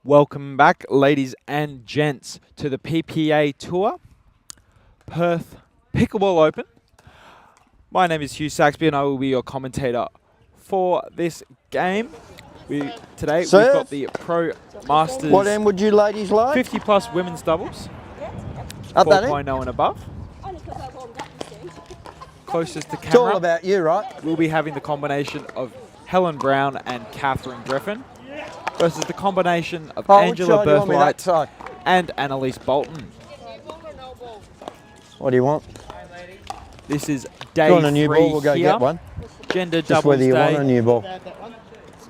Welcome back, ladies and gents, to the PPA Tour, Perth Pickleball Open. My name is Hugh Saxby and I will be your commentator for this game. Today we've got the Pro Masters. What end would you ladies like? 50 plus women's doubles, Up that 4.0 and above. Closest to It's all camera, about you, right? we'll be having the combination of Helen Brown and Catherine Griffin versus the combination of Angela Birthlight and Annalise Bolton. What do you want? This is If day you want a new 3 ball, we'll go here. get one. Gender Just doubles whether you day. want a new ball.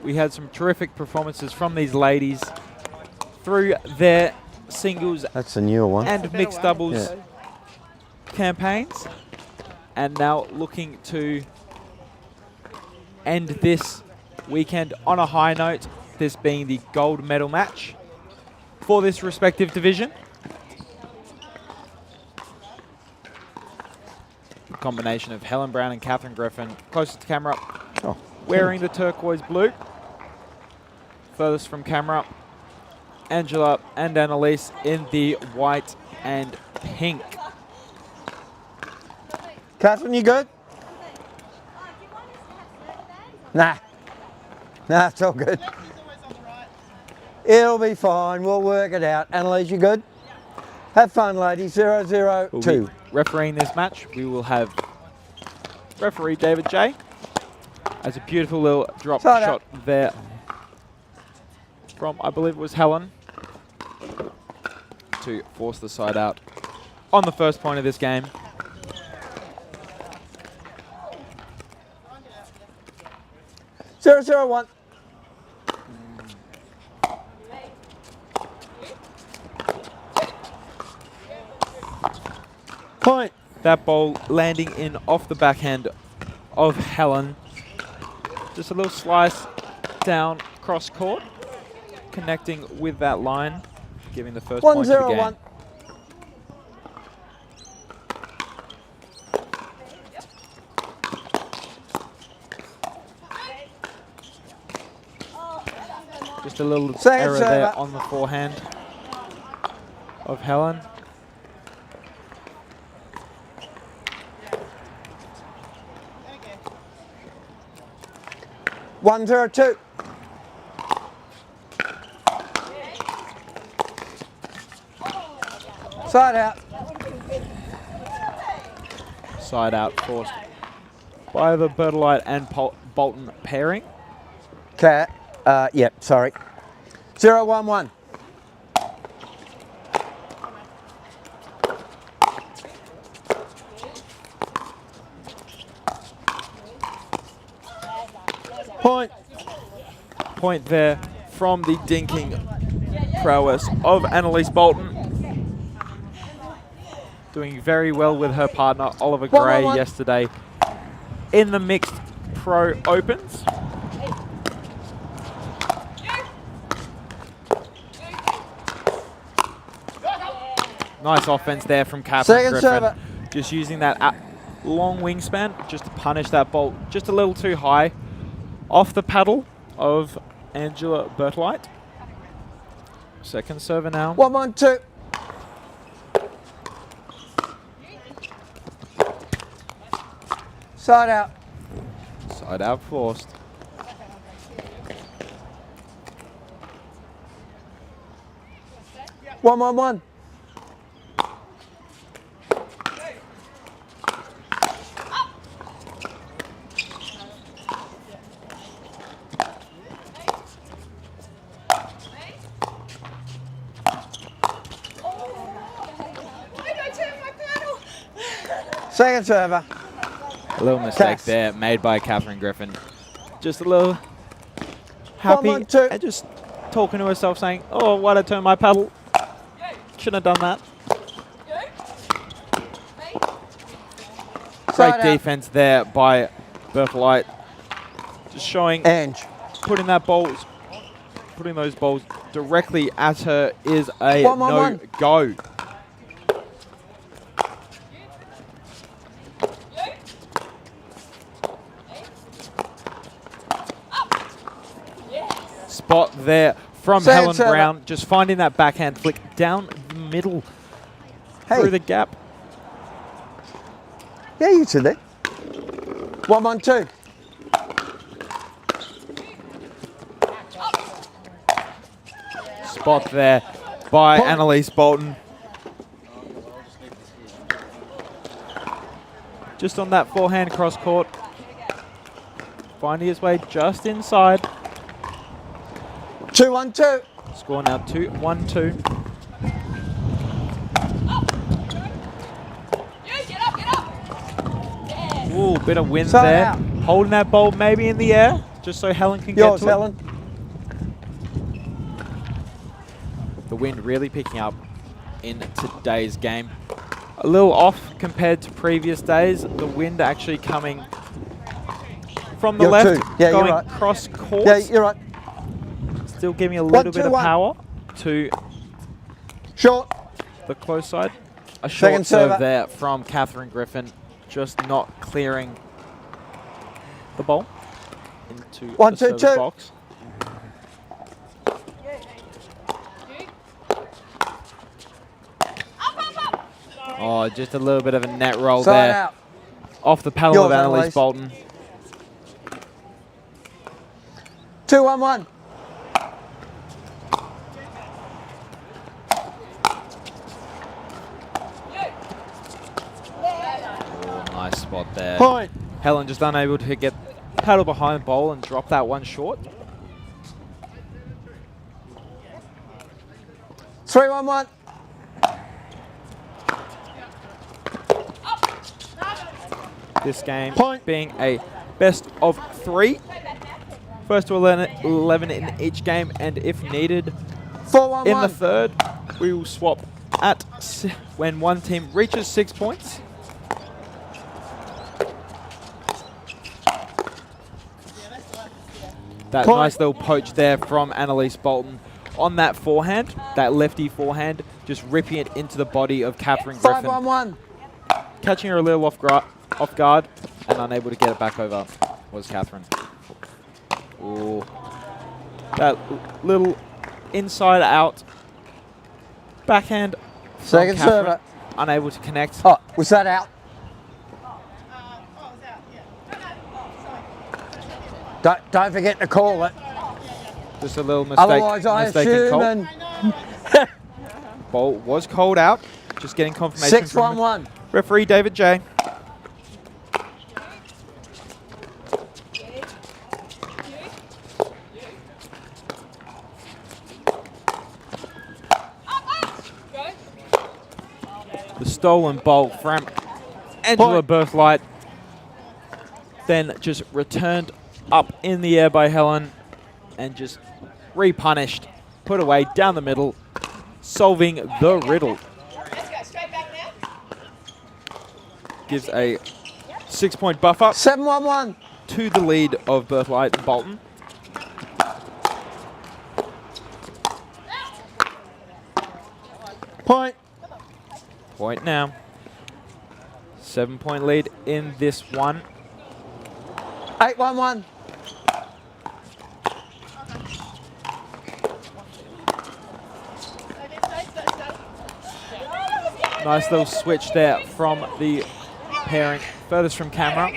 We had some terrific performances from these ladies through their singles That's the newer one. and mixed doubles campaigns. And now looking to end this weekend on a high note, this being the gold medal match for this respective division. The combination of Helen Brown and Catherine Griffin, closest to camera, wearing the turquoise blue. Furthest from camera, Angela and Annalise in the white and pink. Catherine, you good? Nah. Nah, it's all good. It'll be fine. We'll work it out. Annalise, you good? Have fun, ladies. 0-0-2. We'll be refereeing this match. We will have referee David J. As a beautiful little drop shot there from, I believe it was Helen, to force the side out on the first point of this game. 0-0-1. Point. That ball landing in off the backhand of Helen. Just a little slice down cross court, connecting with that line, giving the first point of the game. 1-0-1. Just a little Second error server. there on the forehand of Helen. One, 0-2. Side out. Side out forced by the Birthlight and Bolton pairing. Cat. Yep, sorry. 0-1-1. Point. Point there from the dinking prowess of Annalise Bolton. Doing very well with her partner Oliver Gray yesterday in the mixed pro opens. Nice offense there from Catherine Griffin. Server. Just using that long wingspan just to punish that ball just a little too high off the paddle of Angela Birthlight. Second server now. 1-1-2. Side out. Side out forced. One, 1-1. Second server. A little mistake there made by Catherine Griffin. Just a little happy 1-1-2. and just talking to herself saying, oh, why'd I turn my paddle? Shouldn't have done that. Great defense there by Birthlight. Just showing, putting those balls directly at her is a no-go. Spot there from Second Helen server. Brown, just finding that backhand flick down the middle through the gap. Yeah, you two there. 1-1-2. Spot there by Annalise Bolton. Just on that forehand cross court. Finding his way just inside. 2-1-2. Score now 2-1-2. Ooh, bit of wind Side there. out. Holding that ball maybe in the air, just so Helen can Yours, get to Helen. it. The wind really picking up in today's game. A little off compared to previous days. The wind actually coming from the You're left, two. Yeah, going you're right. cross court. Yeah, you're right. Still giving a little bit of 1-2-1. power to Short. the close side. A short Second serve server. there from Catherine Griffin, just not clearing the ball into One, the two, service two. box. Oh, just a little bit of a net roll Side there. out. Off the paddle Yours, of Annalise Annalise. Bolton. 2-1-1. Oh, nice spot there. Point. Helen just unable to get paddle behind the bowl and drop that one short. 3-1-1. This game Point. being a best of 3. First to 11 in each game, and if needed, 4-1-1. in the third, we will swap at when one team reaches 6 points. That Point. nice little poach there from Annalise Bolton on that forehand, that lefty forehand, just ripping it into the body of Catherine Griffin. 5-1-1. Catching her a little off guard and unable to get it back over was Catherine. Ooh. That little inside out backhand from Second Catherine, server. unable to connect. Oh, was that out? Don't forget to call it. Just a little mistake. Otherwise, I mistaken assume. call. Ball was called out. Just getting confirmation from 6-1-1. referee David J. The stolen ball from Angela Point. Birthlight, then just returned up in the air by Helen and just repunished, put away down the middle, solving the riddle. Let's go straight back now. Gives a 6-point buffer 7-1-1. to the lead of Birthlight and Bolton. Point. Point now. 7-point lead in this one. 8-1-1. Nice little switch there from the pairing furthest from camera.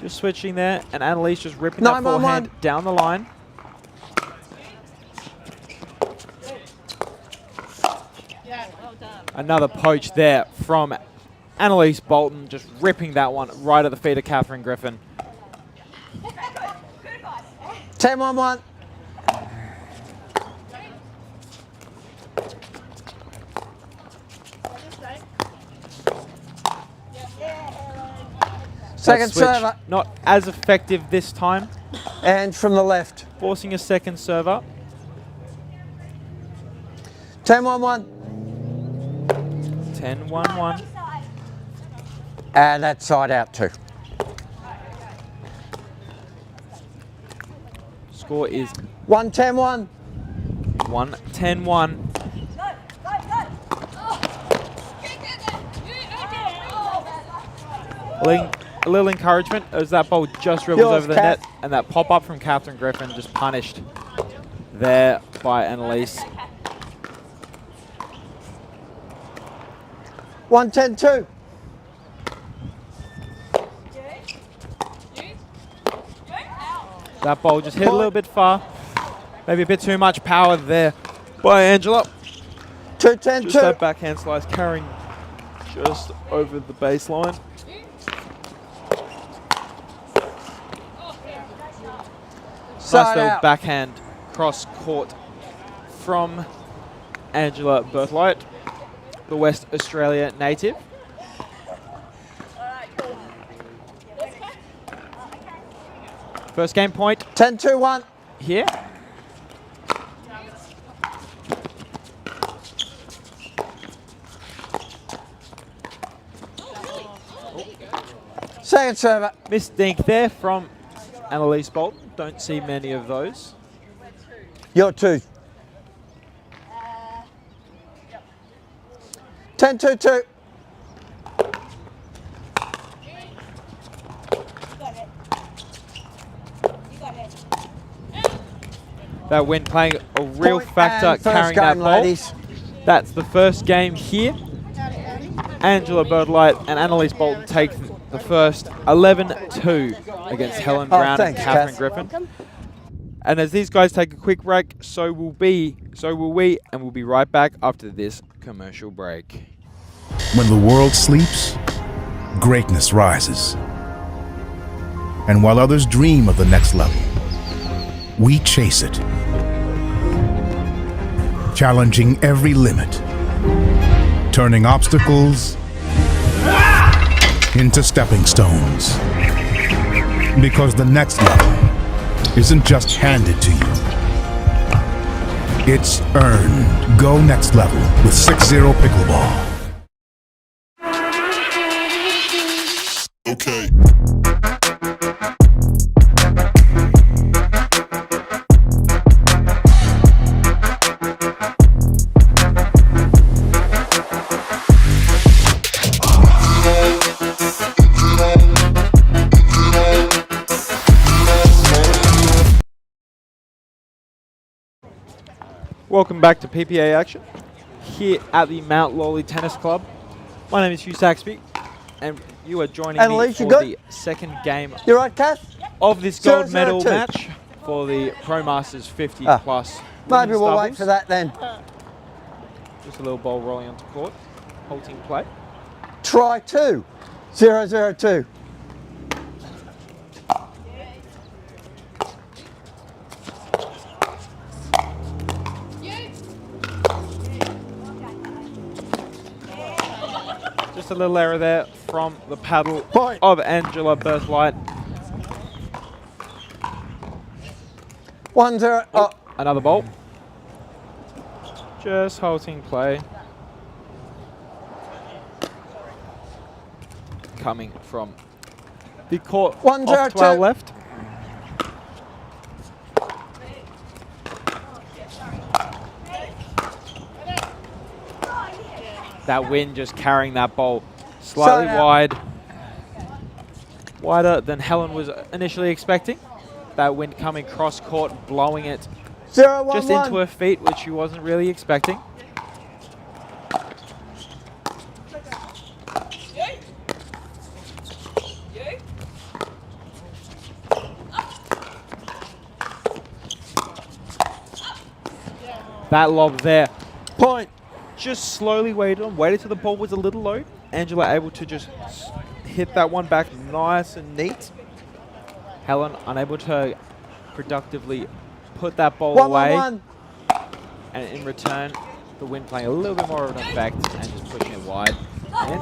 Just switching there, and Annalise just ripping that 9-1-1. forehand down the line. Another poach there from Annalise Bolton, just ripping that one right at the feet of Catherine Griffin. 10-1-1. Second That switch server. not as effective this time, And from the left. forcing a second server. 10-1-1. 10-1-1. And that's side out too. Score is 1-10-1. 1-10-1. A little encouragement as that ball just dribbles Yours, over the Kath. net, and that pop-up from Catherine Griffin just punished there by Annalise. 1-10-2. That ball just hit a little bit far. Maybe a bit too much power there by Angela. 2-10-2. Just that backhand slice carrying just over the baseline. Nice little out. backhand cross court from Angela Berthlight, the West Australia native. First game point 10-2-1. here. Second server. Missed dink there from Annalise Bolton. Don't see many of those. Your 2. 10-2-2. That wind playing a real Point factor and first carrying that game, ball. ladies. That's the first game here. Angela Birdlight and Annalise Bolton take the first 11-2 against Helen Brown thanks, and Catherine Kath. Griffin. And as these guys take a quick break, so will we, and we'll be right back after this commercial break. When the world sleeps, greatness rises. And while others dream of the next level, we chase it. Challenging every limit, turning obstacles into stepping stones. Because the next level isn't just handed to you, it's earned. Go next level with 6-0 Pickleball. Okay. Welcome back to PPA action here at the Mount Lawley Tennis Club. My name is Hugh Saxby, and you are joining Annalise, me you for good? the second game You right, Kath? of this gold 0-0-2. medal match for the Pro Masters 50 plus. Maybe women's we'll wait doubles. for that then. Just a little ball rolling onto court, halting play. Try 2. 0-0-2. Just a little error there from the paddle Point. of Angela Berthlight. 1-0. Oh, Another ball. Just halting play. Coming from the court 1-0-2. off to our left. That wind just carrying that ball slightly Side out. wide. Wider than Helen was initially expecting. That wind coming cross court, blowing it 0-1-1. just into her feet, which she wasn't really expecting. That lob there, Point. just slowly waited till the ball was a little low. Angela able to just hit that one back nice and neat. Helen unable to productively put that ball away. 1-1-1. And in return, the wind playing a little bit more of an effect and just pushing it wide. In.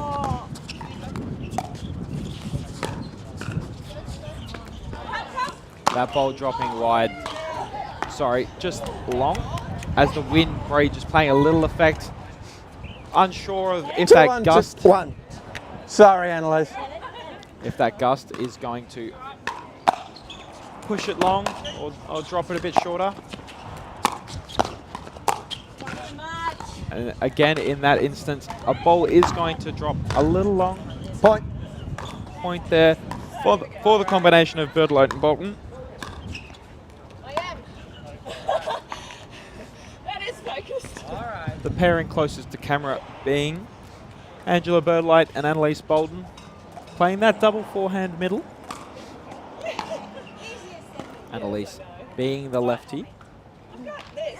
That ball dropping wide. Sorry, just long. As the wind probably just playing a little effect. Unsure of if that gust, 1. Sorry, Annalise. if that gust is going to push it long or drop it a bit shorter. And again, in that instance, a ball is going to drop a little long. Point. Point there for the combination of Birdlight and Bolton. focused. The pairing closest to camera being Angela Birdlight and Annalise Bolden, playing that double forehand middle. Annalise being the lefty. I've got this.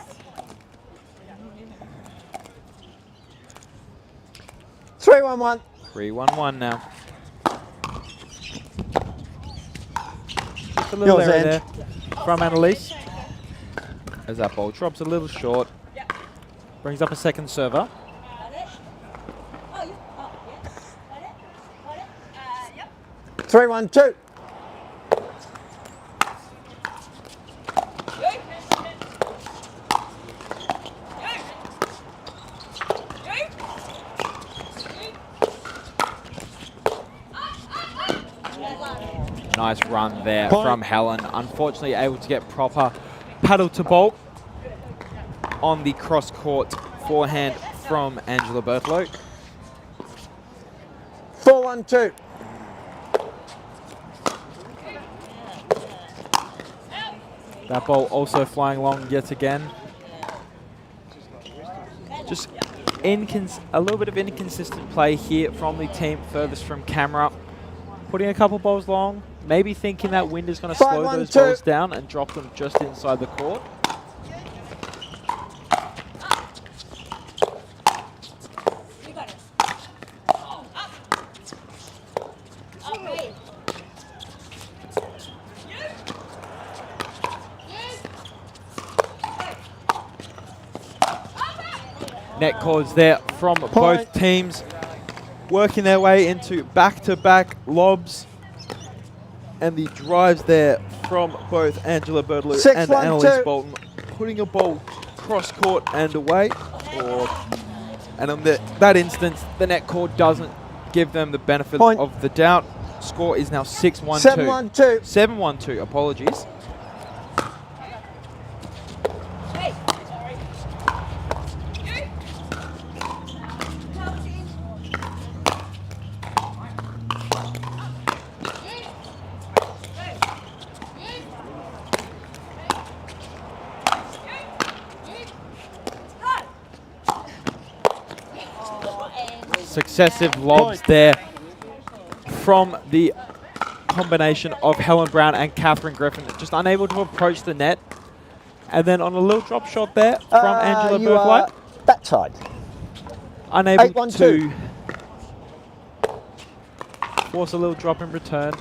3-1-1. 3-1-1 now. Just a little Yours, error Ange. there from Annalise. As that ball drops a little short. Brings up a second server. Got it. Oh, you. Oh, yeah. Got it. Got it. Yep. 3-1-2. Nice run there Point. from Helen. Unfortunately able to get proper paddle to bolt on the cross-court forehand from Angela Berthlow. 4-1-2. That ball also flying long yet again. Just a little bit of inconsistent play here from the team furthest from camera. Putting a couple balls long, maybe thinking that wind is going to slow those 5-1-2. balls down and drop them just inside the court. You got it. Up. Okay. Net cords there from both teams, working their way into back-to-back lobs. And the drives there from both Angela Birdlew 6-1-2. and Annalise Bolton, putting a ball cross-court and away. And on that instance, the net cord doesn't give them the benefit Point. of the doubt. Score is now 6-1-2. 7-1-2. 7-1-2, apologies. Hey. Sorry. You. Successive lobs there from the combination of Helen Brown and Catherine Griffin, just unable to approach the net. And then on a little drop shot there from Angela You are Berthlight, that side. unable 8-1-2. to force a little drop in return.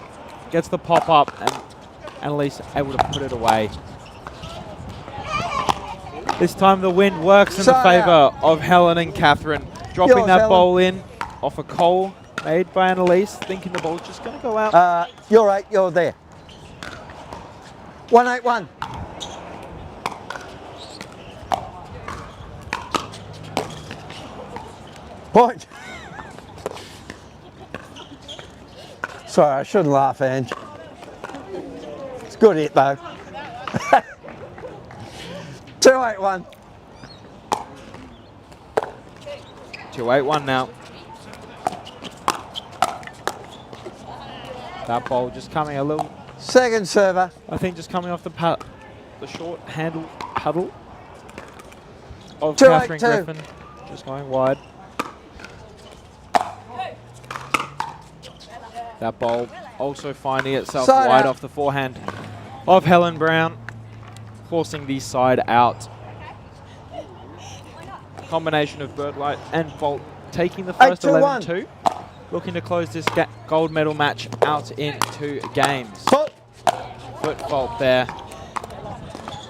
Gets the pop up and Annalise able to put it away. This time the wind works in the Side favour out. of Helen and Catherine. Dropping Yours, that Helen. ball in off a call made by Annalise, thinking the ball's just going to go out. You're 8, you're there. 1-8-1. Point. Sorry, I shouldn't laugh, Ange. It's good hit though. 2-8-1. 2-8-1 now. That ball just coming a little, Second server. I think just coming off the short handle paddle of 2-8-2. Catherine Griffin. Just going wide. That ball also finding itself Side wide out. off the forehand of Helen Brown, forcing the side out. Combination of Birdlight and Bolt taking the first 8-2-1. 11-2. Looking to close this gold medal match out in 2 games. Foot. Foot fault there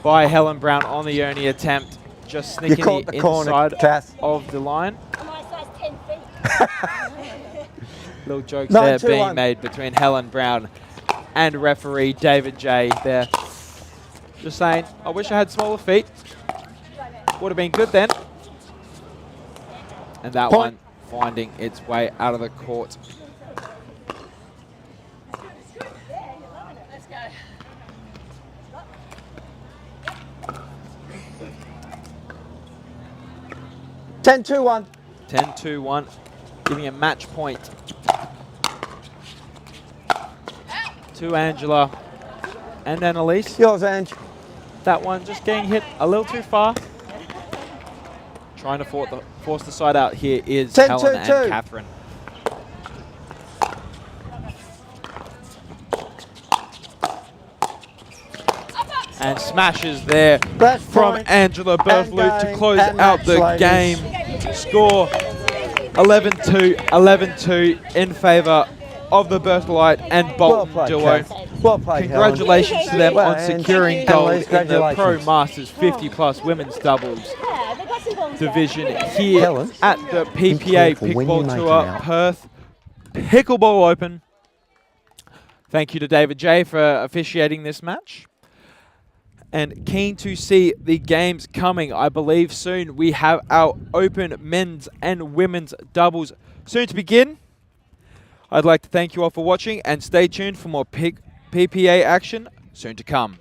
by Helen Brown on the only attempt. Just You sneaking caught the the corner, inside Kath. of the line. Am I size 10 feet? Little jokes 9-2-1. there being made between Helen Brown and referee David J there. Just saying, I wish I had smaller feet. Would have been good then. And that Point. one finding its way out of the court. Let's go. 10-2-1. 10-2-1, giving a match point to Angela and Annalise. Yours, Ange. That one just getting hit a little too far. Trying to force the side out here is 10, Helen 2, and 2. Catherine. And smashes there That's from point. Angela Berthluth to game, close and out match, the ladies. game. Score 11-2, 11-2 in favour of the Berthelite and Bolton Well played, duo. Kath. Well played, Congratulations to them Well, on and securing Annalise, gold in the Pro congratulations. Masters 50+ women's doubles Yeah, they got some balls there. division here Helen, at the PPA careful when you Pickleball make Tour them out. Perth Pickleball Open. Thank you to David J for officiating this match. And keen to see the games coming. I believe soon we have our open men's and women's doubles soon to begin. I'd like to thank you all for watching and stay tuned for more PPA action soon to come.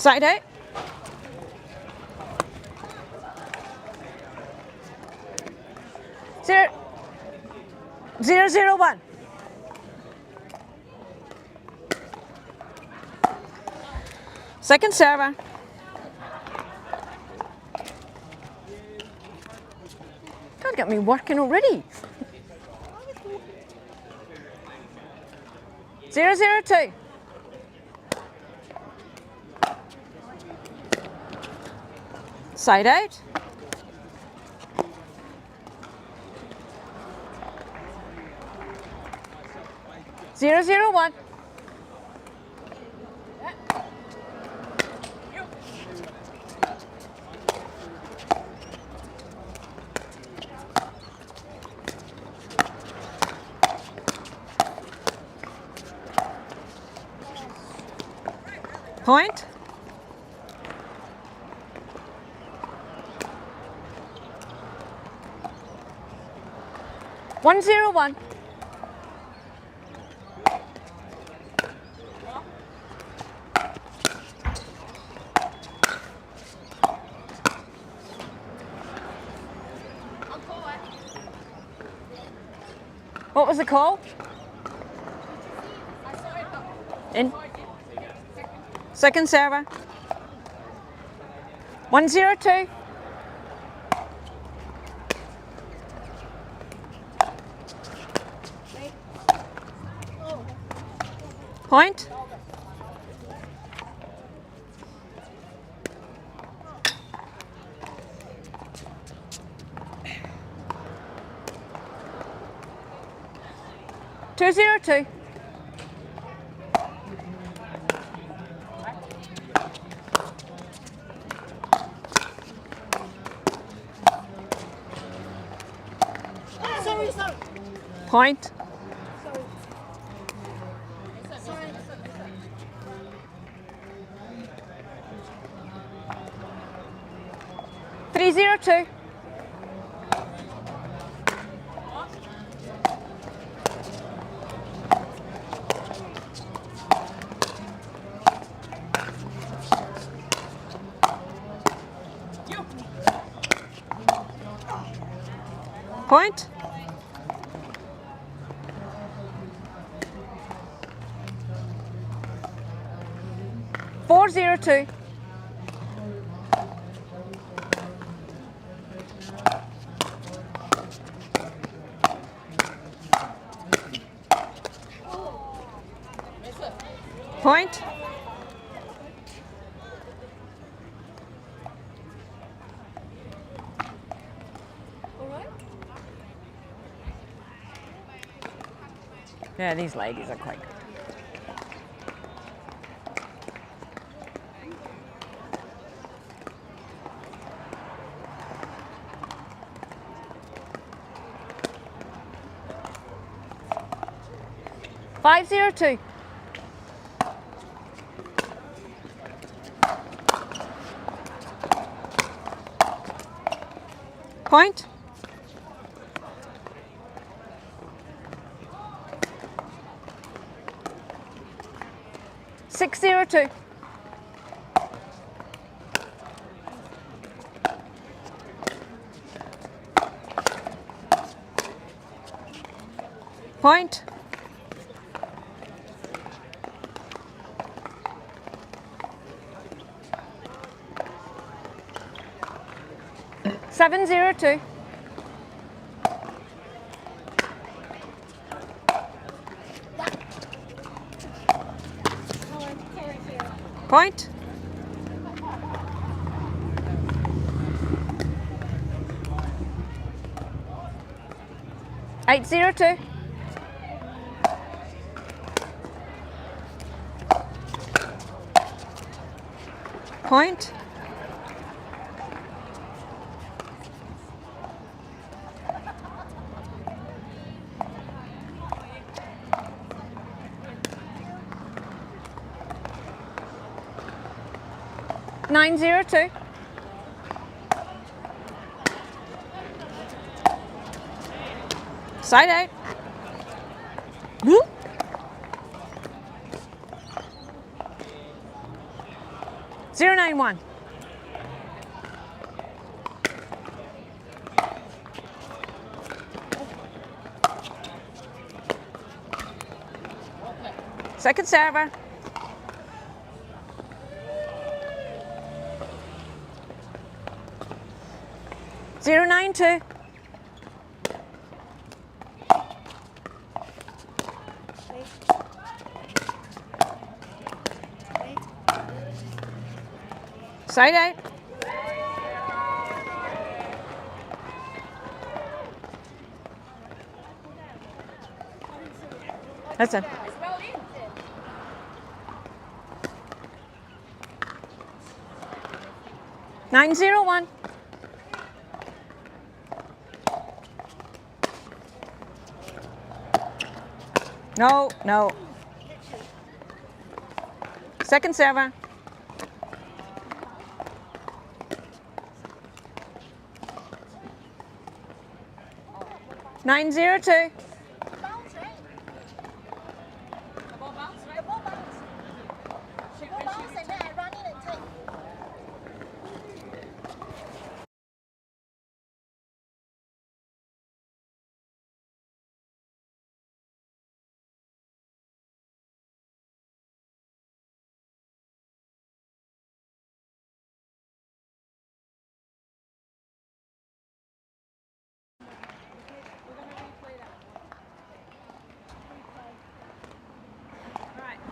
Side out. 0-0-1. Second server. Can't get me working already. 0-0-2. Side out. 0-0-1. Point. One zero one. What was the call? In. Second server. 1-0-2. Point. Two zero two. Sorry. Point. Three zero two. Point. Four zero two. Point. Yeah, these ladies are quite good. Five zero two. Point. Six zero two. Point. Seven zero two. Point. Eight zero two. Point. Nine zero two. Side out. Whoop. 091. Second server. Zero 92. Side out. That's it. 901. No, no. Second server. Nine zero two.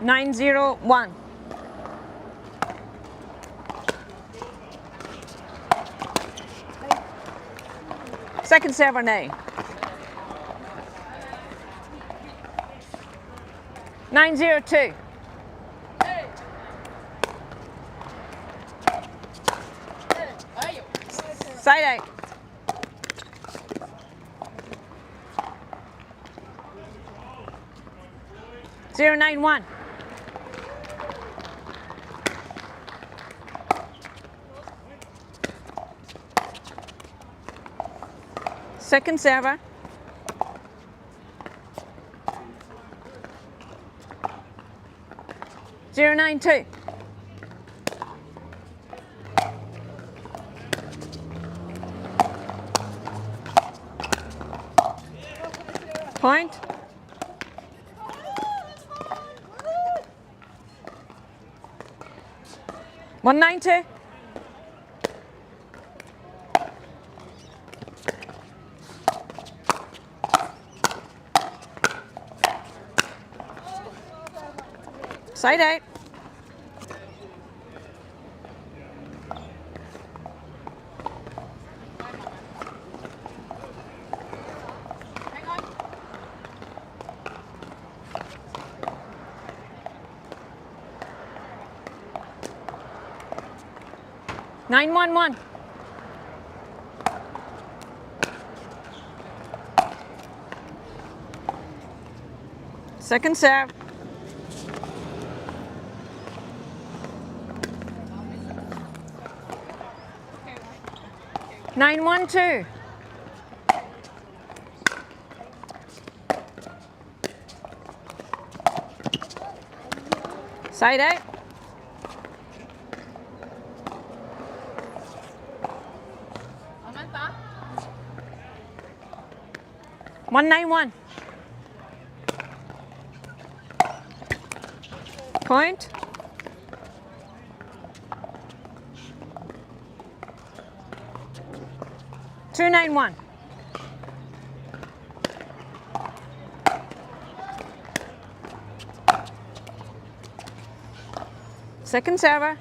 Right. 901. Second server, nay. 902. Side out. Zero 91. Second server. Zero 92. Point. One 90. Side out. Nine one one. Second serve. Nine one two. Side out. One 91. Point. Two 91. Second server.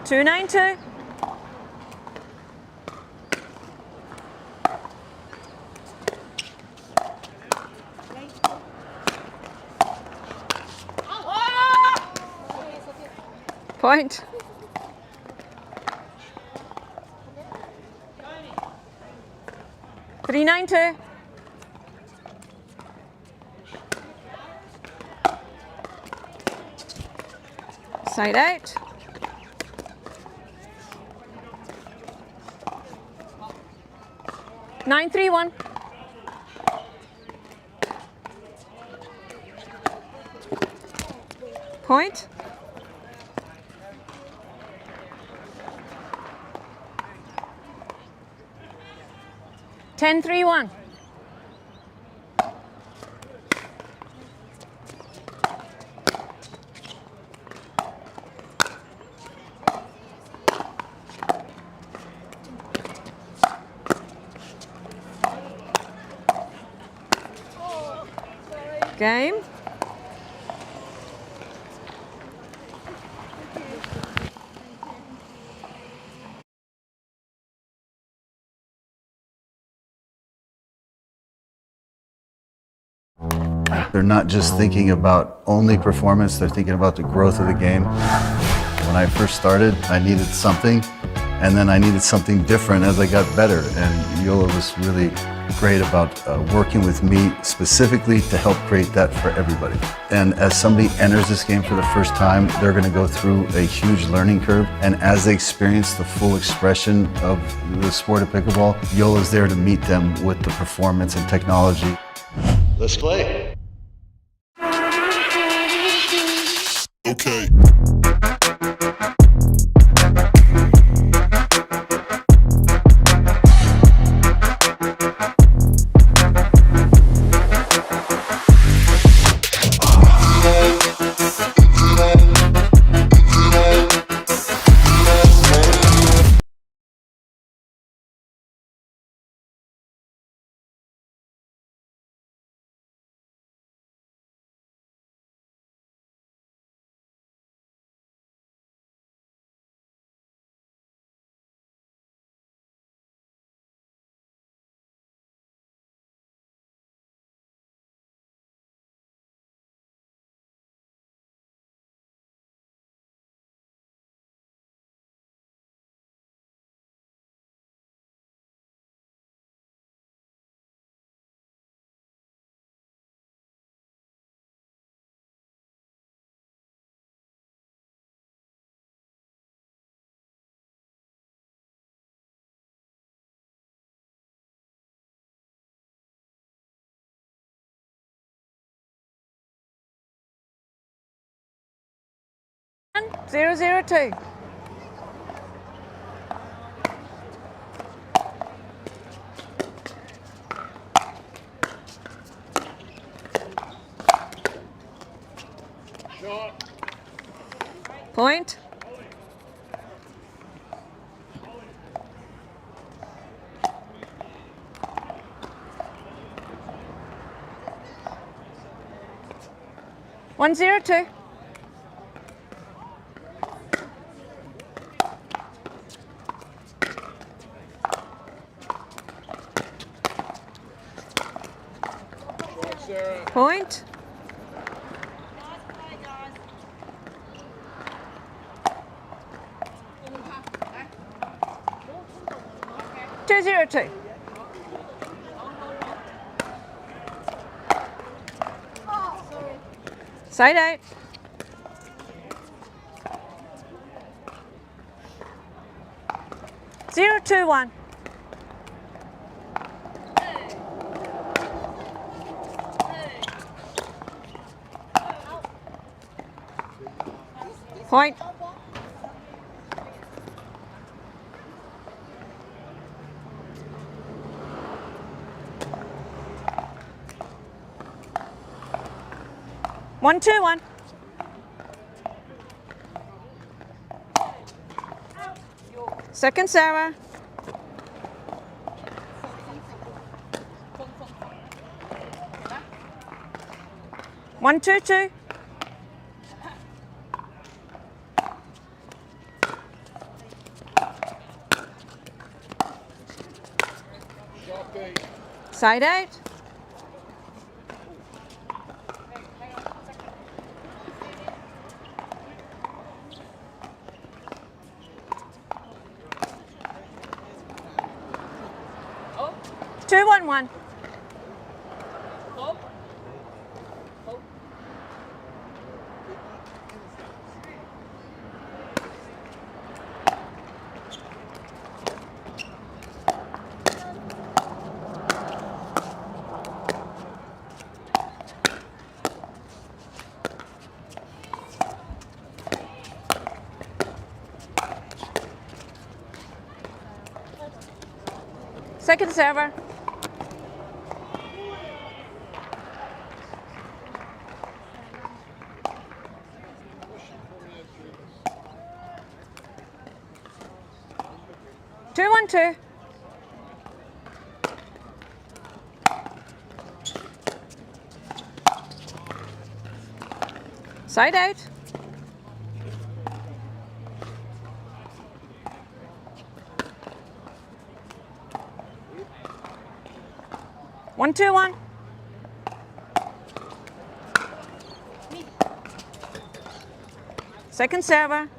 Two 92. Point. Three 92. Side out. Nine 3-1. Point. Ten, 3-1. Game. They're not just thinking about only performance, they're thinking about the growth of the game. When I first started, I needed something, and then I needed something different as I got better. And Yola was really great about working with me specifically to help create that for everybody. And as somebody enters this game for the first time, they're going to go through a huge learning curve. And as they experience the full expression of the sport of pickleball, Yola's there to meet them with the performance and technology. Let's play. Okay. Zero, 0-2. Point. One, 0-2. Point. Two, 0-2. Side out. Zero, 2-1. Point. One, 2-1. Second, Sarah. One, 2-2. Side out. Two, 1-1. Second server. Two, 1, 2. Side out. One, 2, 1. Second server.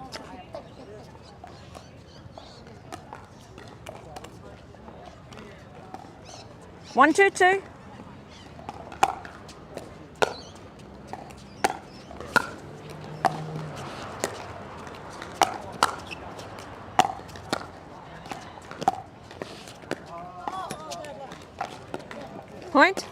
One, 2, 2. Point.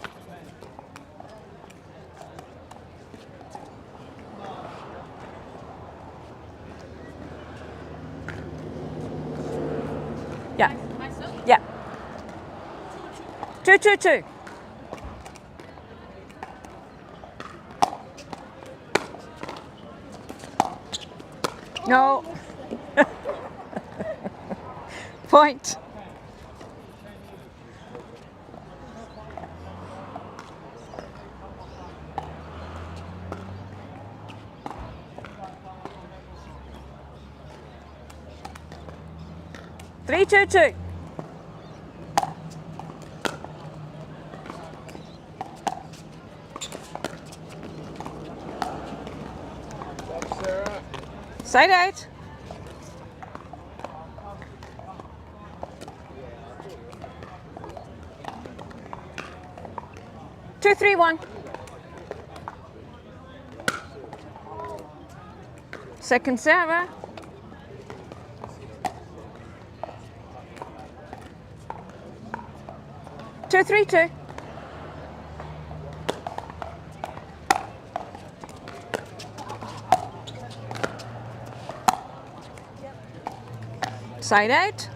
Yeah. Yeah. 2, 2, 2. No. Point. Three, 2, 2. Side out. Two, 3, 1. Second server. Two, 3, 2. Side out.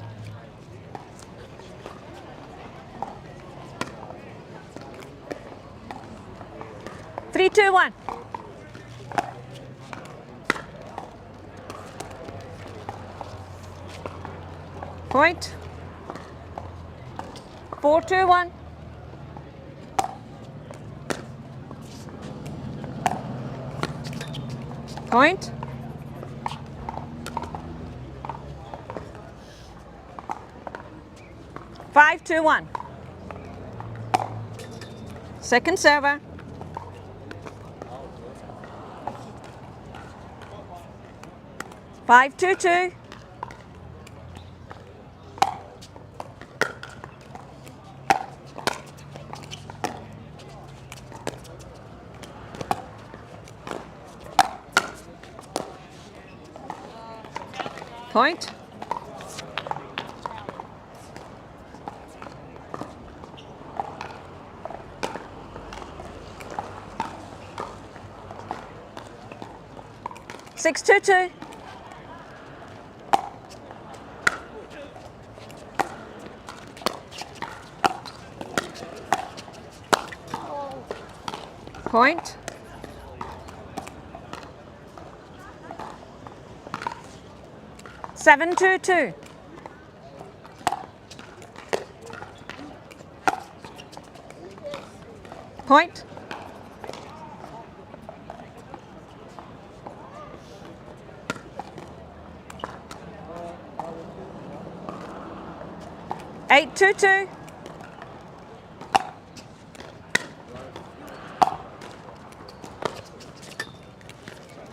Three, 2, 1. Point. 4, 2, 1. Point. Five, 2, 1. Second server. Five, 2, 2. Point. Six, 2, 2. Point. Seven, 2, 2. Point. Eight, 2, 2.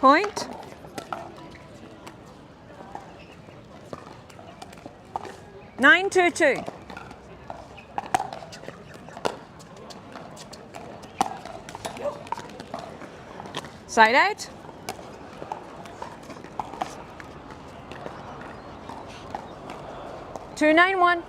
Point. Nine, 2, 2. Side out. Two, 9, 1.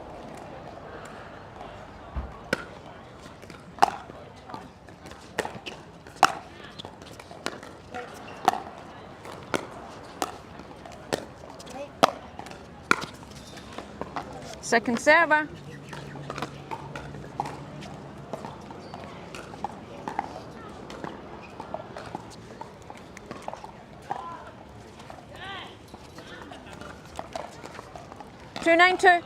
Second server. 292.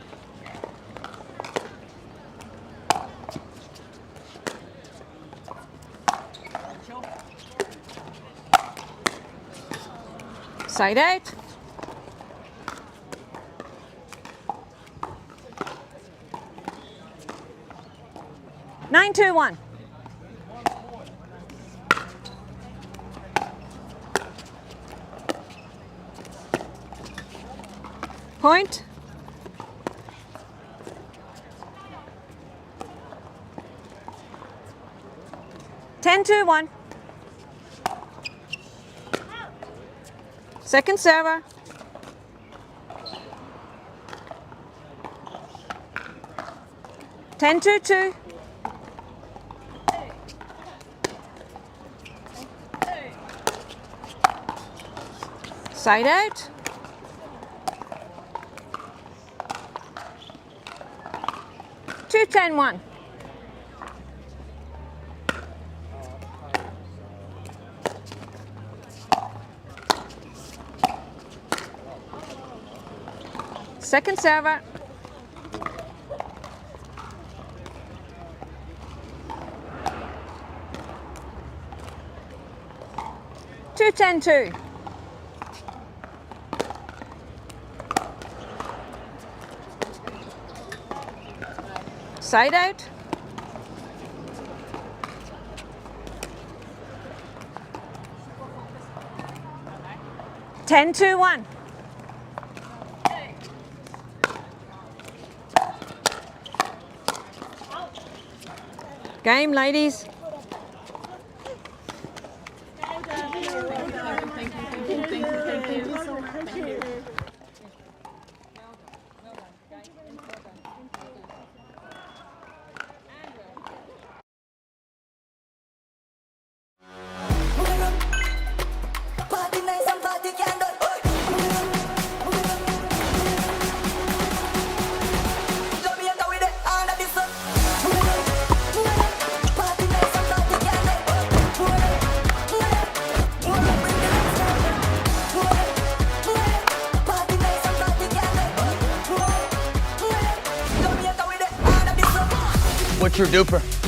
Side 8. Nine, two, one. Point. Ten, two, one. Second server. Ten, two, two. Side out. Two, 10, 1. Second server. Two, 10, 2. Side out. Ten, two, one. Game, ladies. What's your DUPR?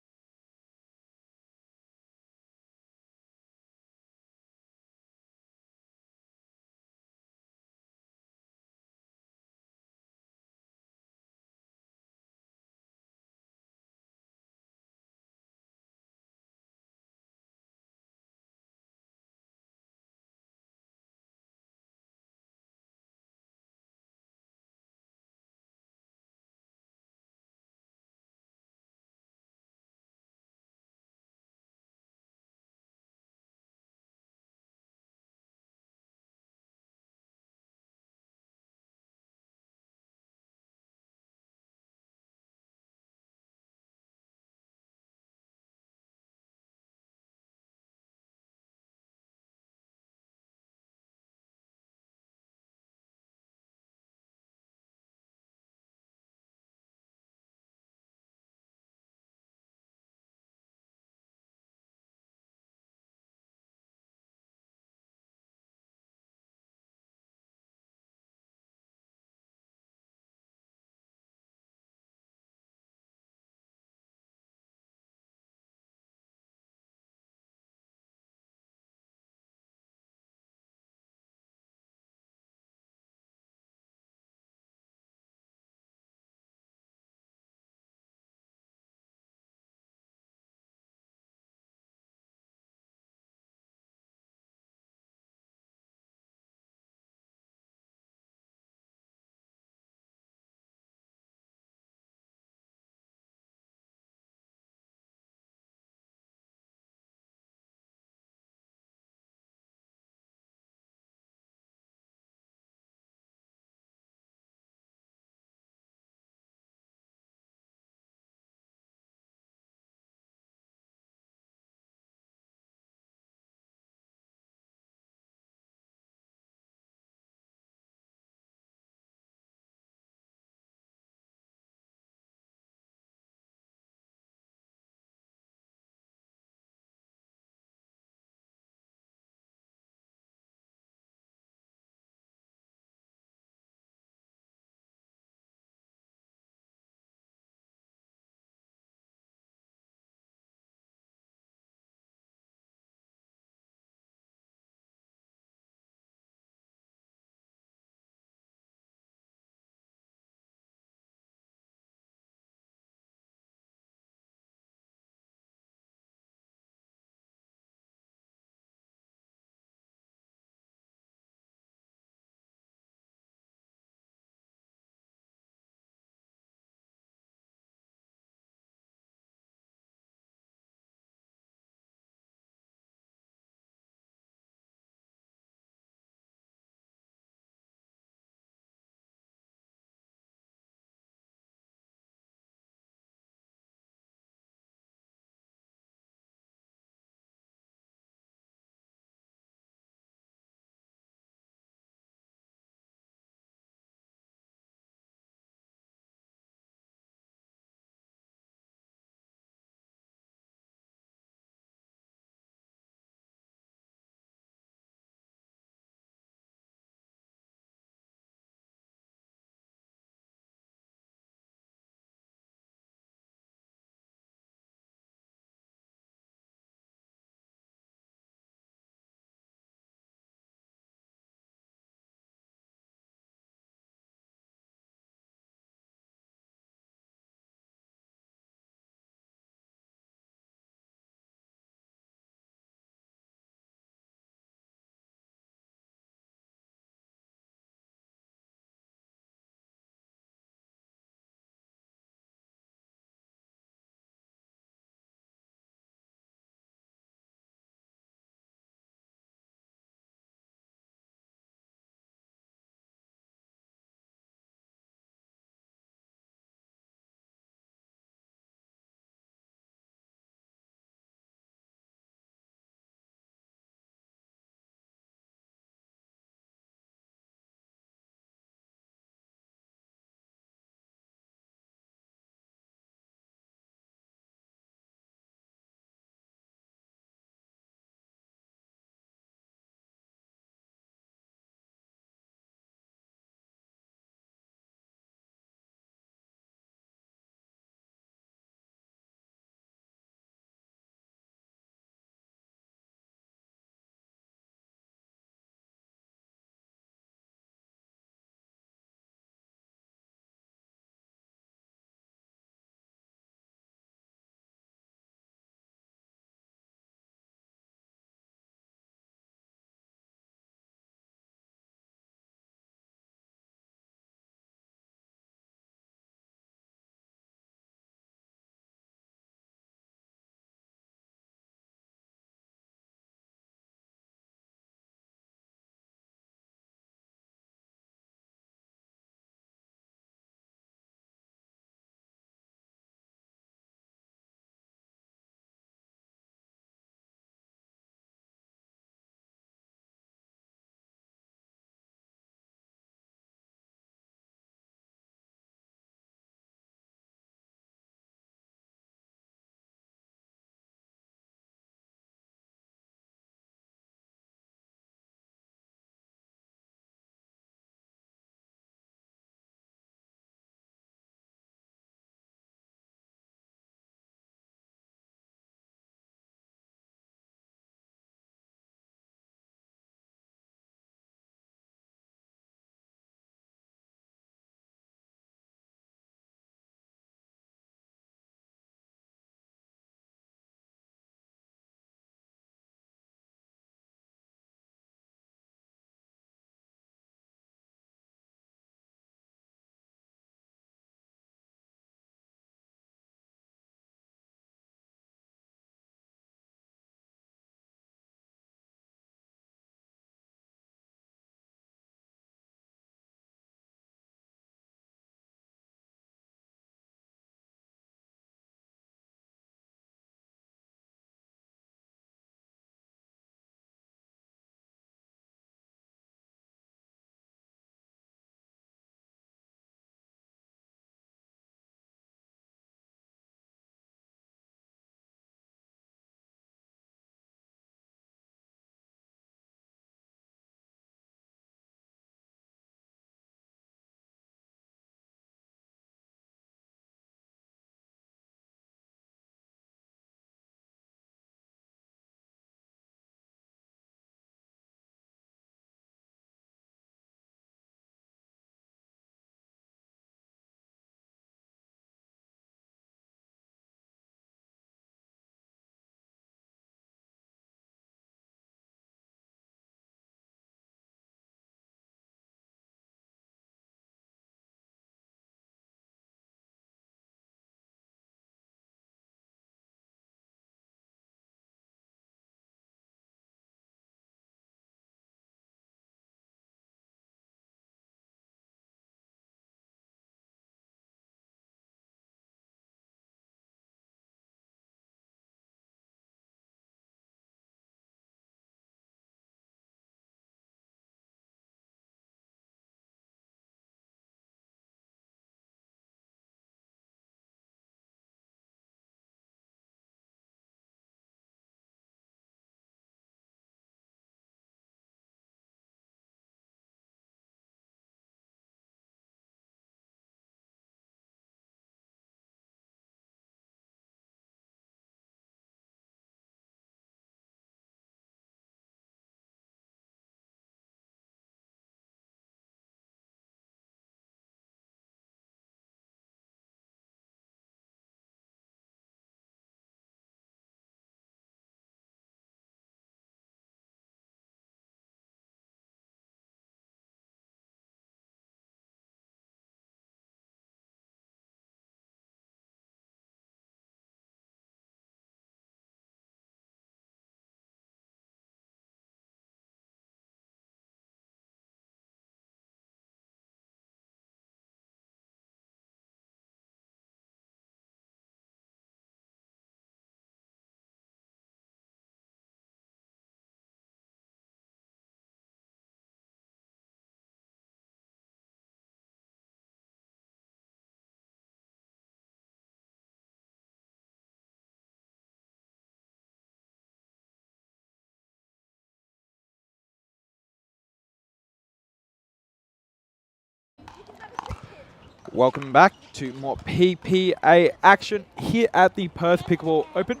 Welcome back to more PPA action here at the Perth Pickleball Open.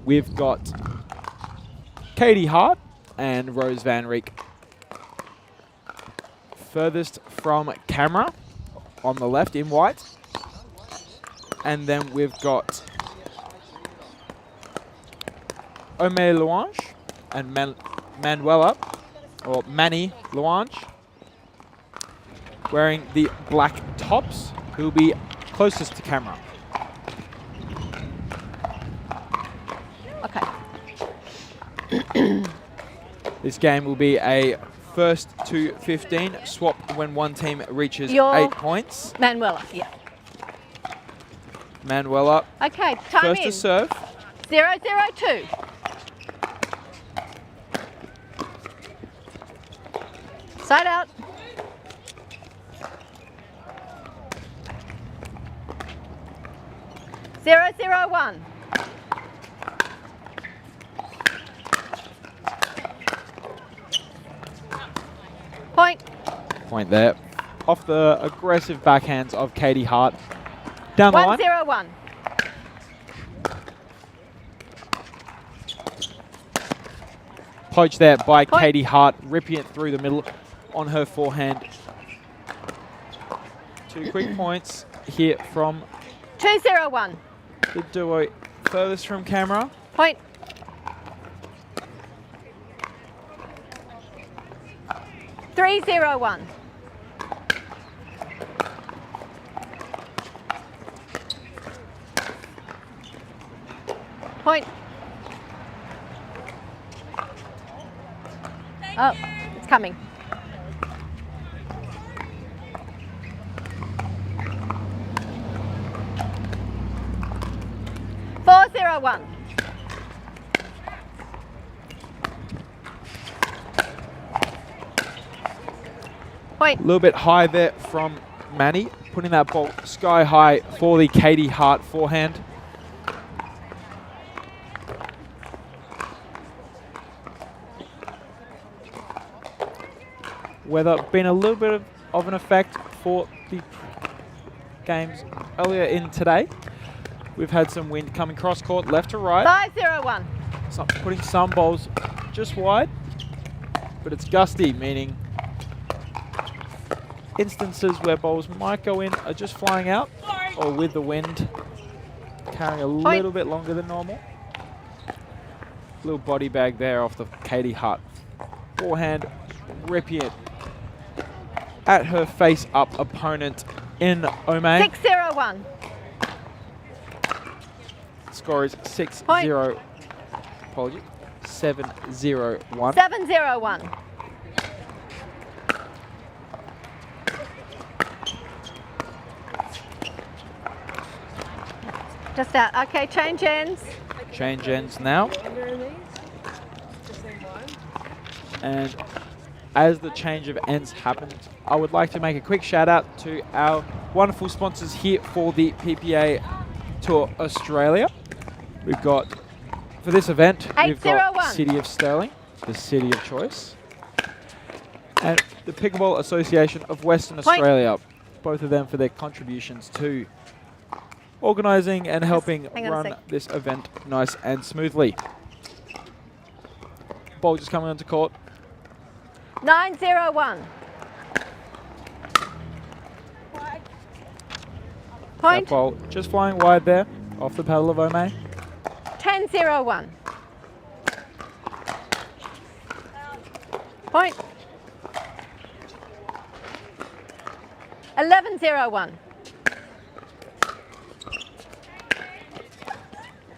We've got Katie Hart and Rose Van Rieck furthest from camera on the left in white. And then we've got Ome Louange and Manuela, or Manny Louange, wearing the black tops, who will be closest to camera. Okay. This game will be a first to 15 swap when one team reaches You're 8 points. Manuela, yeah. Manuela, Okay, time first in. to serve. 0-0-2. Side out. Zero, 1. Point. Point there. Off the aggressive backhands of Katie Hart. Down the line. 1-0-1. Poached there by Point. Katie Hart, ripping it through the middle on her forehand. 2 quick points here from 2-0-1. the duo furthest from camera. Point. 3-0-1. Point. Oh, it's coming. Four, 0-1. Point. A little bit high there from Manny, putting that ball sky high for the Katie Hart forehand. Weather been a little bit of an effect for the games earlier in today. We've had some wind coming cross court left to right. 5-0-1. Putting some balls just wide, but it's gusty, meaning instances where balls might go in are just flying out, or with the wind carrying a little bit longer than normal. Little body bag there off the Katie Hart forehand, ripping it at her face-up opponent in Ome. 6-0-1. Score is 6-0. Apologies. 7-0-1. 7-0-1. Just out. Okay, change ends. Change ends now. And as the change of ends happens, I would like to make a quick shout out to our wonderful sponsors here for the PPA Tour Australia. We've got, for this event, we've got City of Stirling, the city of choice, and the Pickleball Association of Western Australia, both of them for their contributions to organising and helping run this event nice and smoothly. Ball just coming onto court. 9-0-1. Point. That ball just flying wide there, off the paddle of Ome. 10-0-1. Point. 11-0-1.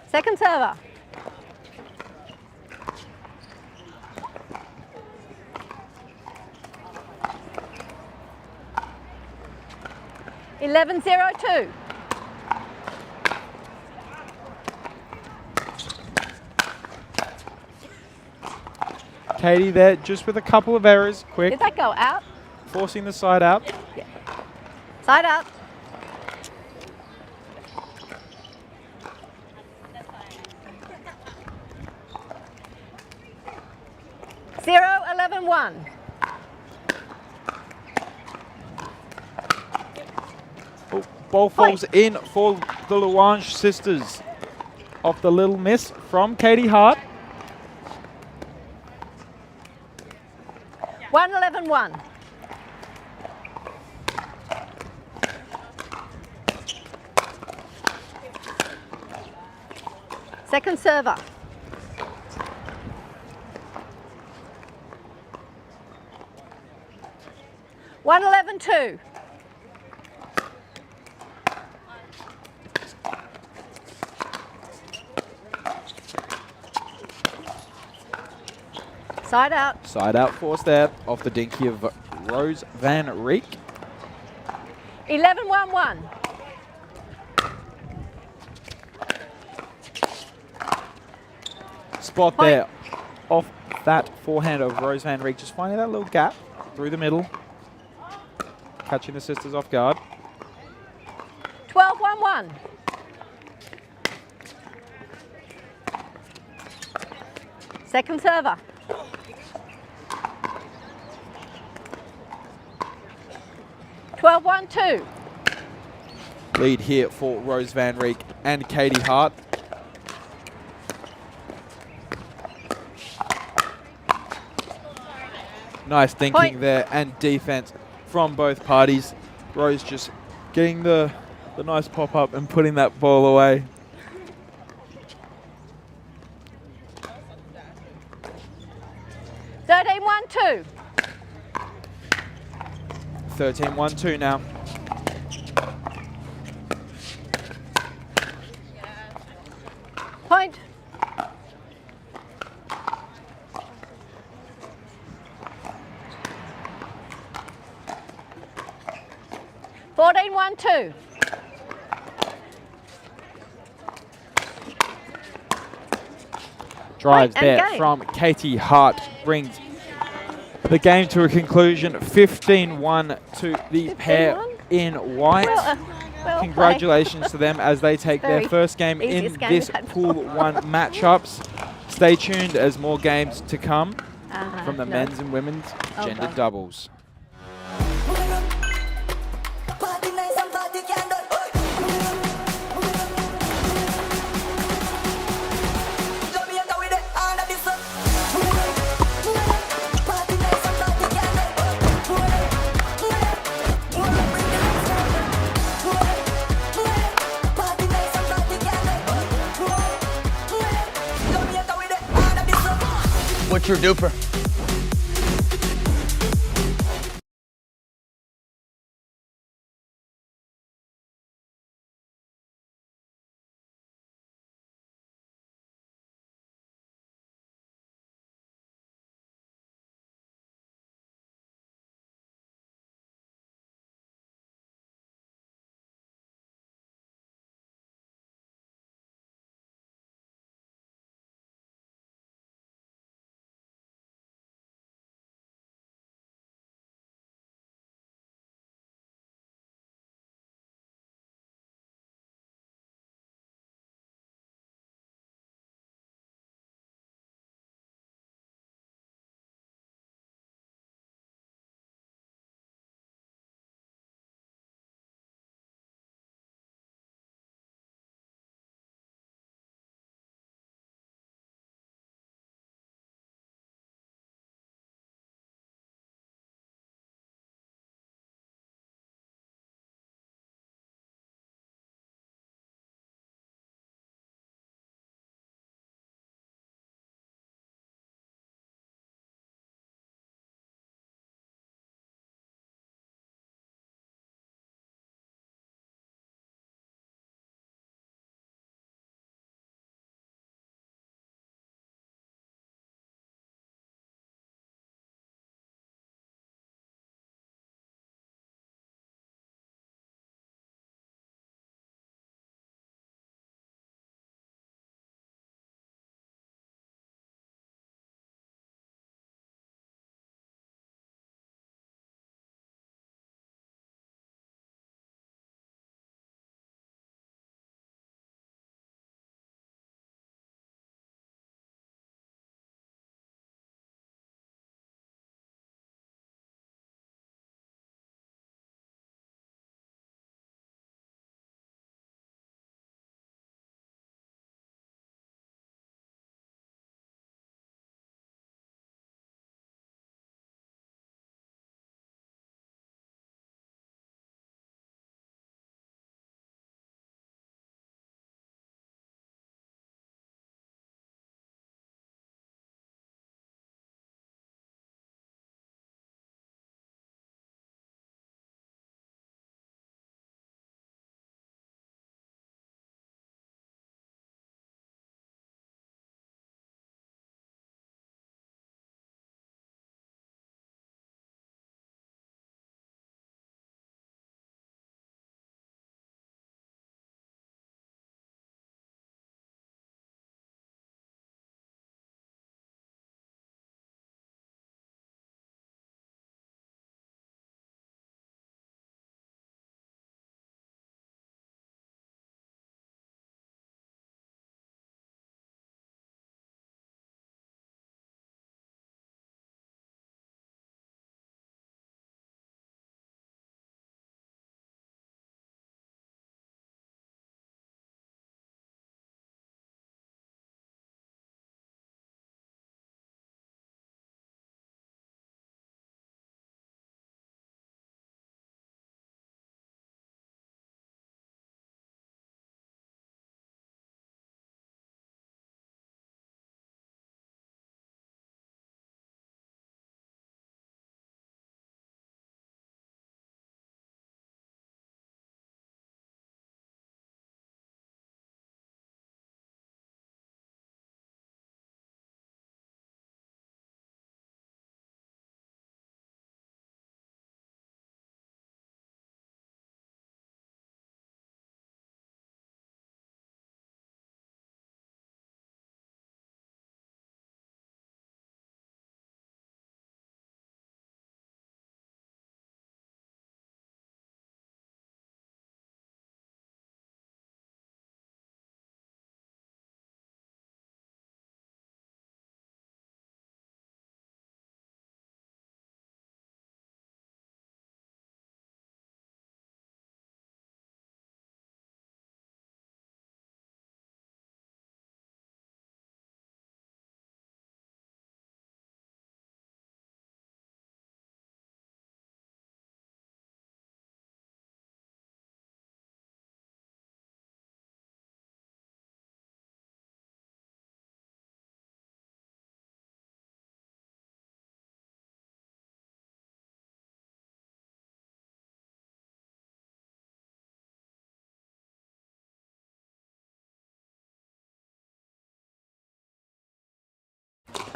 Second server. Eleven 0-2. Katie there, just with a couple of errors, quick. Did that go out? Forcing the side out. Yeah. Side out. 0-11-1. ball falls in for the Luange sisters off the little miss from Katie Hart. 1-11-1. Second server. One 11-2. Side out. Side out forced there off the dinky of Rose Van Reek. 11-1-1. Spot there off that forehand of Rose Van Reek, just finding that little gap through the middle, catching the sisters off guard. 12-1-1. Second server. Twelve 1-2. Lead here for Rose Van Reek and Katie Hart. Nice thinking Point. there and defense from both parties. Rose just getting the nice pop up and putting that ball away. Thirteen 1-2. 13-1-2 now. Point. Fourteen 1-2. Drives Point and there game. from Katie Hart brings the game to a conclusion. 15-1 to the pair 15-1? in white. Well Congratulations to them as they take their Very first game in easiest game this we've had. Pool 1 matchups. Stay tuned as more games to come from the no. men's and women's Oh, gender God. doubles. What's your DUPR?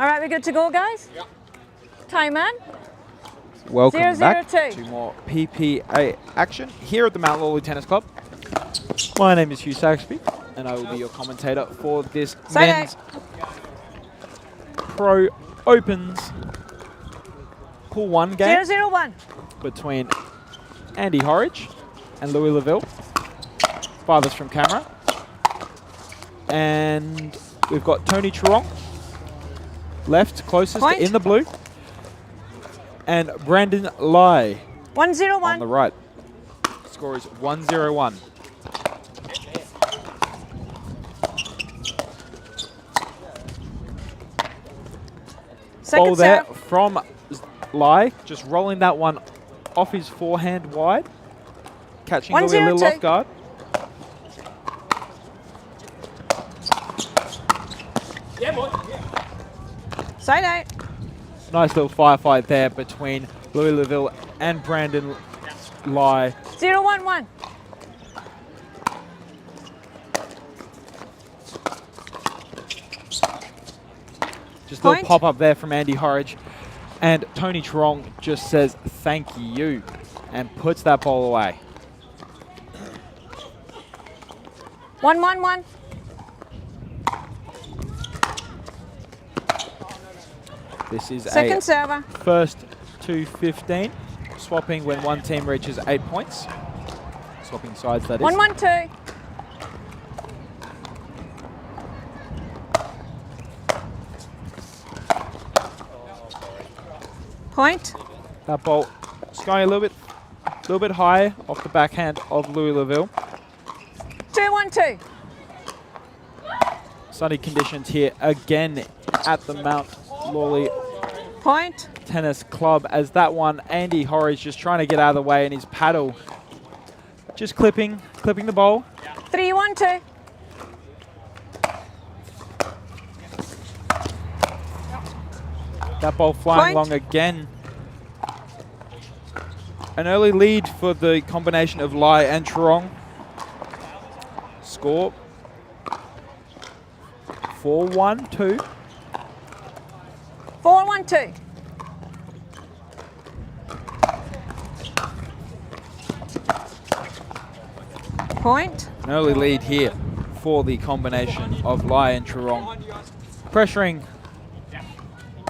All right, we're good to go, guys? Yep. Time man. Welcome 0-0-2. back to more PPA action here at the Mount Lawley Tennis Club. My name is Hugh Saxby, and I will be your commentator for this men's Pro Opens Pool 1 game 0-0-1. between Andy Horridge and Louis Laville, farthest from camera. And we've got Tony Churong, left closest in the blue, and Brandon Lai 1-0-1. on the right. Score is 1-0-1. Ball there from Lai, just rolling that one off his forehand wide, catching Louis a little off guard. Yeah, boy. Side out. Nice little firefight there between Louis Laville and Brandon Lai. 0-1-1. Just a little pop up there from Andy Horridge. And Tony Churong just says thank you and puts that ball away. 1-1-1. This is second server. First to 15. Swapping when one team reaches 8 points. Swapping sides, that is. 1-1-2. Point. That ball is going a little bit high off the backhand of Louis Laville. 2-1-2. Sunny conditions here again at the Mount Lawley Point. Tennis Club, as that one, Andy Horridge just trying to get out of the way, and his paddle just clipping the ball. 3-1-2. That ball flying long again. An early lead for the combination of Lai and Churong. Score 4-1-2. 4-1-2. Point. An early lead here for the combination of Lai and Churong. Pressuring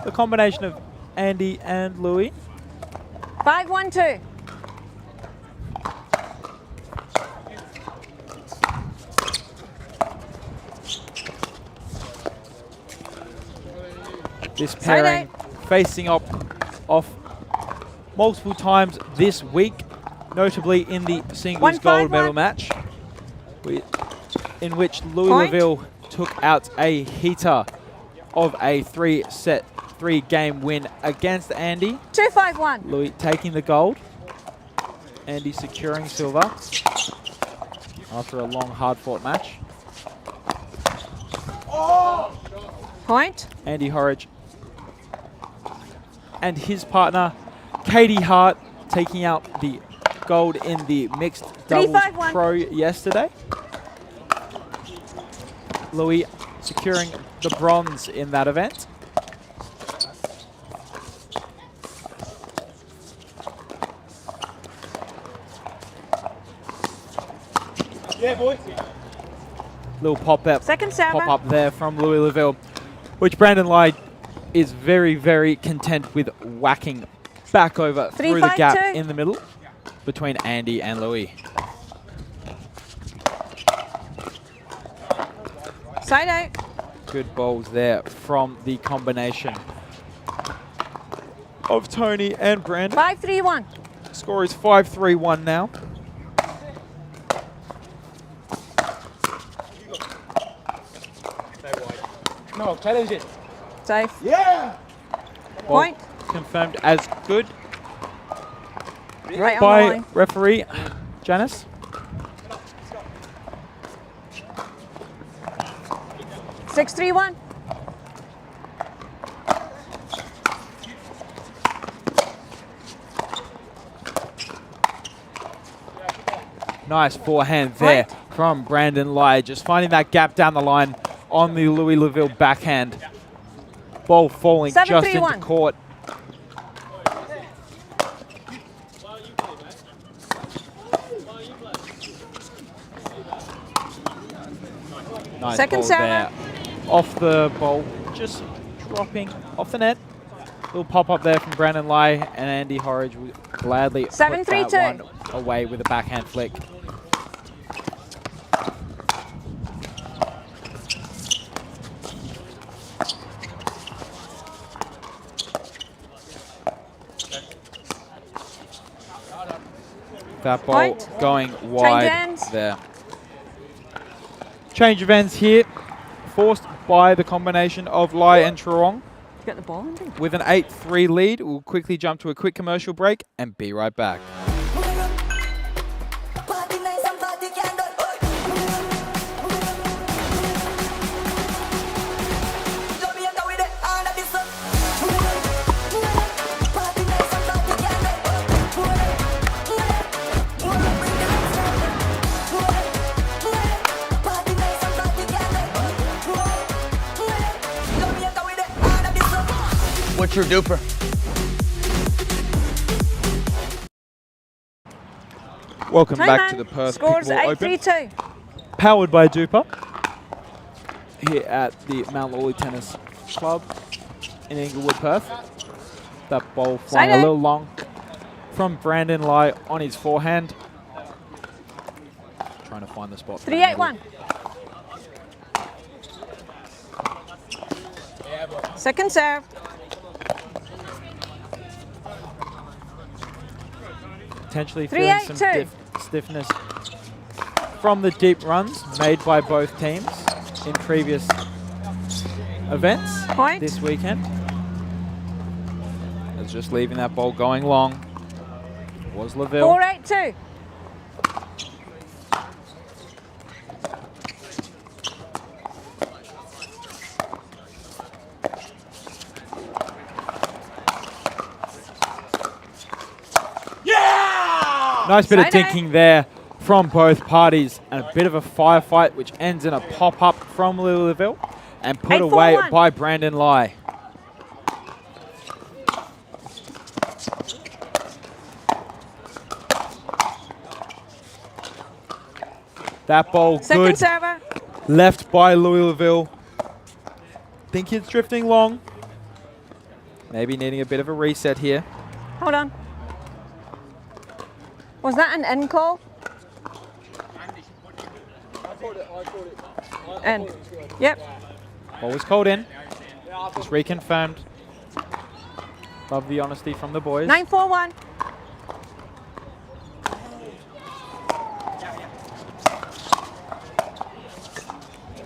the combination of Andy and Louis. 5-1-2. This pairing facing off multiple times this week, notably in the singles gold medal match, in which Louis Laville took out a heater of a three-game win against Andy. 2-5-1. Louis taking the gold. Andy securing silver after a long, hard-fought match. Point. Andy Horridge and his partner, Katie Hart, taking out the gold in the mixed doubles pro yesterday. Louis securing the bronze in that event. Yeah, boy. Little pop up there from Louis Laville, which Brandon Lai is very, very content with whacking back over through the gap in the middle between Andy and Louis. Side out. Good balls there from the combination of Tony and Brandon. 5-3-1. Score is 5-3-1 now. No, challenge it. Safe. Yeah. Point. Confirmed as good Right on the by line. referee Janice. Six, 3-1. Nice forehand there from Brandon Lai, just finding that gap down the line on the Louis Laville backhand. ball falling just 7-3-1. into court. Nice Second ball server. there. Off the ball, just dropping off the net. Little pop up there from Brandon Lai, and Andy Horridge will gladly put 7-3-2. that one away with a backhand flick. That ball Point. going wide ends. there. Change of ends here, forced by the combination of Lai and Truong. Get the ball, Andy. With an 8-3 lead, we'll quickly jump to a quick commercial break and be right back. What's your DUPR? Welcome Time back man. to the Perth Scores Pickleball Open, 8-3-2. powered by DUPR, here at the Mount Lawley Tennis Club in Inglewood, Perth. That ball flying a Side little long from Brandon Lai on his forehand. Trying to find the spot. 3-8-1. Second serve. Potentially feeling some 3-8-2. stiffness from the deep runs made by both teams in previous events Point. this weekend. It's just leaving that ball going long. Was Laville. 4-8-2. Nice bit of Side A. dinking there from both parties, and a bit of a firefight which ends in a pop-up from Louisville and put 8-4-1. away by Brandon Lai. That ball Second good, server. left by Louisville. Think it's drifting long. Maybe needing a bit of a reset here. Hold on. Was that an end call? End. Yep. Ball was called in. Just reconfirmed. Love the honesty from the boys. 9-4-1.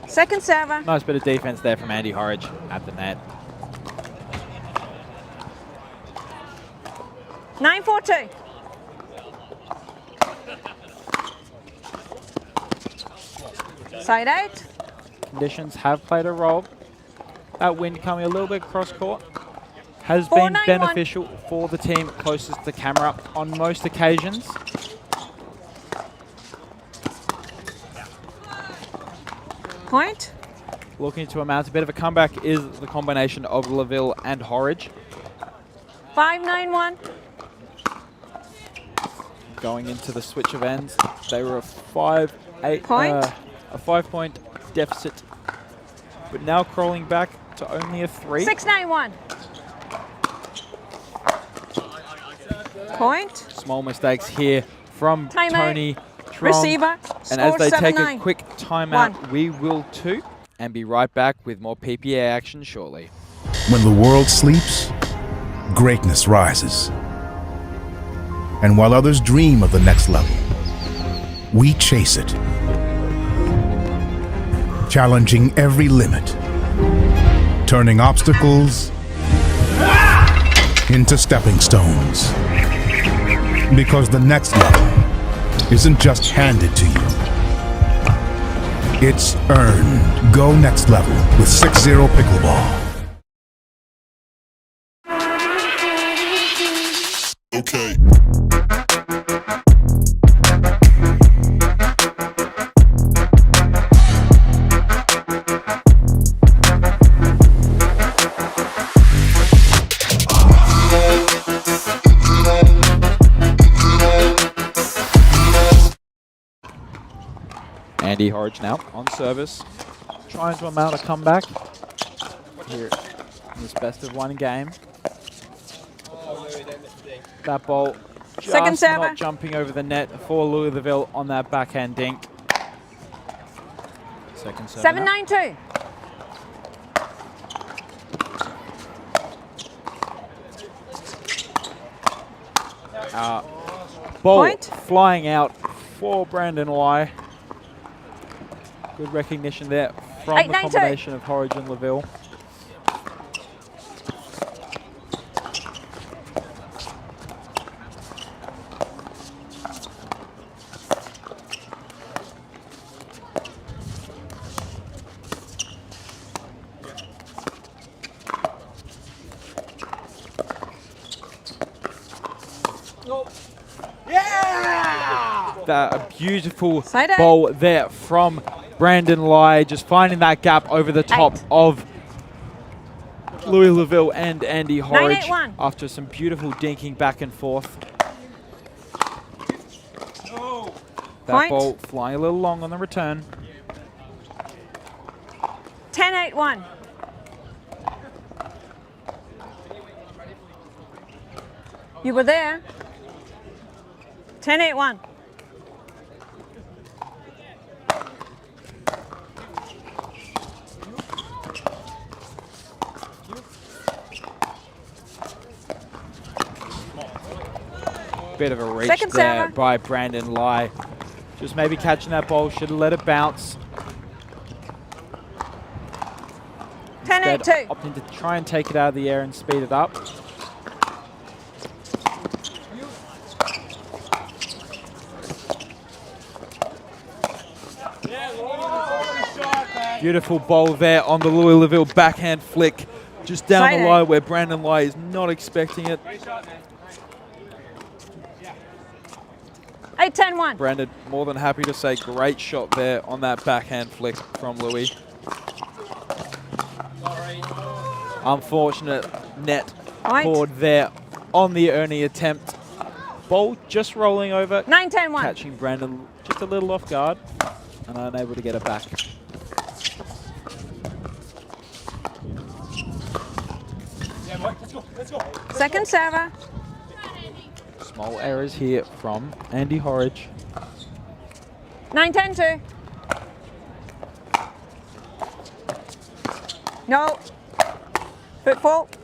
Second server. Nice bit of defense there from Andy Horridge at the net. 9-4-2. Side out. Conditions have played a role. That wind coming a little bit cross court has 4-9-1. been beneficial for the team closest to camera on most occasions. Point. Looking to amount a bit of a comeback is the combination of Laville and Horridge. 5-9-1. Going into the switch of ends, they were a 5-point deficit, but now crawling back to only a 3. 6-9-1. Point. Small mistakes here from Timeout. Tony Trong. Receiver. And as they take a 7-9. quick timeout, 1. we will too, and be right back with more PPA action shortly. When the world sleeps, greatness rises. And while others dream of the next level, we chase it. Challenging every limit, turning obstacles into stepping stones. Because the next level isn't just handed to you, it's earned. Go next level with 6-0 Pickleball. Okay. Andy Horridge now on service, trying to mount a comeback here in this best of one game. That ball Second just server. not jumping over the net for Louisville on that backhand dink. Second serve. 7-9-2. Ball Point. flying out for Brandon Lai. Good recognition there from 8-9-2. the combination of Horridge and Laville. A beautiful Side A. ball there from Brandon Lai, just finding that gap over the top 8. of Louis Laville and Andy Horridge 9-8-1. after some beautiful dinking back and forth. That Point. ball flying a little long on the return. 10-8-1. You were there. 10-8-1. Bit of a reach Second there server. by Brandon Lai. Just maybe catching that ball, should have let it bounce. Instead, 10-8-2. opting to try and take it out of the air and speed it up. Beautiful ball there on the Louis Laville backhand flick, just down Side the A. line where Brandon Lai is not expecting it. 8-10-1. Brandon more than happy to say great shot there on that backhand flick from Louis. Unfortunate net Point. cord there on the Ernie attempt. Ball just rolling over, 9-10-1. catching Brandon just a little off guard and unable to get it back. Second server. Small errors here from Andy Horridge. 9-10-2. No. Foot fault.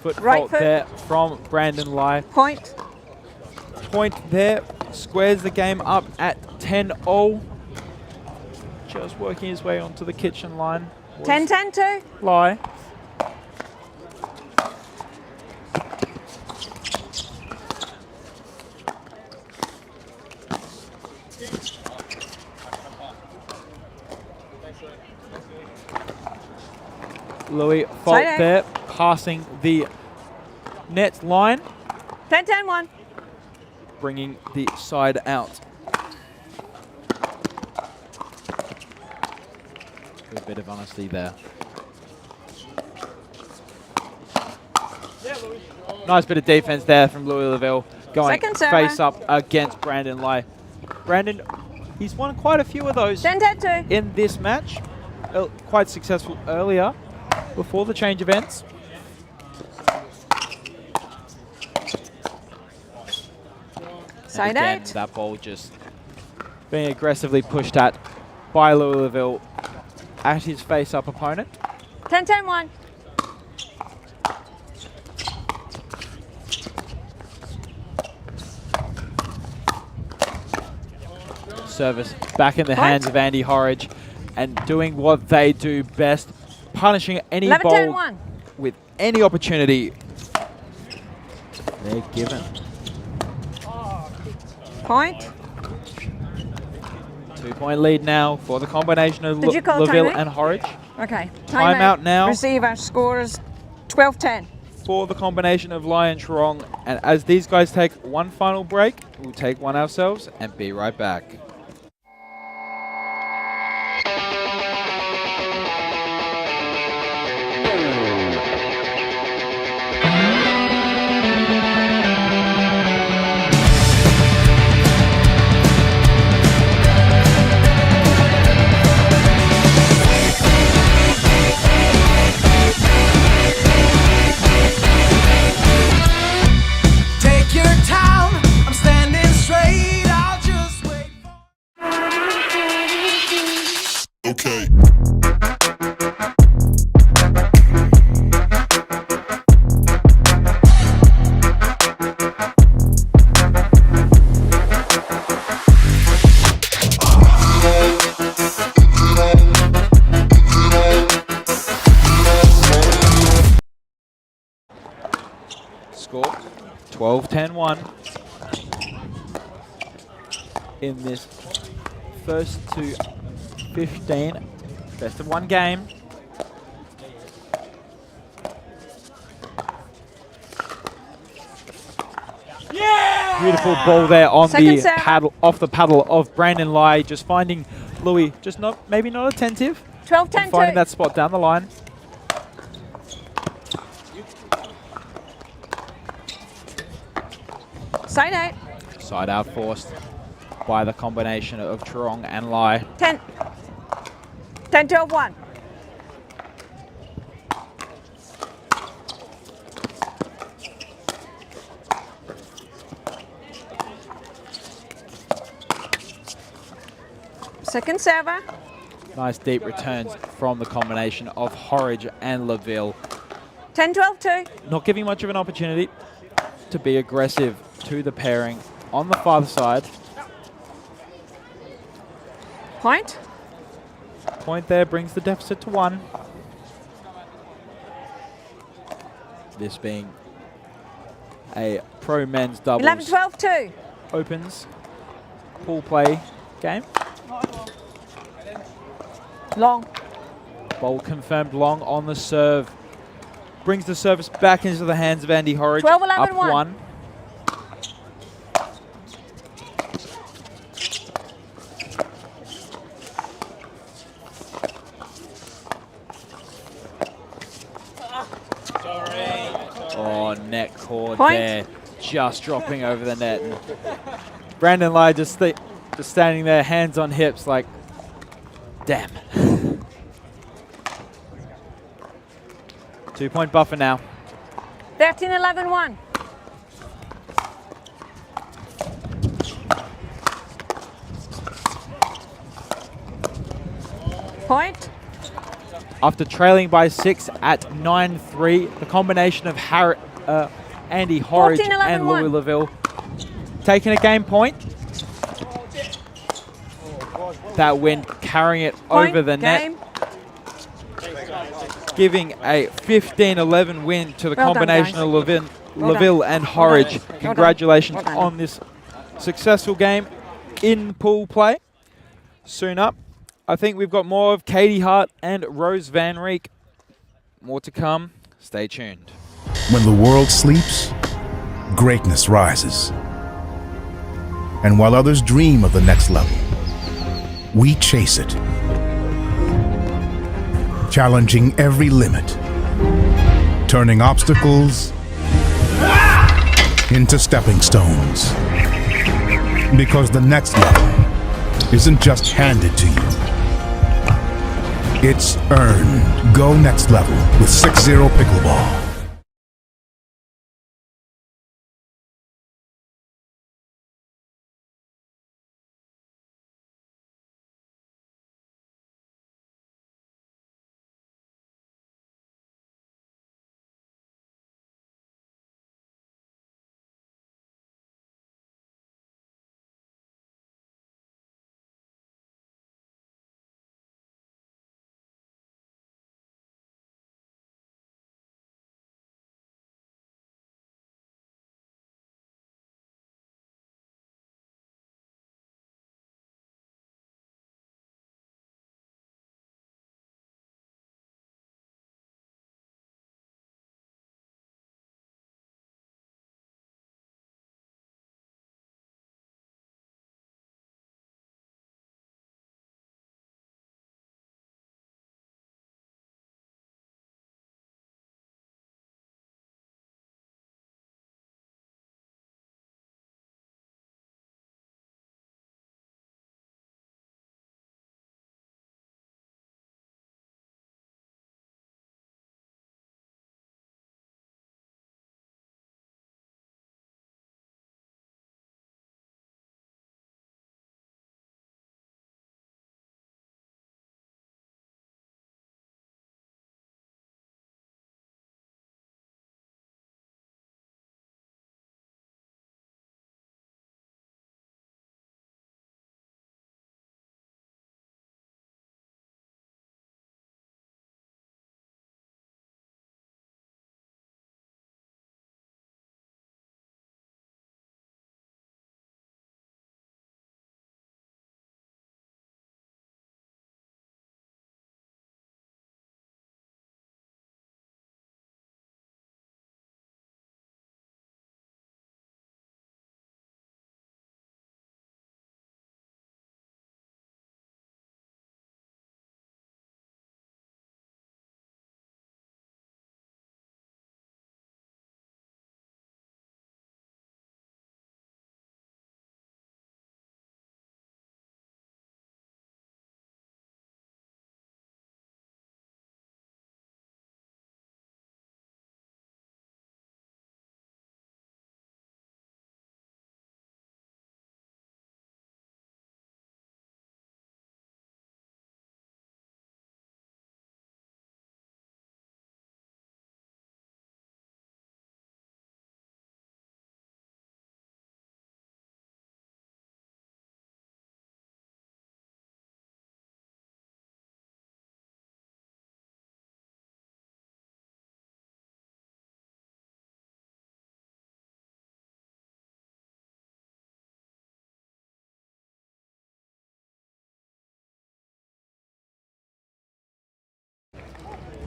Foot Right fault foot. there from Brandon Lai. Point. Point there, squares the game up at 10-0. Just working his way onto the kitchen line. 10-10-2. Lai. Louis fault Side A. there, passing the net line, 10-10-1. bringing the side out. Good bit of honesty there. Nice bit of defense there from Louis Laville, going Second server. face up against Brandon Lai. Brandon, he's won quite a few of those 10-10-2. in this match. Quite successful earlier before the change of ends. Side Again, 8. that ball just being aggressively pushed at by Louis Laville at his face-up opponent. 10-10-1. Service back in the hands of Andy Horridge and doing what they do best, punishing any ball 11-10-1. with any opportunity they're given. Point. 2-point lead now for the combination of Did you call Laville timeout? and Horridge. Okay. Timeout now. Receiver scores 12-10. For the combination of Lai and Sharong. And as these guys take one final break, we'll take one ourselves and be right back. score. 12-10-1 in this first to 15 best of 1 game. Beautiful ball there on Second the serve. paddle, off the paddle of Brandon Lai, just finding Louis, just maybe not attentive, 12-10 and finding 2. that spot down the line. Side 8. Side out forced by the combination of Truong and Lai. 10. 10-12-1. Second server. Nice deep returns from the combination of Horridge and LaVille. 10-12-2. Not giving much of an opportunity to be aggressive to the pairing on the farther side. Point. Point there brings the deficit to 1. This being a pro men's doubles 11-12-2. opens pool play game. Long. Ball confirmed long on the serve. Brings the service back into the hands of Andy Horridge. 12-11-1. Up 1. Oh, net cord Point. there. Just dropping over the net. And Brandon Lai just standing there, hands on hips, like, damn. 2-point buffer now. 13-11-1. Point. After trailing by 6 at 9-3, the combination of Andy Horridge and 14-11-1. Louis LaVille taking a game point. That win carrying it Point. over the Game. net, giving a 15-11 win to the Well done, combination guys. of Well LaVille done. and Horridge. Well done. Congratulations Well done. on this successful game in pool play. Soon up, I think we've got more of Katie Hart and Rose Van Reek. More to come. Stay tuned. When the world sleeps, greatness rises. And while others dream of the next level, we chase it. Challenging every limit, turning obstacles into stepping stones. Because the next level isn't just handed to you. It's earned. Go next level with 6-0 Pickleball.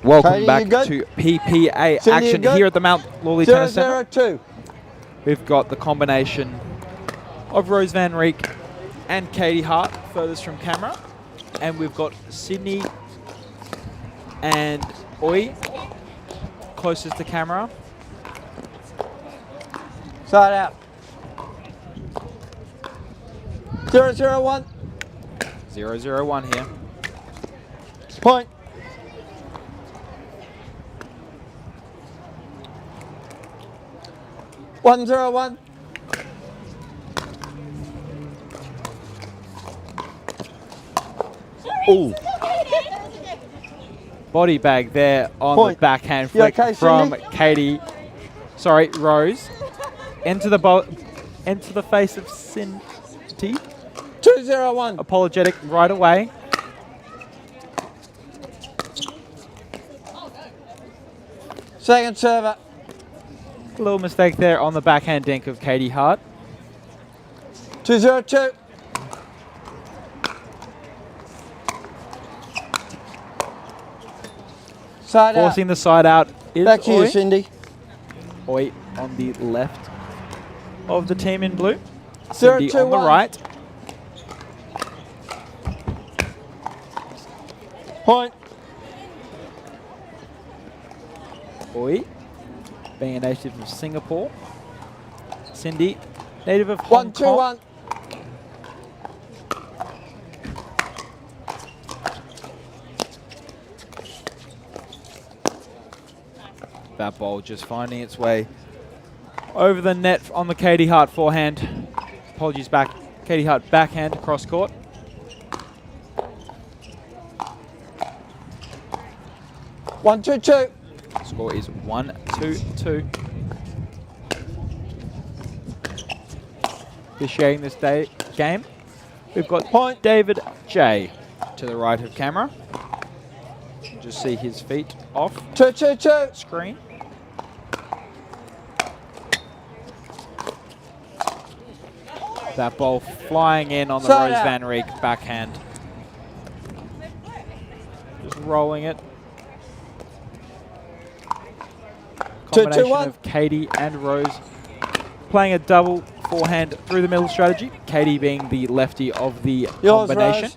Welcome Katie, back you good? to PPA Cindy, you action good? here at the Mount Lawley Tennis Centre. 0-0-2. We've got the combination of Rose Van Rieck and Katie Hart furthest from camera. And we've got Sydney and Oi closest to camera. Side out. 0-0-1. 0-0-1 here. Point. One zero one. Ooh. Body bag there on Point. the backhand You flick okay, from Cindy? Rose. Into the face of Cindy. 2-0-1. Apologetic right away. Second server. A little mistake there on the backhand dink of Katie Hart. 2-0-2. Side out. Forcing the side out is Back to you, Oi. Cindy. Oi on the left of the team in blue. Cindy on the 0-2-1. right. Point. Oi, being a native of Singapore. Cindy, native of Hong Kong. 1-2-1. That ball just finding its way over the net on the Katie Hart forehand. Apologies back. Katie Hart backhand cross court. One, two, two. Score is 1-2-2. Officiating this game, we've got Point. David J to the right of camera. Just see his feet off 2-2-2. screen. That ball flying in on the Side Rose out. Van Rieck backhand. Just rolling it. Combination 2-2-1. of Katie and Rose playing a double forehand through the middle strategy. Katie being the lefty of the Yours, combination.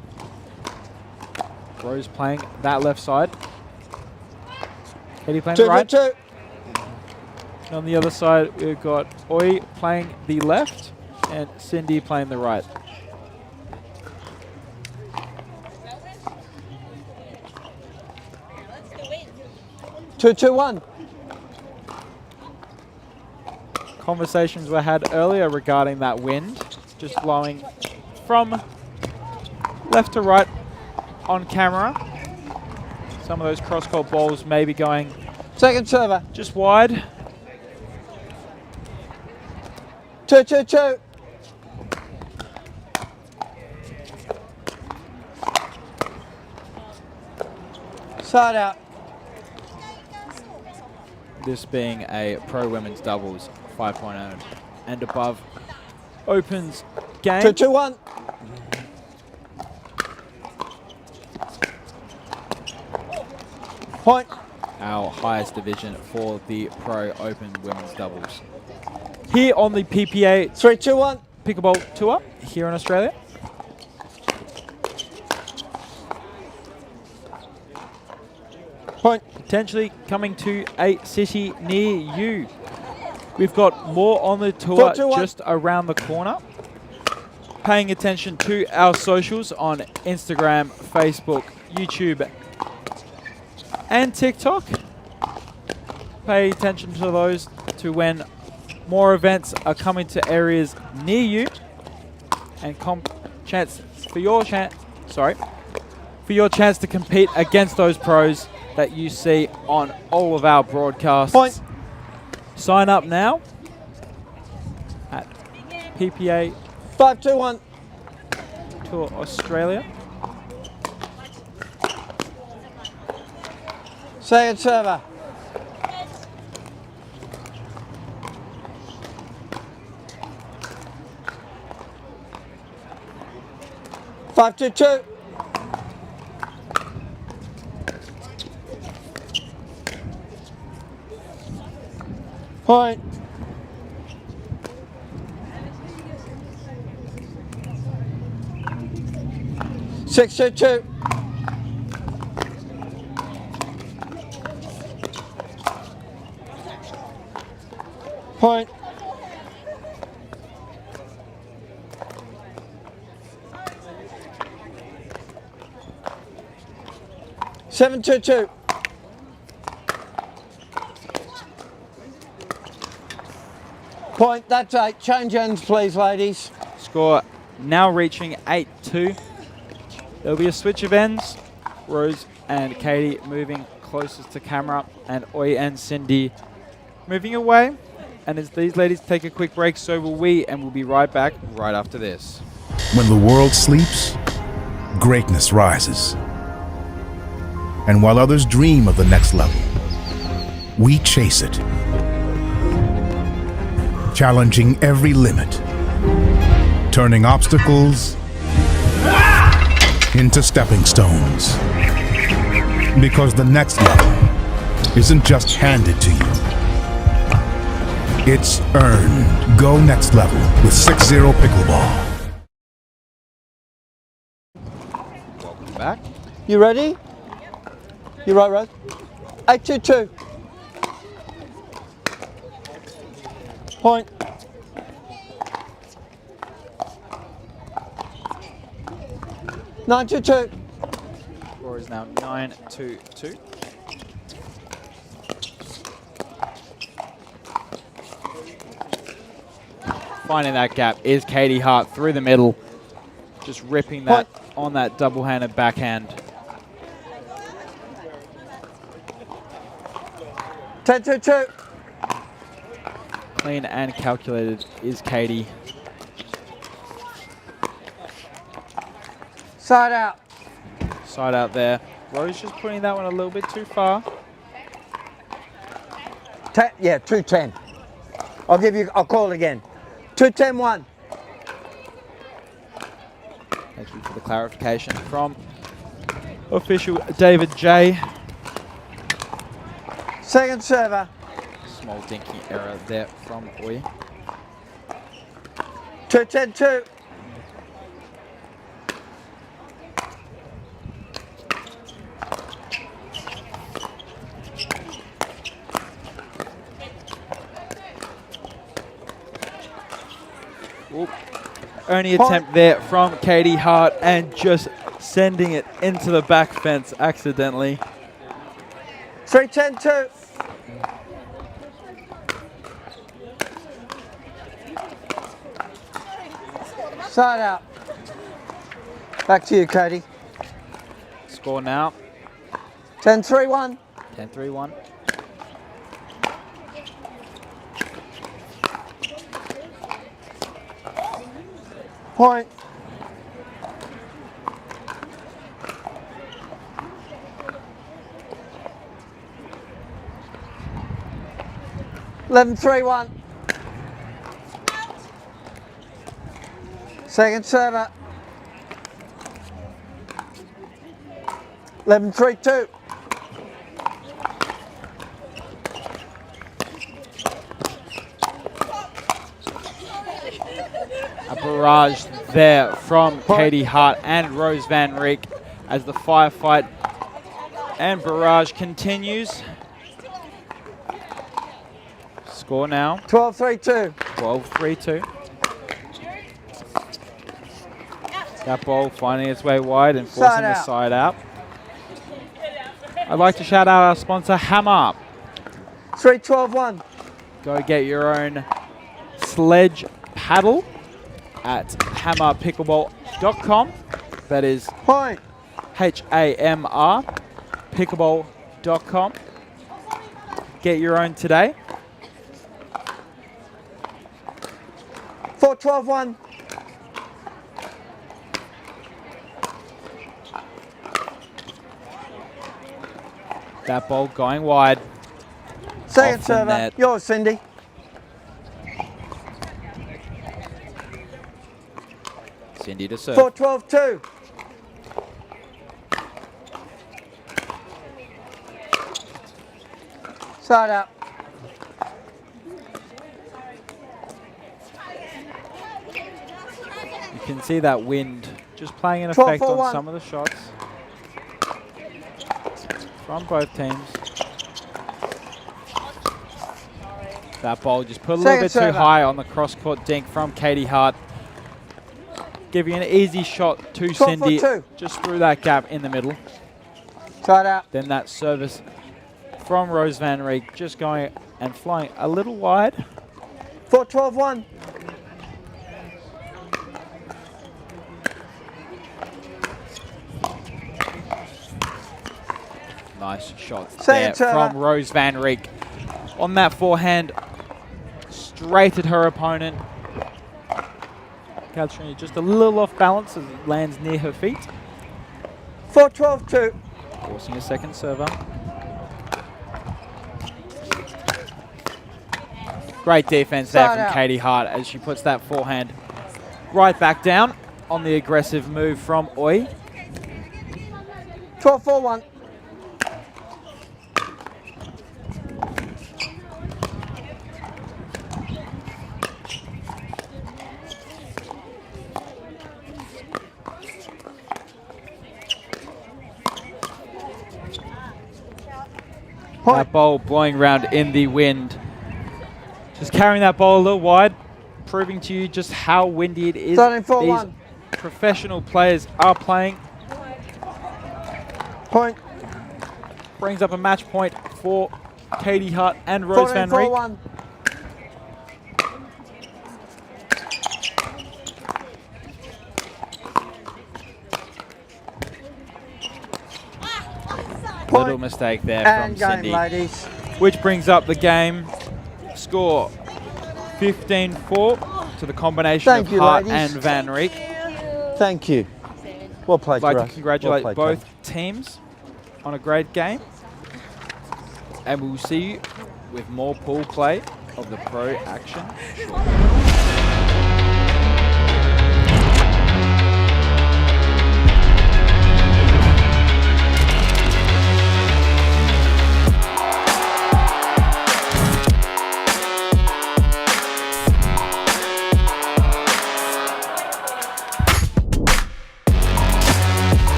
Rose playing that left side. Katie playing the right. 2-2-2. On the other side, we've got Oi playing the left and Cindy playing the right. Two, two, one. Conversations were had earlier regarding that wind, just blowing from left to right on camera. Some of those cross-court balls may be going Second server. just wide. 2-2-2. Side out. This being a pro women's doubles 5.0 and above opens game. 2-2-1. Point. Our highest division for the Pro Open Women's Doubles. Here on the PPA 3-2-1. Pickleball Tour here in Australia. Point. Potentially coming to a city near you. We've got more on the tour 4-2-1. just around the corner. Paying attention to our socials on Instagram, Facebook, YouTube, and TikTok. Pay attention to those to when more events are coming to areas near you, and for your chance to compete against those pros that you see on all of our broadcasts. Point. Sign up now at PPA 5-2-1. Tour Australia. Second server. Five, two, two. Point. Six, two, two. Point. Seven, two, two. Point, that's 8. Change ends, please, ladies. Score now reaching 8-2. There'll be a switch of ends. Rose and Katie moving closest to camera, and Oi and Cindy moving away. And as these ladies take a quick break, so will we, and we'll be right back right after this. When the world sleeps, greatness rises. And while others dream of the next level, we chase it. Challenging every limit, turning obstacles into stepping stones. Because the next level isn't just handed to you, it's earned. Go next level with 6-0 Pickleball. Welcome back. You ready? You right, Rose? 8, 2, 2. Point. Nine, 2, 2. Score is now 9-2-2. Finding that gap is Katie Hart through the middle, just ripping that on that double-handed backhand. 10, 2, 2. Clean and calculated is Katie. Side out. Side out there. Rose just putting that one a little bit too far. 10, yeah, 2-10. I'll call again. 2-10-1. Thank you for the clarification from official David J. Second server. Small dinky error there from Oi. 2-10-2. Only attempt there from Katie Hart, and just sending it into the back fence accidentally. 3-10-2. Side out. Back to you, Katie. Score now 10-3-1. 10-3-1. Point. Eleven, 3-1. Second server. 11-3-2. A barrage there from Katie Hart and Rose Van Rijk as the firefight and barrage continues. Score now 12-3-2. 12-3-2. That ball finding its way wide and forcing the side out. I'd like to shout out our sponsor, Hammer. 3-12-1. Go get your own sledge paddle at hammerpickleball.com. That is Point. HAMR pickleball.com. Get your own today. 4-12-1. That ball going wide. Second Off the server. net. Yours, Cindy. Cindy to serve. 4-12-2. Side out. can see that wind just playing an 12, effect on 4-1. some of the shots from both teams. That ball just put a little Second bit too server. high on the cross-court dink from Katie Hart. Giving an easy shot to 12 for Cindy, 2. just through that gap in the middle. Tied out. Then that service from Rose Van Reek just going and flying a little wide. 4-12-1. Nice shot Second there server. from Rose Van Reek. On that forehand, straight at her opponent. Katrina just a little off balance as it lands near her feet. 4-12-2. Forcing a second server. Great defense there Side from out. Katie Hart as she puts that forehand right back down on the aggressive move from Oi. 12-4-1. That ball blowing around in the wind. Just carrying that ball a little wide, proving to you just how windy it is. Starting These 4-1. professional players are playing. Point. Brings up a match point for Katie Hart and Rose Van Reek. 14-4-1. Little mistake there And from game, Cindy, ladies. which brings up the game score 15-4 to the combination Thank of you, Hart ladies. and Van Reek. Thank you. Well played, I'd like to Russ. congratulate Well played, both teams on a great game. And we'll see you with more pool play of the pro action shortly.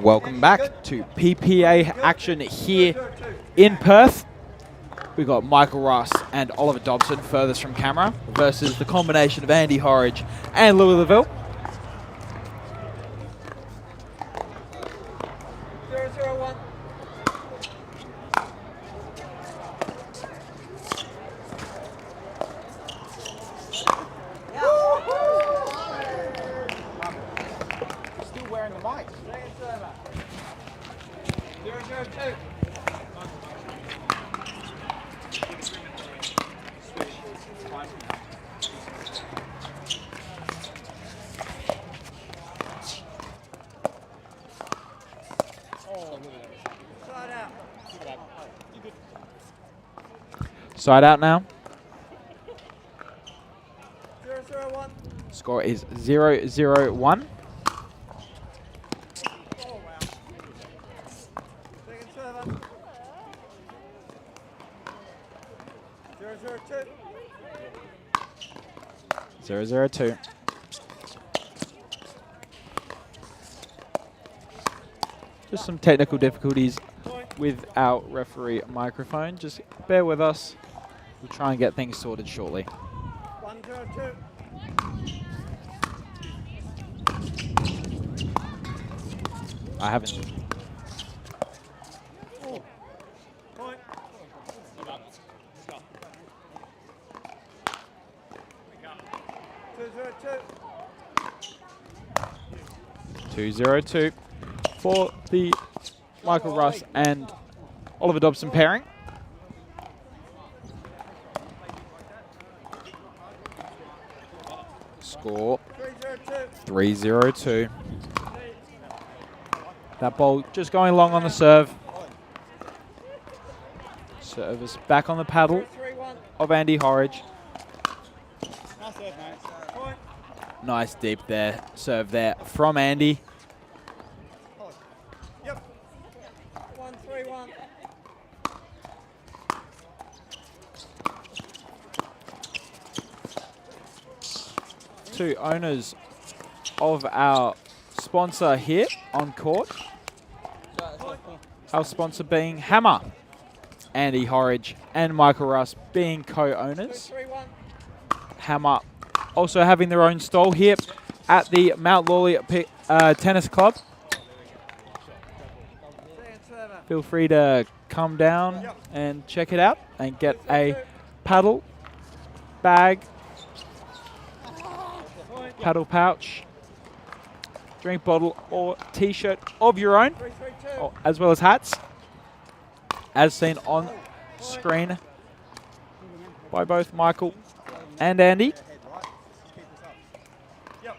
Welcome back to PPA action here in Perth. We've got Michael Russ and Oliver Dobson furthest from camera versus the combination of Andy Horridge and Louis Laville. Still wearing the mic. 0-0-2. Side out now. 0-0-1. Score is 0-0-1. Second server. 0-0-2. 0-0-2. Just some technical difficulties with our referee microphone. Just bear with us. We'll try and get things sorted shortly. 1-0-2. I haven't. Point. 2-0-2 for the Michael Russ and Oliver Dobson pairing. Score 3-0-2. That ball just going long on the serve. Service back on the paddle of Andy Horridge. Nice serve, mate. Nice deep there, serve there from Andy. Yep. 1-3-1. Two owners of our sponsor here on court. Our sponsor being Hammer, Andy Horridge and Michael Russ being co-owners. 3-1. Hammer also having their own stall here at the Mount Lawley Tennis Club. Second server. Feel free to come down and check it out and get a paddle, bag, paddle pouch, drink bottle or t-shirt of your own, 3-3-2. as well as hats, as seen on screen by both Michael and Andy. Yep.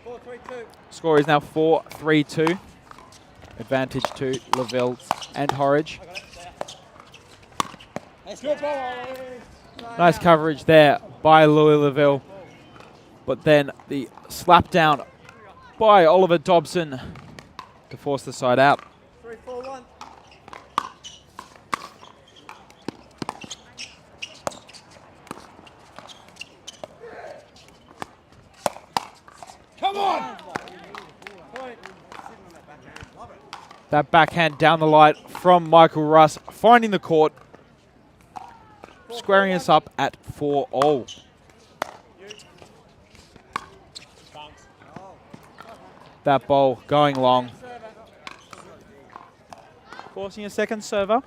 4-3-2. Score is now 4-3-2. Advantage to Laville and Horridge. Good ball. Nice coverage there by Louis Laville. But then the slap down by Oliver Dobson to force the side out. 3-4-1. Come on. Point. That backhand down the line from Michael Russ, finding the court, squaring us up at 4-all. That ball going long. Forcing a second server.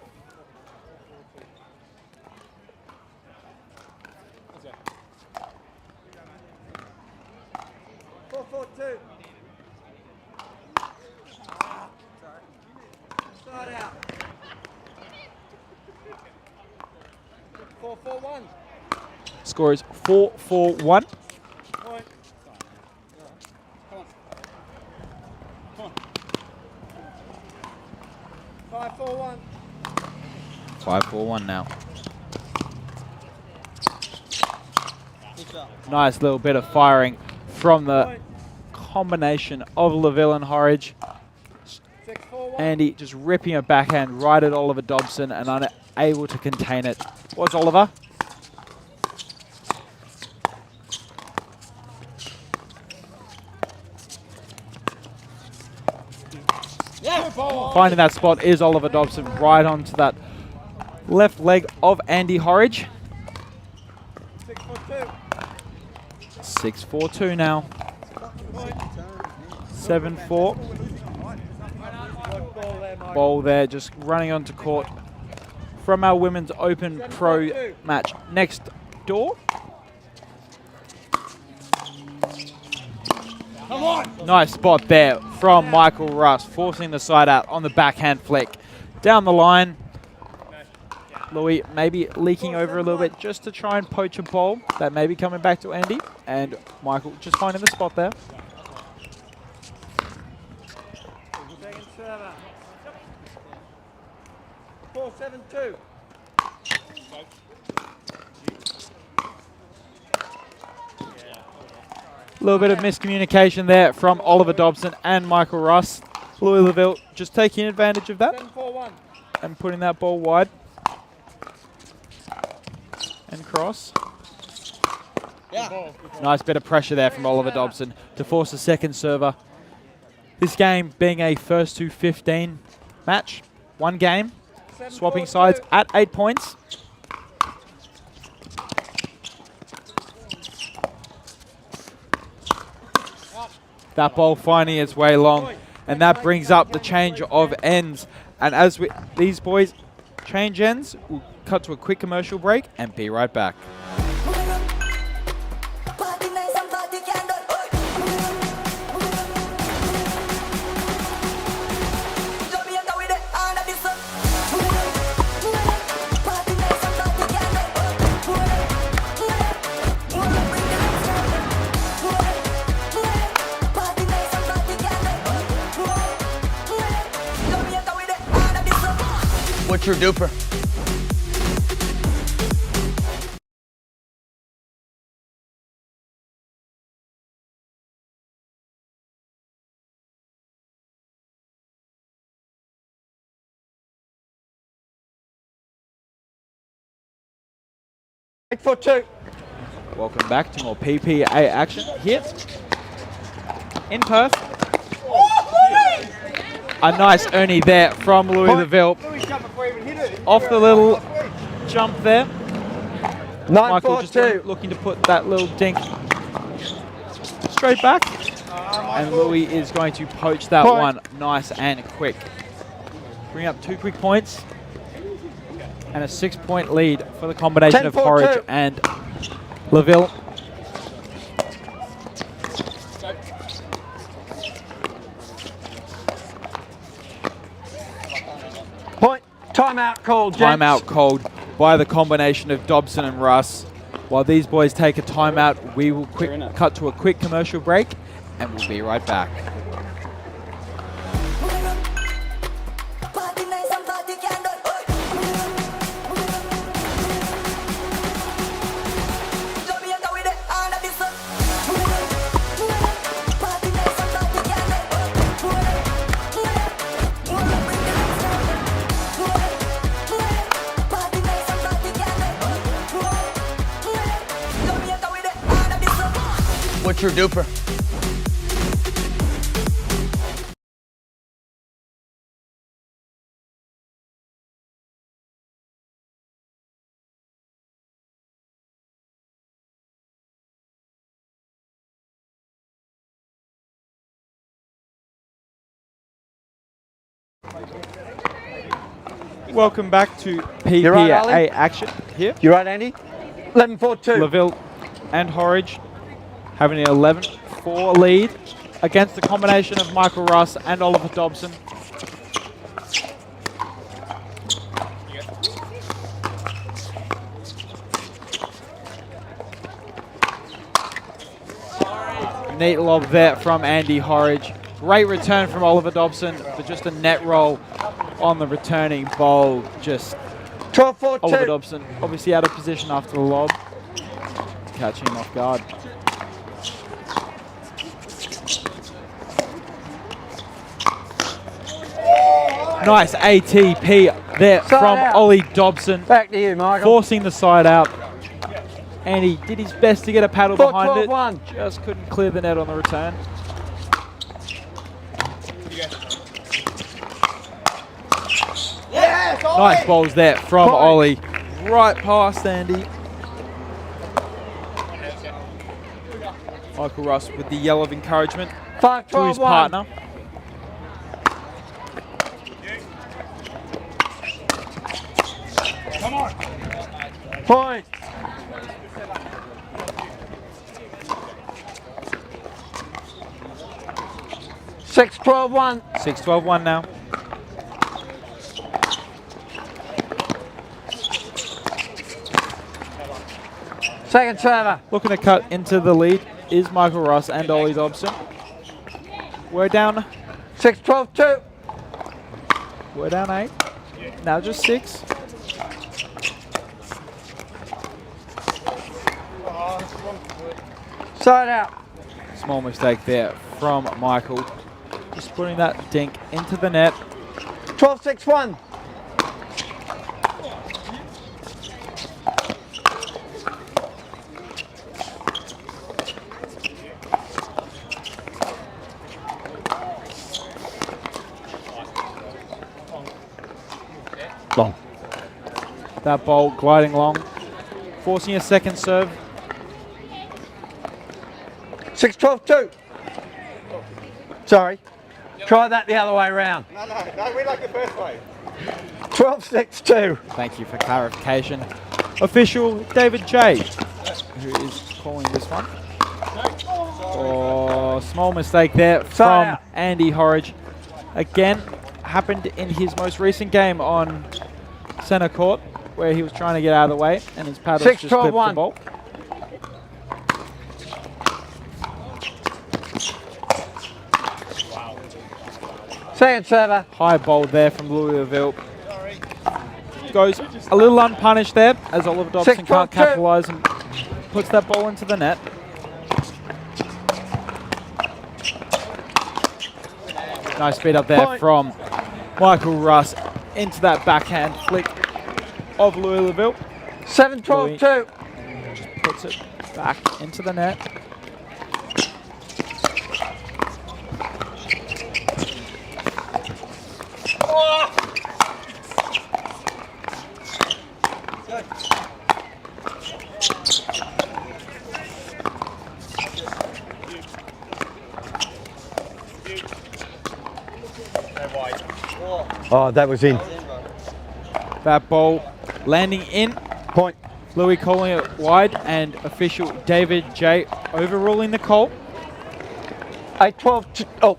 Two. Start out. 4-4-1. Score is 4-4-1. Point. 5-4-1. 5-4-1 now. Nice little bit of firing from the combination of Laville and Horridge. 6-4-1. Andy just ripping a backhand right at Oliver Dobson and unable to contain it. Was Oliver? Finding that spot is Oliver Dobson, right onto that left leg of Andy Horridge. 6-4-2 now. 7-4. Ball there, just running onto court from our Women's Open Pro match next door. Nice spot there from Michael Russ, forcing the side out on the backhand flick. Down the line, Louis maybe leaking over a little bit just to try and poach a ball that may be coming back to Andy. And Michael just finding the spot there. A little bit of miscommunication there from Oliver Dobson and Michael Russ. Louis Laville just taking advantage of that and putting that ball wide. And cross. Nice bit of pressure there from Oliver Dobson to force a second server. This game being a first to 15 match. One game. Swapping sides at 8 points. That ball finding its way long, and that brings up the change of ends. And as these boys change ends, we'll cut to a quick commercial break and be right back. What's your DUPR? Welcome back to more PPA action here in Perth. A nice Ernie there from Louis Laville. Off the little jump there. Michael just looking to put that little dink straight back. And Louis is going to poach that one nice and quick. Bring up 2 quick points. And a 6-point lead for the combination of Horridge and Laville. Timeout called, gents. Timeout called by the combination of Dobson and Russ. While these boys take a timeout, we will cut to a quick commercial break and we'll be right back. What's your DUPR? Welcome back to PPA action here. You right, Andy? 11-4-2. Laville and Horridge having an 11-4 lead against the combination of Michael Russ and Oliver Dobson. Neat lob there from Andy Horridge. Great return from Oliver Dobson, but just a net roll on the returning bowl. Just 12-4-2. Oliver Dobson obviously out of position after the lob. Catching him off guard. Nice ATP there from Ollie Dobson. Back to you, Michael. Forcing the side out. And he did his best to get a paddle behind it. Just couldn't clear the net on the return. Yes, Nice balls there from Ollie. Right past Andy. Michael Russ with the yell of encouragement 5, to 12, his 1. partner. Come on. Point. Six, 12, 1. 6-12-1 now. Second server. Looking to cut into the lead is Michael Russ and Ollie Dobson. We're down 6, 12, 2. 8. Now just 6. Side out. Small mistake there from Michael. Just putting that dink into the net. 12, 6, 1. Long. That ball gliding long, forcing a second serve. 6, 12, 2. Sorry. Try that the other way around. No, we like it first way. 12, 6, 2. Thank you for clarification. Official David J, who is calling this one. Oh, small mistake there from out. Andy Horridge. Again, happened in his most recent game on centre court, where he was trying to get out of the way, and his paddles 6, just 12, clipped the 1. ball. Second server. High ball there from Louisville. Goes a little unpunished there, as Oliver Dobson 6, can't 12, 2. capitalise and puts that ball into the net. Nice speed up there Point. from Michael Russ into that backhand flick of Louisville. 7, 12, Louis. 2. Puts it back into the net. Oh, that was in. That ball landing in. Point. Louis calling it wide, and official David J overruling the call. 8, 12, 2. Oh,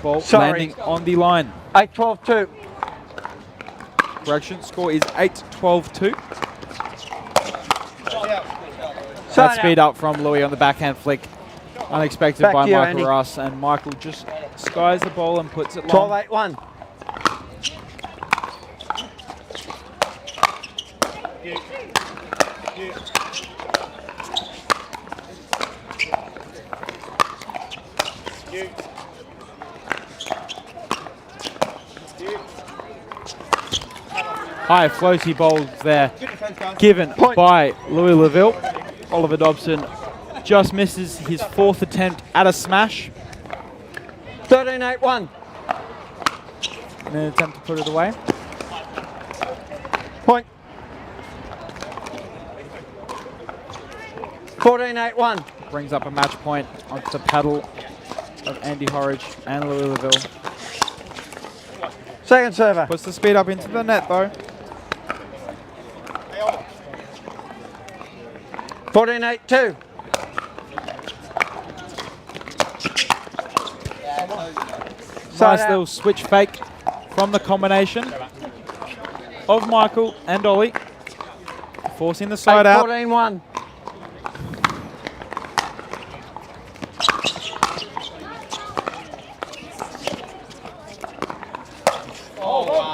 Ball Sorry. landing on the line. 8, 12, 2. Correction, score is 8-12-2. Side That out. speed up from Louis on the backhand flick. Unexpected Back by to you, Michael Andy. Russ, and Michael just skies the ball and puts it 12, long. 8, 1. High floaty balls there given Point. by Louis Laville. Oliver Dobson just misses his 4th attempt at a smash 13, 8, 1. in an attempt to put it away. Point. 14, 8, 1. Brings up a match point onto the paddle of Andy Horridge and Louis Laville. Second server. Puts the speed up into the net though. 14, 8, 2. Nice out. little switch fake from the combination of Michael and Ollie. Forcing the side 8, out. 14, 1.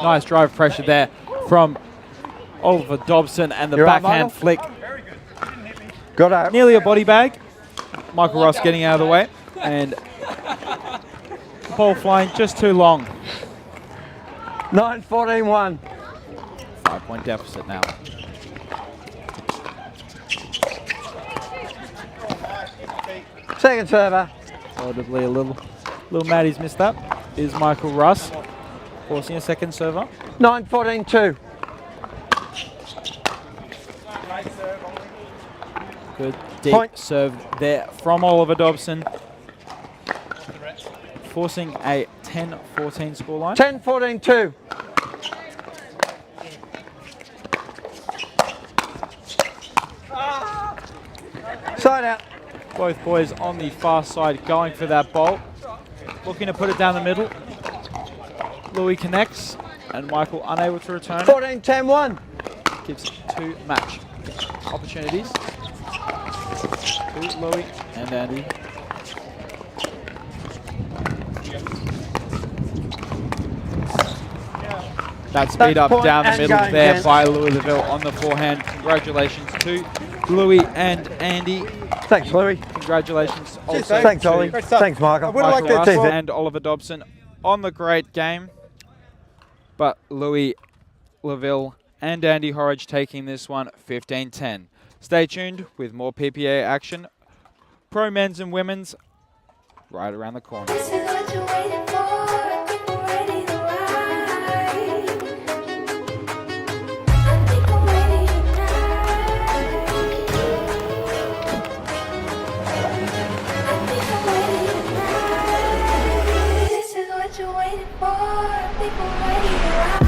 Nice drive pressure there from Oliver Dobson, and the You're right, backhand Michael? flick. Got out. Nearly a body bag. Michael Ross getting out of the way, and the ball flying just too long. 9, 14, 1. 5-point deficit now. Second server. Audibly a little Maddie's missed that. Is Michael Russ. Forcing a second server. 9-14-2. Good deep Point. serve there from Oliver Dobson. Forcing a 10-14 scoreline. 10-14-2. Side out. Both boys on the far side going for that bolt. Looking to put it down the middle. Louis connects and Michael unable to return it. 14-10-1. Gives 2 match opportunities to Louis and Andy. That speed up point down the and middle going, there gents. by Louisville on the forehand. Congratulations to Louis and Andy. Thanks, Louis. Congratulations also Thanks, to Ollie. Thanks, Michael. would like Michael to- Russell Cheers, and Oliver Dobson on the great game. But Louis Laville and Andy Horridge taking this one 15-10. Stay tuned with more PPA action. Pro men's and women's right around the corner. This is what you're waiting for. I think we're ready to ride. I think I'm ready tonight. I think I'm ready tonight. This is what you're waiting for. I think I'm ready to ride.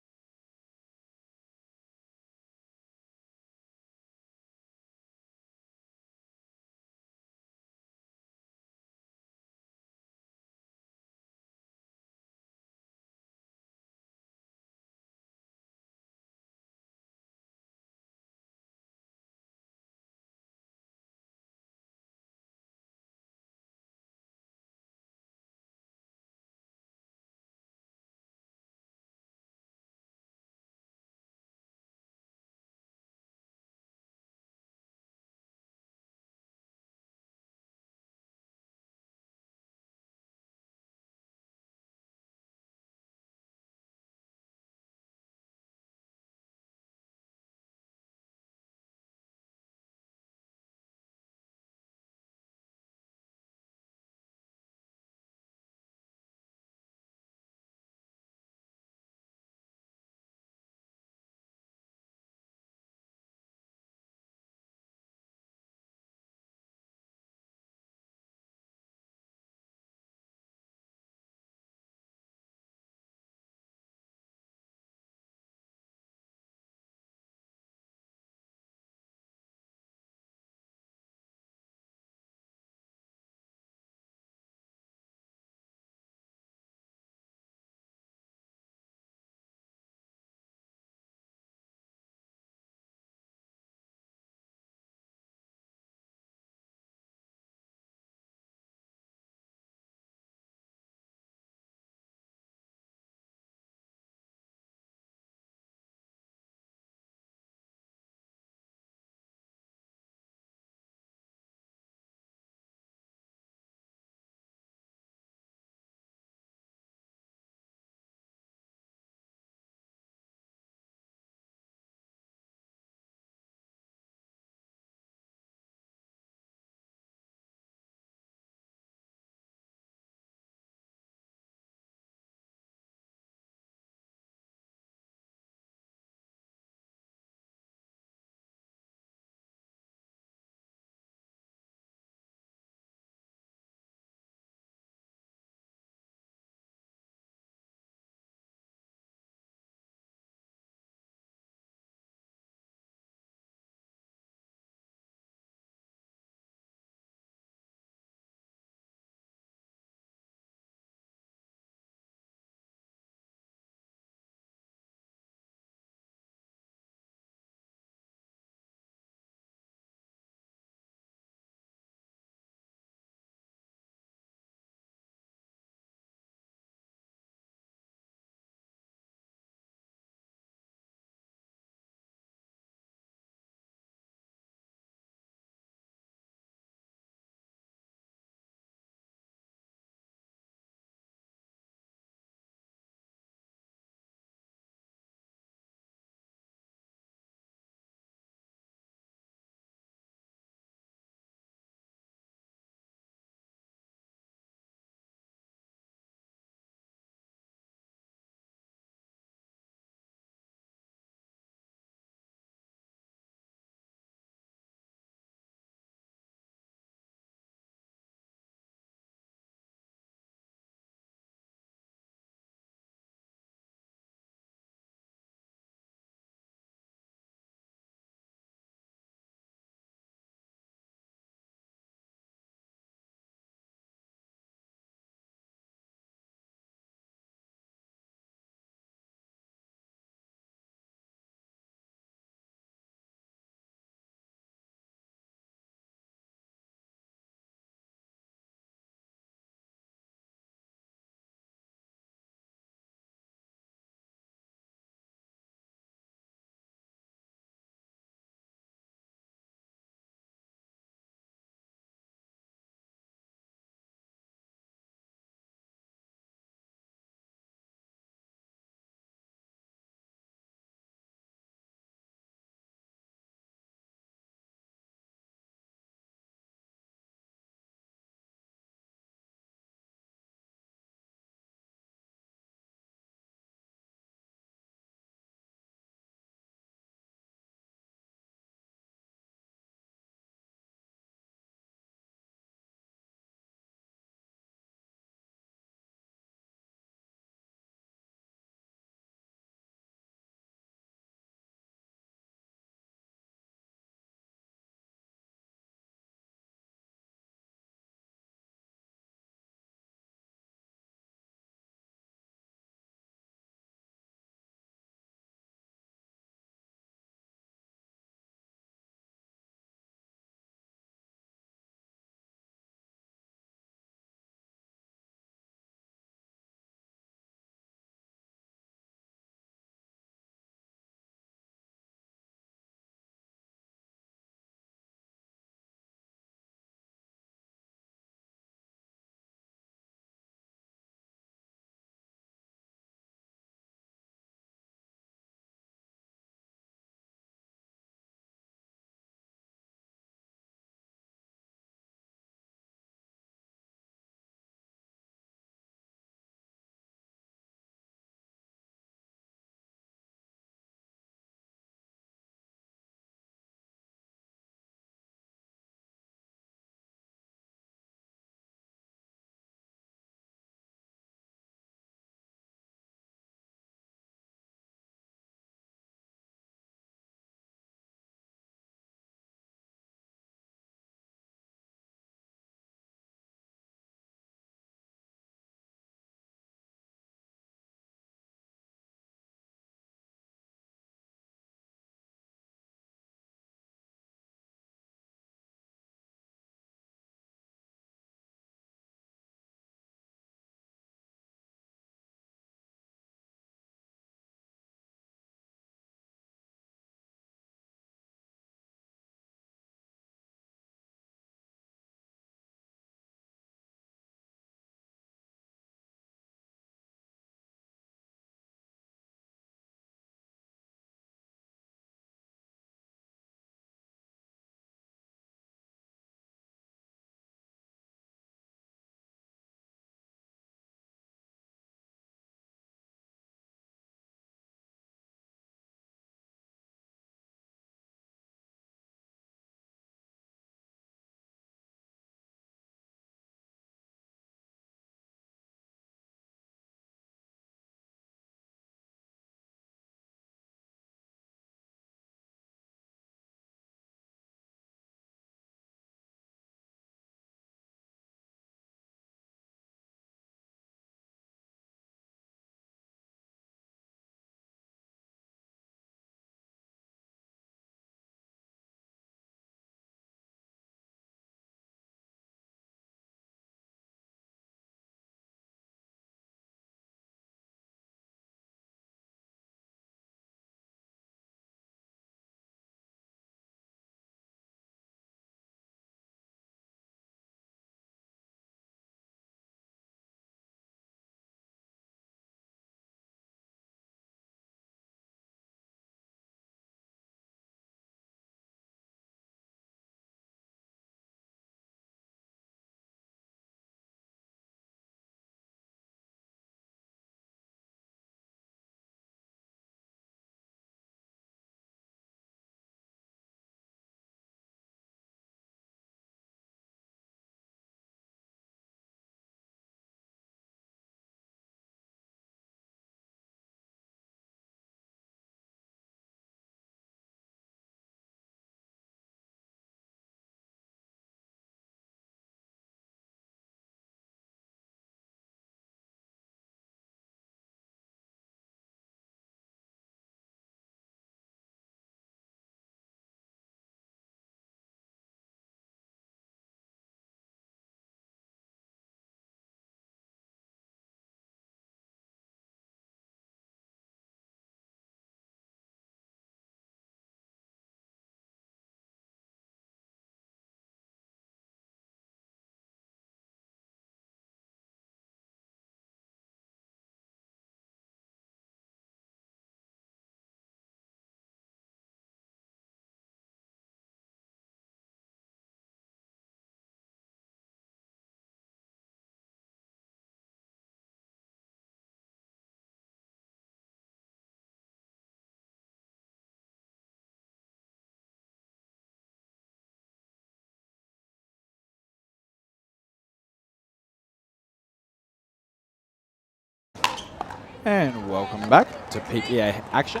And welcome back to PPA action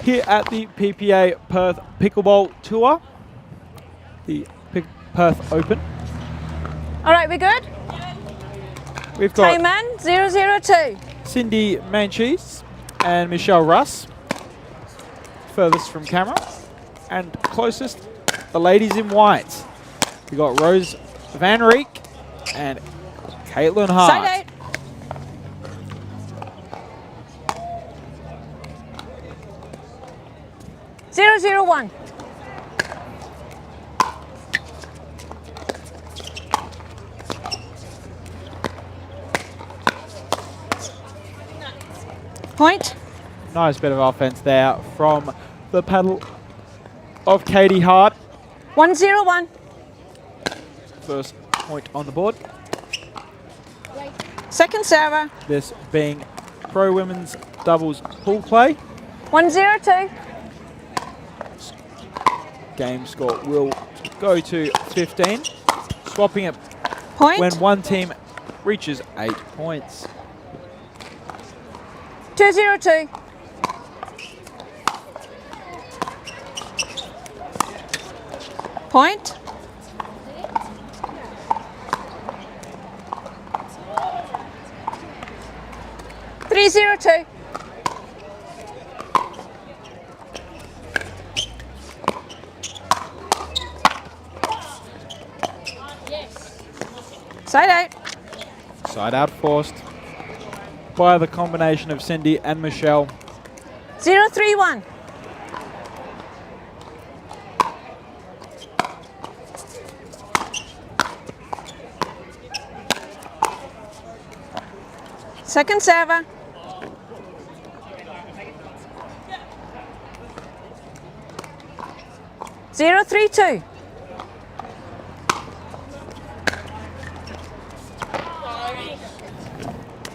here at the PPA Perth Pickleball Tour, the Perth Open. All right, we good? We've got Time man, 002. Cindy Manchese and Michelle Russ, furthest from camera, and closest, the ladies in white. We got Rose Van Rieck and Caitlin Hart. Side 8. Zero, 001. Point. Nice bit of offense there from the paddle of Katie Hart. 101. First point on the board. Second server. This being pro women's doubles pool play. 102. Game score will go to 15, swapping it Point. when one team reaches 8 points. 202. Point. Three, 0-2. Side 8. Side out forced by the combination of Cindy and Michelle. 0-3-1. Second server. Zero, 3-2.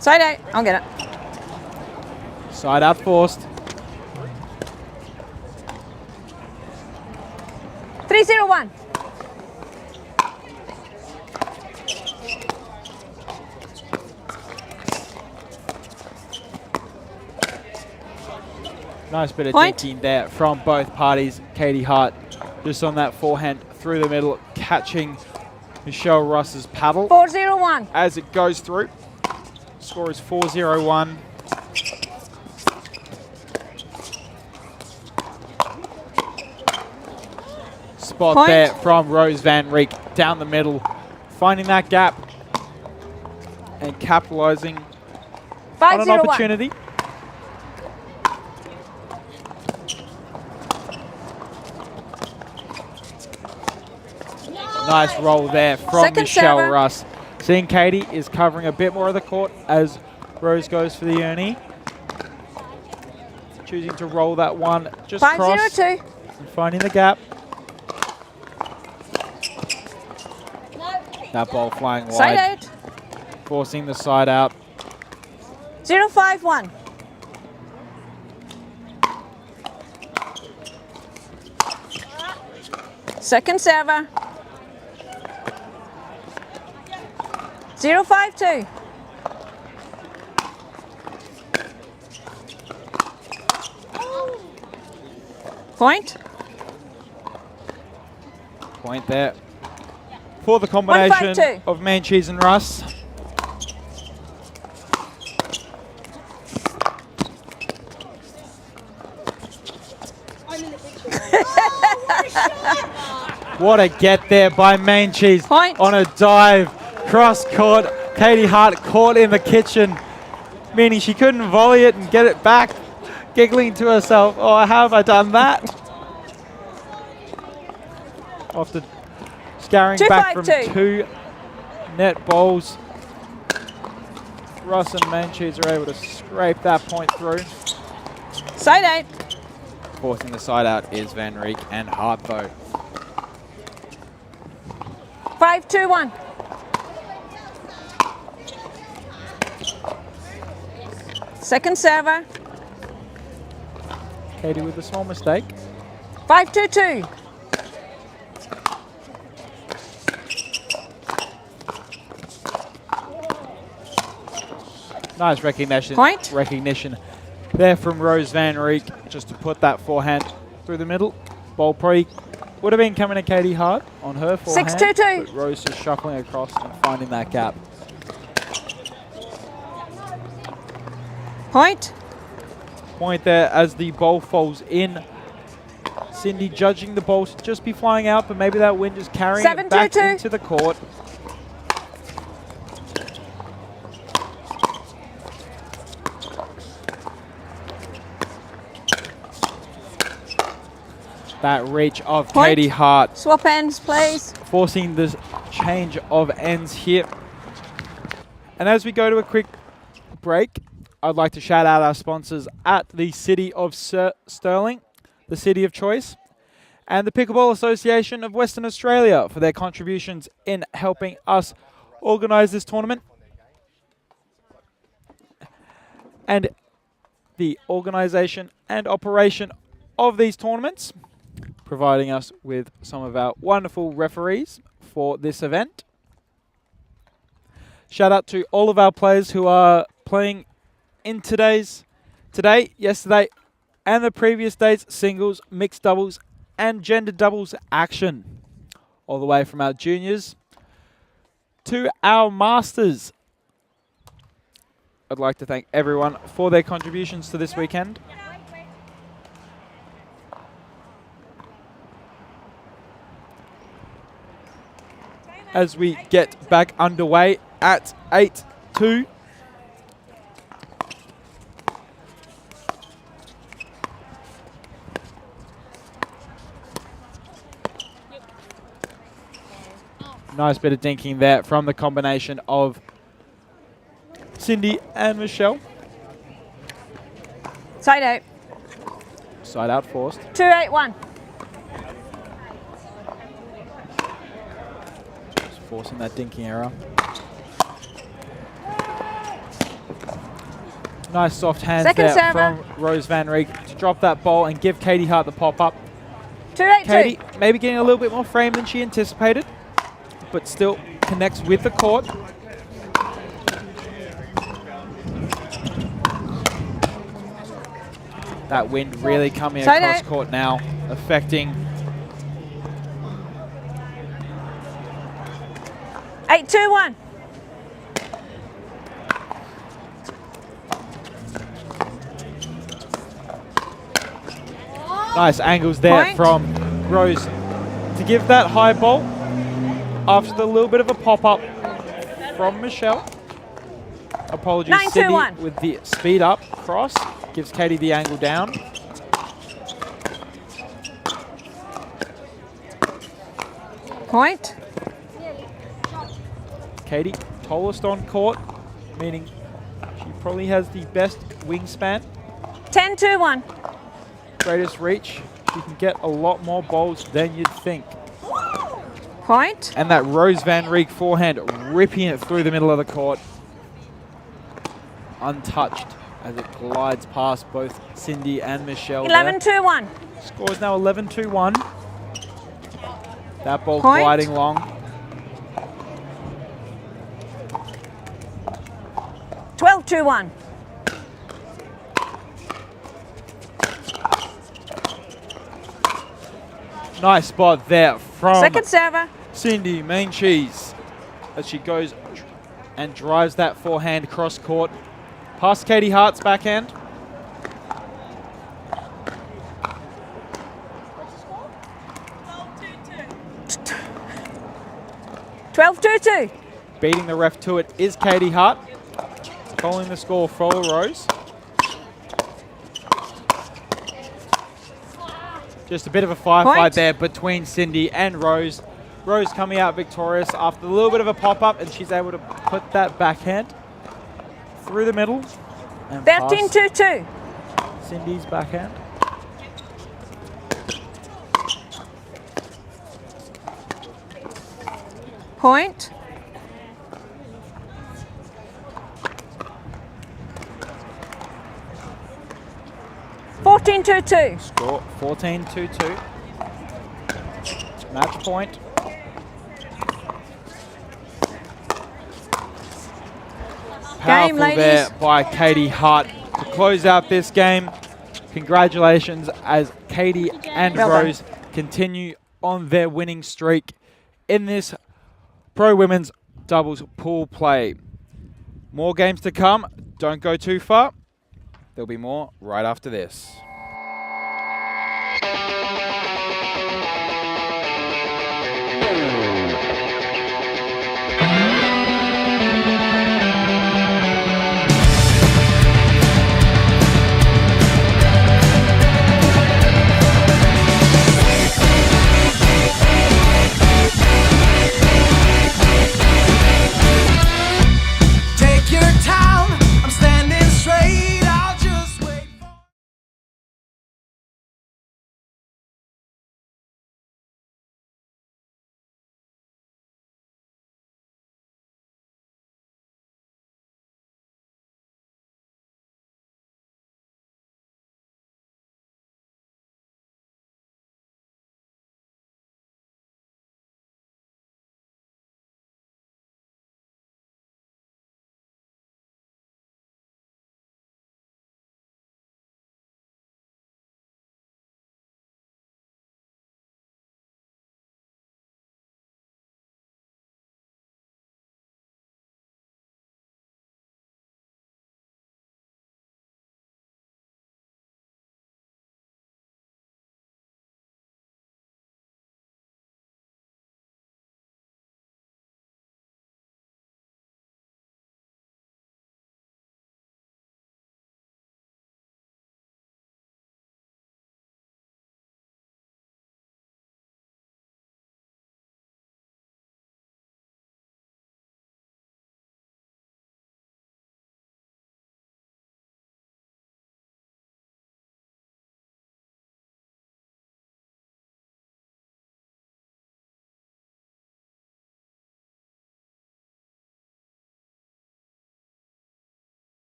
Side 8. I'll get it. Side out forced. 3-0-1. Nice bit of Point. thinking there from both parties. Katie Hart just on that forehand through the middle, catching Michelle Russ's paddle 4-0-1. as it goes through. Score is 4-0-1. Spot Point. there from Rose Van Rieck down the middle, finding that gap and capitalizing on an 5-0-1. opportunity. Nice roll there from Second Michelle server. Russ. Seeing Katie is covering a bit more of the court as Rose goes for the Ernie. Choosing to roll that one just cross 5-0-2. and finding the gap. That ball flying wide, Side 8. forcing the side out. 0-5-1. Second server. 0-5-2. Point. Point there for the combination 1-5-2. of Manchese and Russ. What a get there by Manchese Point. on a dive, cross court. Katie Hart caught in the kitchen, meaning she couldn't volley it and get it back, giggling to herself, oh, how have I done that? After scouring back from 2-5-2. 2 net bowls, Russ and Manchese are able to scrape that point through. Side 8. Forcing the side out is Van Rieck and Hart though. 5-2-1. Second server. Katie with a small mistake. 5-2-2. Nice recognition. Point. Recognition there from Rose Van Reek, just to put that forehand through the middle. Ball probably would have been coming to Katie Hart on her forehand. 6-2-2. But Rose just shuffling across and finding that gap. Point. Point there as the ball falls in. Cindy judging the ball to just be flying out, but maybe that wind is carrying it back 7-2-2. into the court. That reach of Point. Katie Hart, Swap ends, please. forcing the change of ends here. And as we go to a quick break, I'd like to shout out our sponsors at the City of Stirling, the city of choice, and the Pickleball Association of Western Australia for their contributions in helping us organise this tournament. And the organisation and operation of these tournaments, providing us with some of our wonderful referees for this event. Shout out to all of our players who are playing in today, yesterday, and the previous days, singles, mixed doubles, and gender doubles action. All the way from our juniors to our masters. I'd like to thank everyone for their contributions to this weekend. As we get back underway at 8-2. Nice bit of dinking there from the combination of Cindy and Michelle. Side out. Side out forced. 2-8-1. Just forcing that dinking error. Nice soft hands Second there server. from Rose Van Reek to drop that ball and give Katie Hart the pop-up. 2-8-2. Katie maybe getting a little bit more frame than she anticipated, but still connects with the court. That wind really coming Side across out. court now, affecting 8-2-1. nice angles there Point. from Rose to give that high ball after the little bit of a pop-up from Michelle. Apologies, 9-2-1. Cindy with the speed up cross. Gives Katie the angle down. Point. Katie, tallest on court, meaning she probably has the best wingspan, 10-2-1. greatest reach. She can get a lot more balls than you'd think. Point. And that Rose Van Reek forehand ripping it through the middle of the court. Untouched as it glides past both Cindy and Michelle. 11-2-1. Score is now 11-1. That ball Point. gliding long. 12-2-1. Nice spot there from Second server. Cindy Main Cheese as she goes and drives that forehand cross court past Katie Hart's backhand. What's the score? 12-2-2. Beating the ref to it is Katie Hart. Calling the score for Rose. Just a bit of a firefight Point. there between Cindy and Rose. Rose coming out victorious after a little bit of a pop-up, and she's able to put that backhand through the middle and past 13-2-2. Cindy's backhand. Point. (14-2-2). Score 14-2-2. Match point. Powerful ladies. there by Katie Hart to close out this game. Congratulations as Katie and Well done. Rose continue on their winning streak in this Pro Women's Doubles pool play. More games to come. Don't go too far. There'll be more right after this.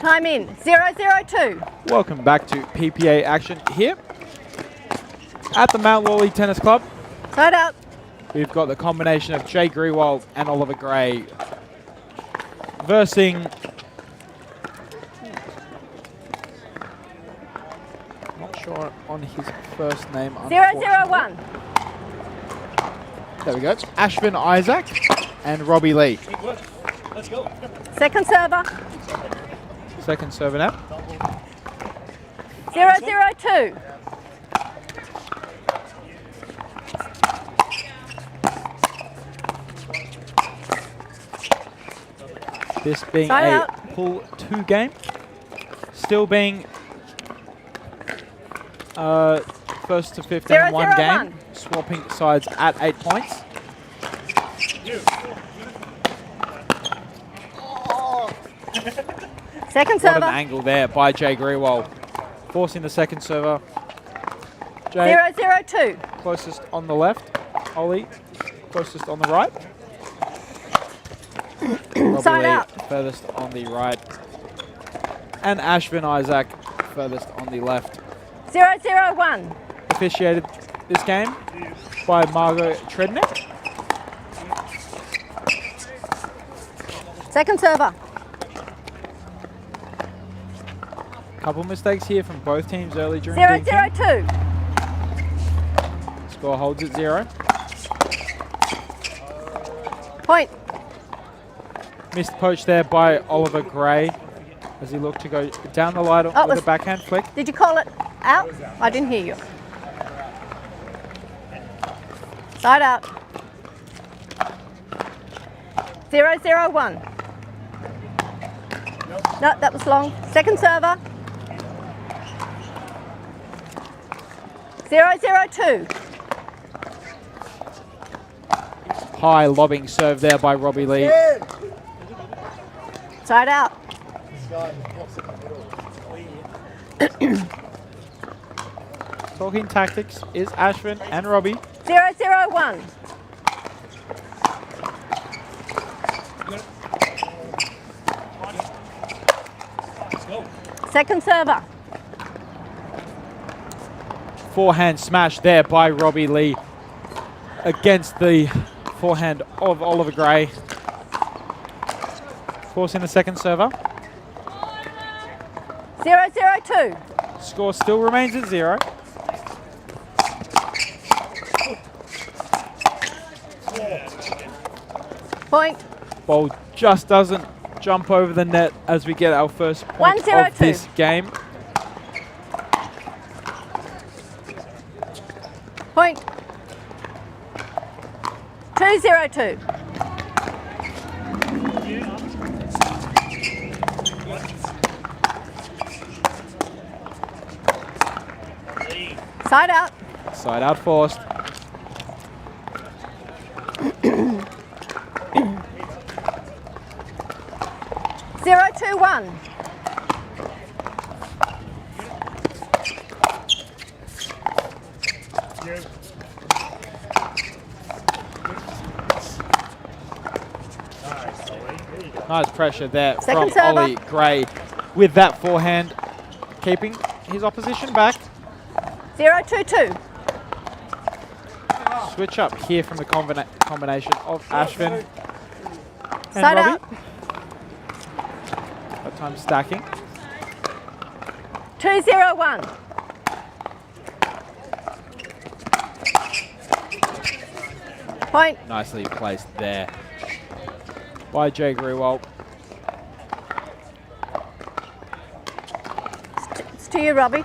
Time in. 0-0-2. Welcome back to PPA action here at the Mount Lawley Tennis Club. Side out. We've got the combination of Jay Grewald and Oliver Gray versing not sure on his first name. 0-0-1. There we go. Ashvin Isaac and Robbie Lee. Let's go. Second server. Second server now. 0-0-2. This being Side a out. pool 2 game. Still being first to 15 0-0-1. one game. Swapping sides at 8 points. Second What an server. angle there by Jay Grewald. Forcing the second server. Jay 0-0-2. closest on the left. Ollie closest on the right. Robbie Side Lee out. furthest on the right. And Ashvin Isaac furthest on the left. 0-0-1. Officiated this game by Margot Trednick. Second server. Couple mistakes here from both teams early during the 0-0-2. Score holds at 0. Point. Missed poach there by Oliver Gray as he looked to go down the line Oh, with a backhand flick. Did you call it out? I didn't hear you. Side out. 0-0-1. No, that was long. Second server. 0-0-2. High lobbing serve there by Robbie Lee. Side out. Talking tactics is Ashvin and Robbie. 0-0-1. Second server. Forehand smash there by Robbie Lee against the forehand of Oliver Gray. Forcing the second server. 0-0-2. Score still remains at 0. Point. Ball just doesn't jump over the net as we get our first point 1-0-2. of this game. Point. 2-0-2. Side out. Side out forced. Zero, 2-1. Nice pressure there Second from server. Ollie Gray with that forehand, keeping his opposition back. 0-2-2. Switch up here from the combination of Ashvin and Side Robbie. out. That time stacking. 2-0-1. Point. Nicely placed there by Jay Grewald. It's to you, Robbie.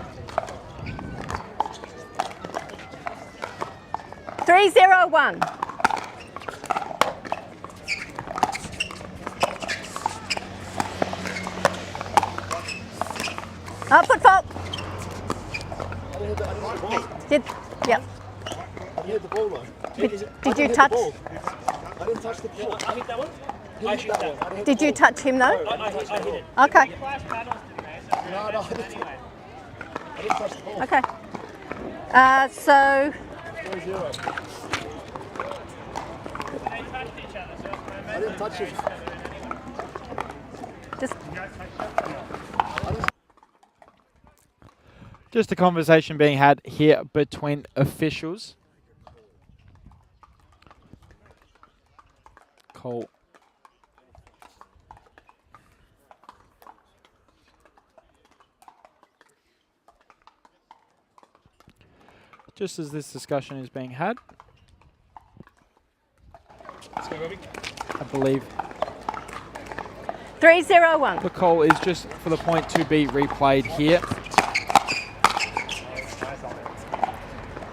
3-0-1. Foot fault. Yep. You hit the ball though. Did you touch? I didn't touch the ball. I hit that one? I hit that one. Did you touch him though? I hit it. Okay. No, I didn't touch the ball. Okay. So 0-0. I didn't touch him. just Just a conversation being had here between officials. Cole. Just as this discussion is being had, I believe 3-0-1. the call is just for the point to be replayed here.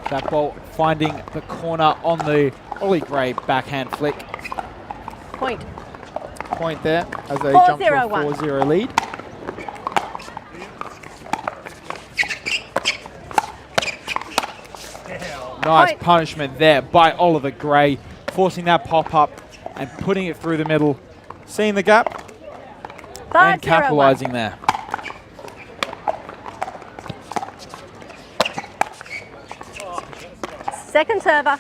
That ball finding the corner on the Ollie Gray backhand flick. Point. Point there as they 4-0-1. jump to a 4-0 lead. Nice Point. punishment there by Oliver Gray, forcing that pop-up and putting it through the middle. Seeing the gap and 5-0-1. capitalizing there. Second server.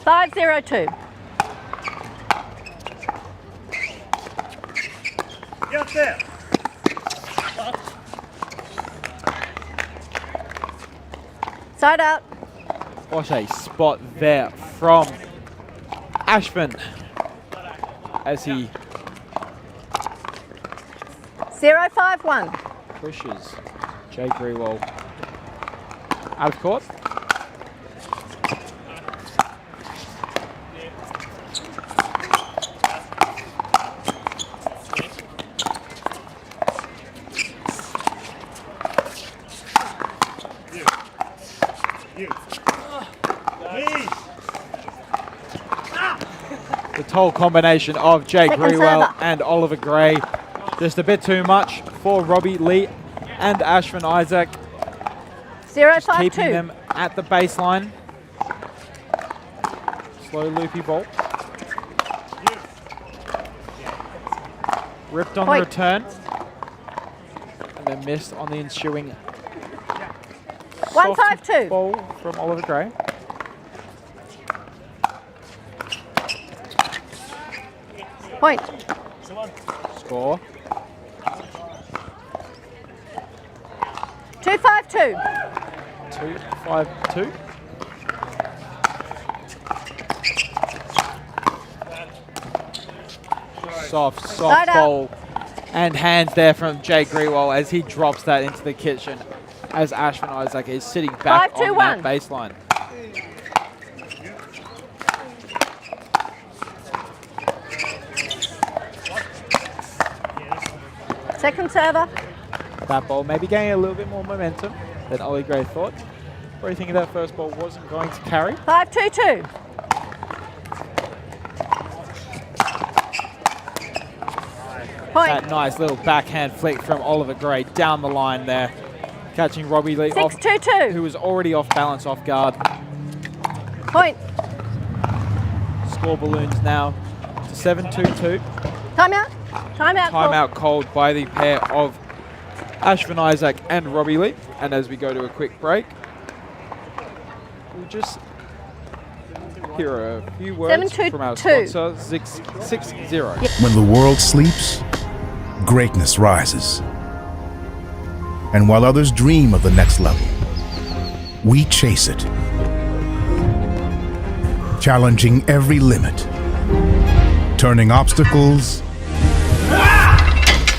5-0-2. Get there. Side out. What a spot there from Ashvin as he 0-5-1. pushes Jay Grewal out of court. The total combination of Jay Second Grewal server. and Oliver Gray. Just a bit too much for Robbie Lee and Ashvin Isaac. Just keeping 0-5-2. them at the baseline. Slow loopy ball. Ripped on the Point. return. And then missed on the ensuing 1-5-2. soft ball from Oliver Gray. Point. Score. 2-5-2. 2-5-2. Soft Side out. ball and hands there from Jay Grewal as he drops that into the kitchen as Ashvin Isaac is sitting back 5-2-1. on that baseline. Second server. That ball maybe gaining a little bit more momentum than Ollie Gray thought. What do you think that first ball wasn't going to carry? 5-2-2. Point. That nice little backhand flick from Oliver Gray down the line there. Catching Robbie Lee off, 6-2-2. who was already off balance, off guard. Point. Score balloons now to 7-2-2. Timeout. Timeout. call. Timeout called by the pair of Ashvin Isaac and Robbie Lee. And as we go to a quick break, we'll just hear a few words 7-2-2. from our sponsor, 6-0. When the world sleeps, greatness rises. And while others dream of the next level, we chase it. Challenging every limit, turning obstacles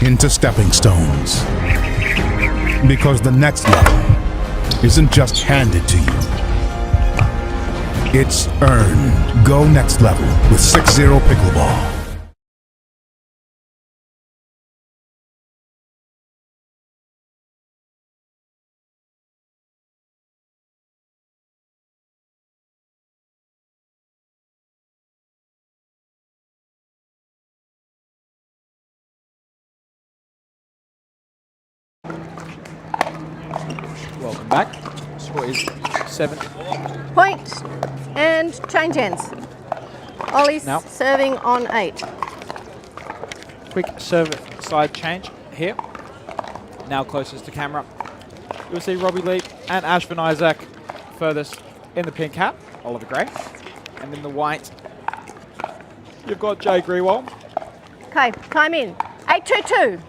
into stepping stones. Because the next level isn't just handed to you, it's earned. Go next level with 6-0 Pickleball. Welcome back. Score is 7. Point. And change ends. Ollie's Now. serving on 8. Quick serve side change here. Now closest to camera. You'll see Robbie Lee and Ashvin Isaac furthest in the pink hat, Oliver Gray. And in the white, you've got Jay Grewal. Okay, time in. 8-2-2.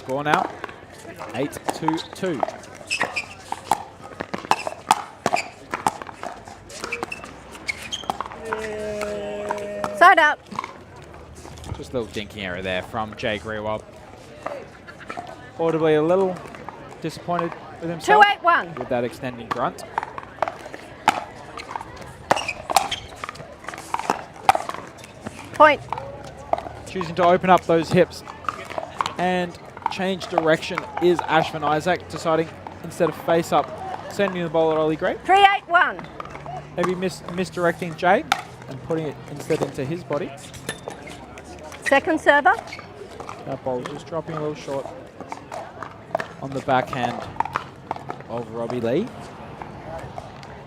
Score now, 8-2-2. Side out. Just a little dinking error there from Jay Grewald. Audibly a little disappointed with himself 2-8-1. with that extending grunt. Point. Choosing to open up those hips and change direction is Ashvin Isaac, deciding instead of face up, sending the ball at Ollie Gray. 3-8-1. Maybe misdirecting Jay and putting it instead into his body. Second server. That ball just dropping a little short on the backhand of Robbie Lee.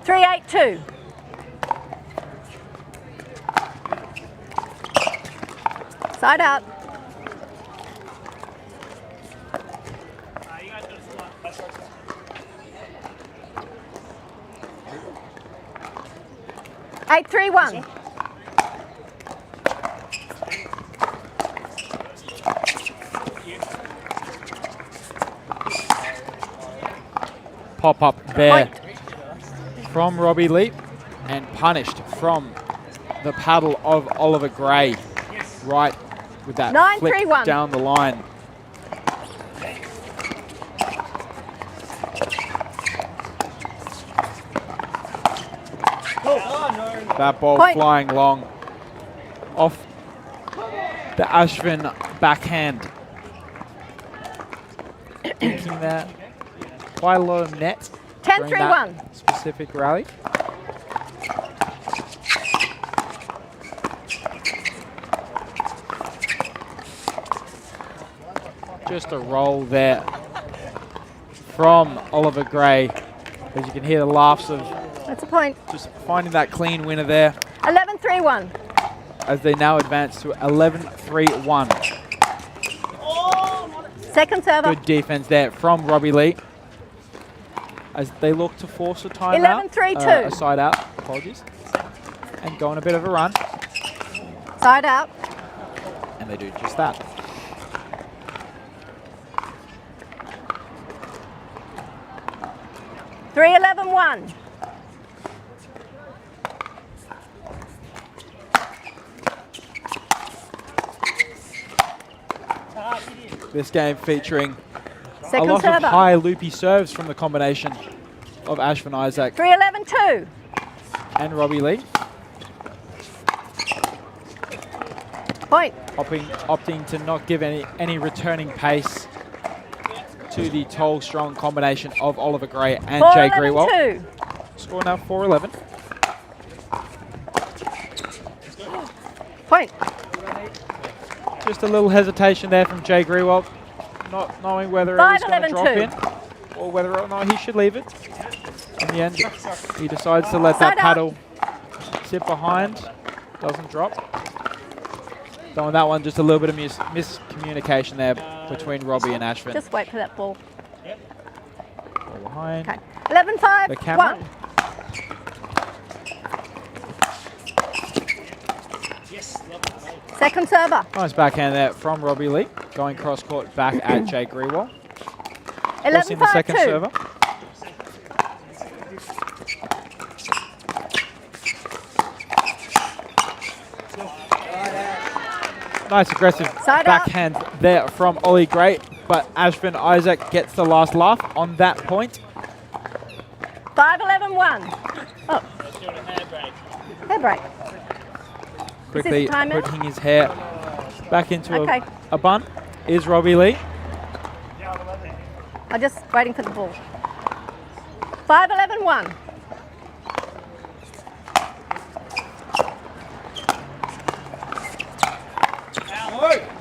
3-8-2. Side out. Eight, 3-1. Pop up there Point. from Robbie Lee and punished from the paddle of Oliver Gray. Right with that 9, flick 3-1. down the line. That ball Point. flying long off the Ashvin backhand. Thinking that quite a lot of net 10, during that 3-1. specific rally. Just a roll there from Oliver Gray, as you can hear the laughs of That's a point. just finding that clean winner there 11, 3-1. as they now advance to 11-3-1. Second server. Good defense there from Robbie Lee as they look to force a timeout. 11-3-2. A side out, apologies, and go on a bit of a run, Side out. and they do just that. Three, 11-1. This game featuring a Second lot of server. high loopy serves from the combination of Ashvin Isaac 3, 11-2. and Robbie Lee, Point. opting to not give any returning pace to the tall, strong combination of Oliver Gray and 4, Jay 11, Grewald. 2. Score now 4-11. Point. Just a little hesitation there from Jay Grewald, not knowing whether it was going to 5, drop 11, in or whether or not he should leave it. In the end, he decides to let that Side out. paddle sit behind, doesn't drop. So on that one, just a little bit of miscommunication there between Robbie and Ashvin. Just wait for that ball. Ball behind. Okay. 11-5, The camera. 1. Second server. Nice backhand there from Robbie Lee, going cross court back at Jay Grewald. 11-5, Forcing the second 2. server. Nice aggressive Side out. backhand there from Ollie Gray, but Ashvin Isaac gets the last laugh on that point. 5, 11-1. Oh. Hair break. Quickly timeout? putting his hair back into Okay. a bun is Robbie Lee. I'm just waiting for the ball. 5, 11-1.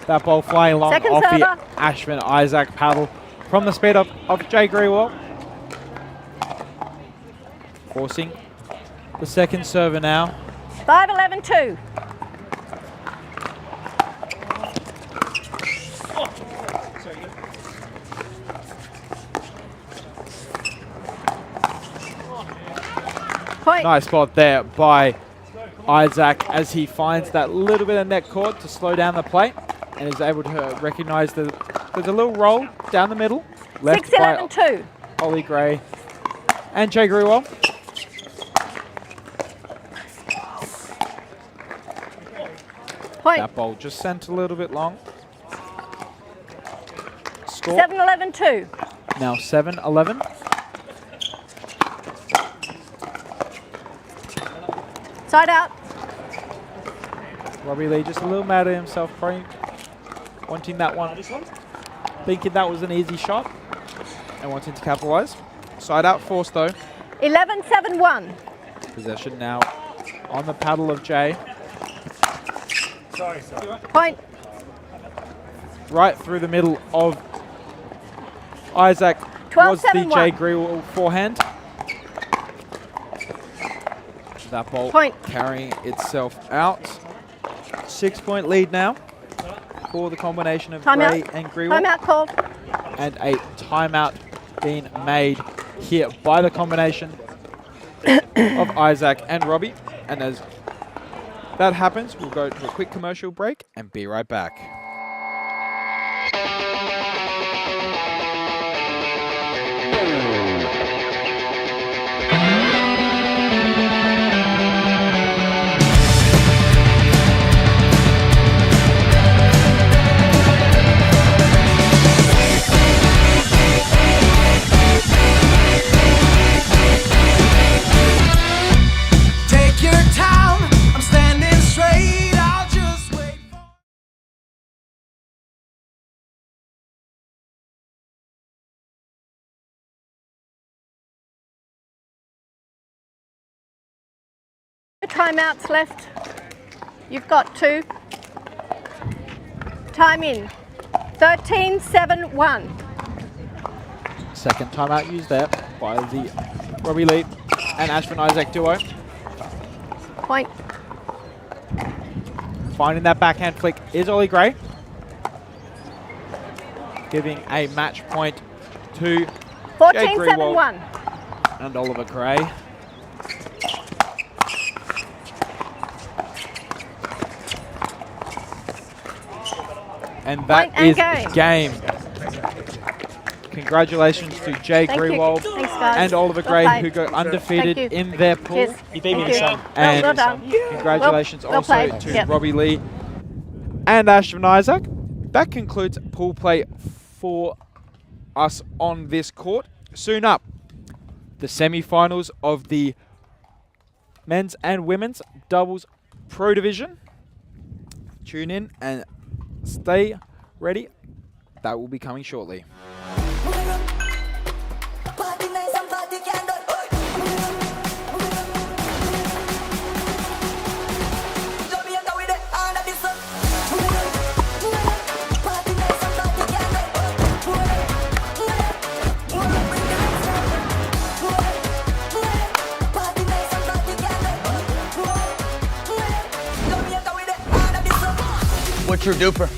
That ball flying long Second off the server. Ashvin Isaac paddle from the speed of Jay Grewald. Forcing the second server now. 5, 11-2. Point. Nice spot there by Isaac as he finds that little bit of net court to slow down the play and is able to recognize the There's a little roll down the middle. Left 6-11-2. by Ollie Gray and Jay Grewell. Point. That ball just sent a little bit long. Score 7-11-2. now 7-11. Side out. Robbie Lee just a little mad at himself, probably wanting that one. Thinking that was an easy shot and wanting to capitalise. Side out force though. 11-7-1. Possession now on the paddle of Jay. Point. Right through the middle of Isaac 12-7-1. was the Jay Grewell forehand. That ball Point. carrying itself out. 6-point lead now for the combination of Gray and Grewell. Timeout called. And a timeout being made here by the combination of Isaac and Robbie. And as that happens, we'll go to a quick commercial break and be right back. Take your time, I'm standing straight, I'll just wait for Timeouts left. You've got 2. Time in. 13-7-1. Second timeout used there by the Robbie Lee and Ashvin Isaac duo. Point. Finding that backhand flick is Ollie Gray. Giving a match point to Jay Grewell 14-7-1. and Oliver Gray. And that Point is and game. Congratulations to Jay Thank you. Grewell Thanks, guys. and Oliver Well Gray, played. who go undefeated Thank you. in their pool. Cheers. You beat me Thank to you. some. And well done. congratulations Well also played. to Yep. Robbie Lee and Ashvin Isaac. That concludes pool play for us on this court. Soon up, the semi-finals of the men's and women's doubles pro division. Tune in and stay ready. That will be coming shortly. What's your DUPR?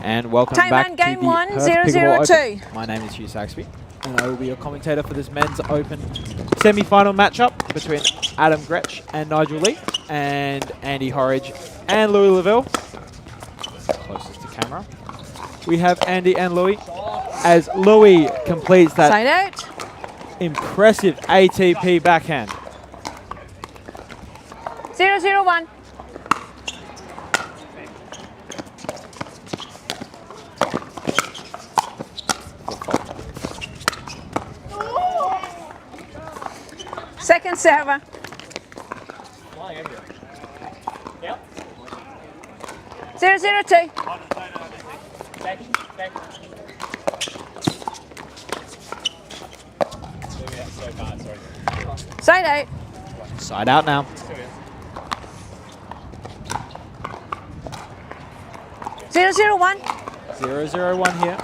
And welcome Time back and to game the one, Perth 0-0-2. Pickleball Open. My name is Hugh Saxby, and I will be your commentator for this men's open semi-final matchup between Adam Gretsch and Nigel Lee, and Andy Horridge and Louis Laville. Closest to camera. We have Andy and Louis as Louis completes that Side out. impressive ATP backhand. 0-0-1. Second server. Yep. 0-0-2. Side out. Side out now. 0-0-1. 0-0-1 here.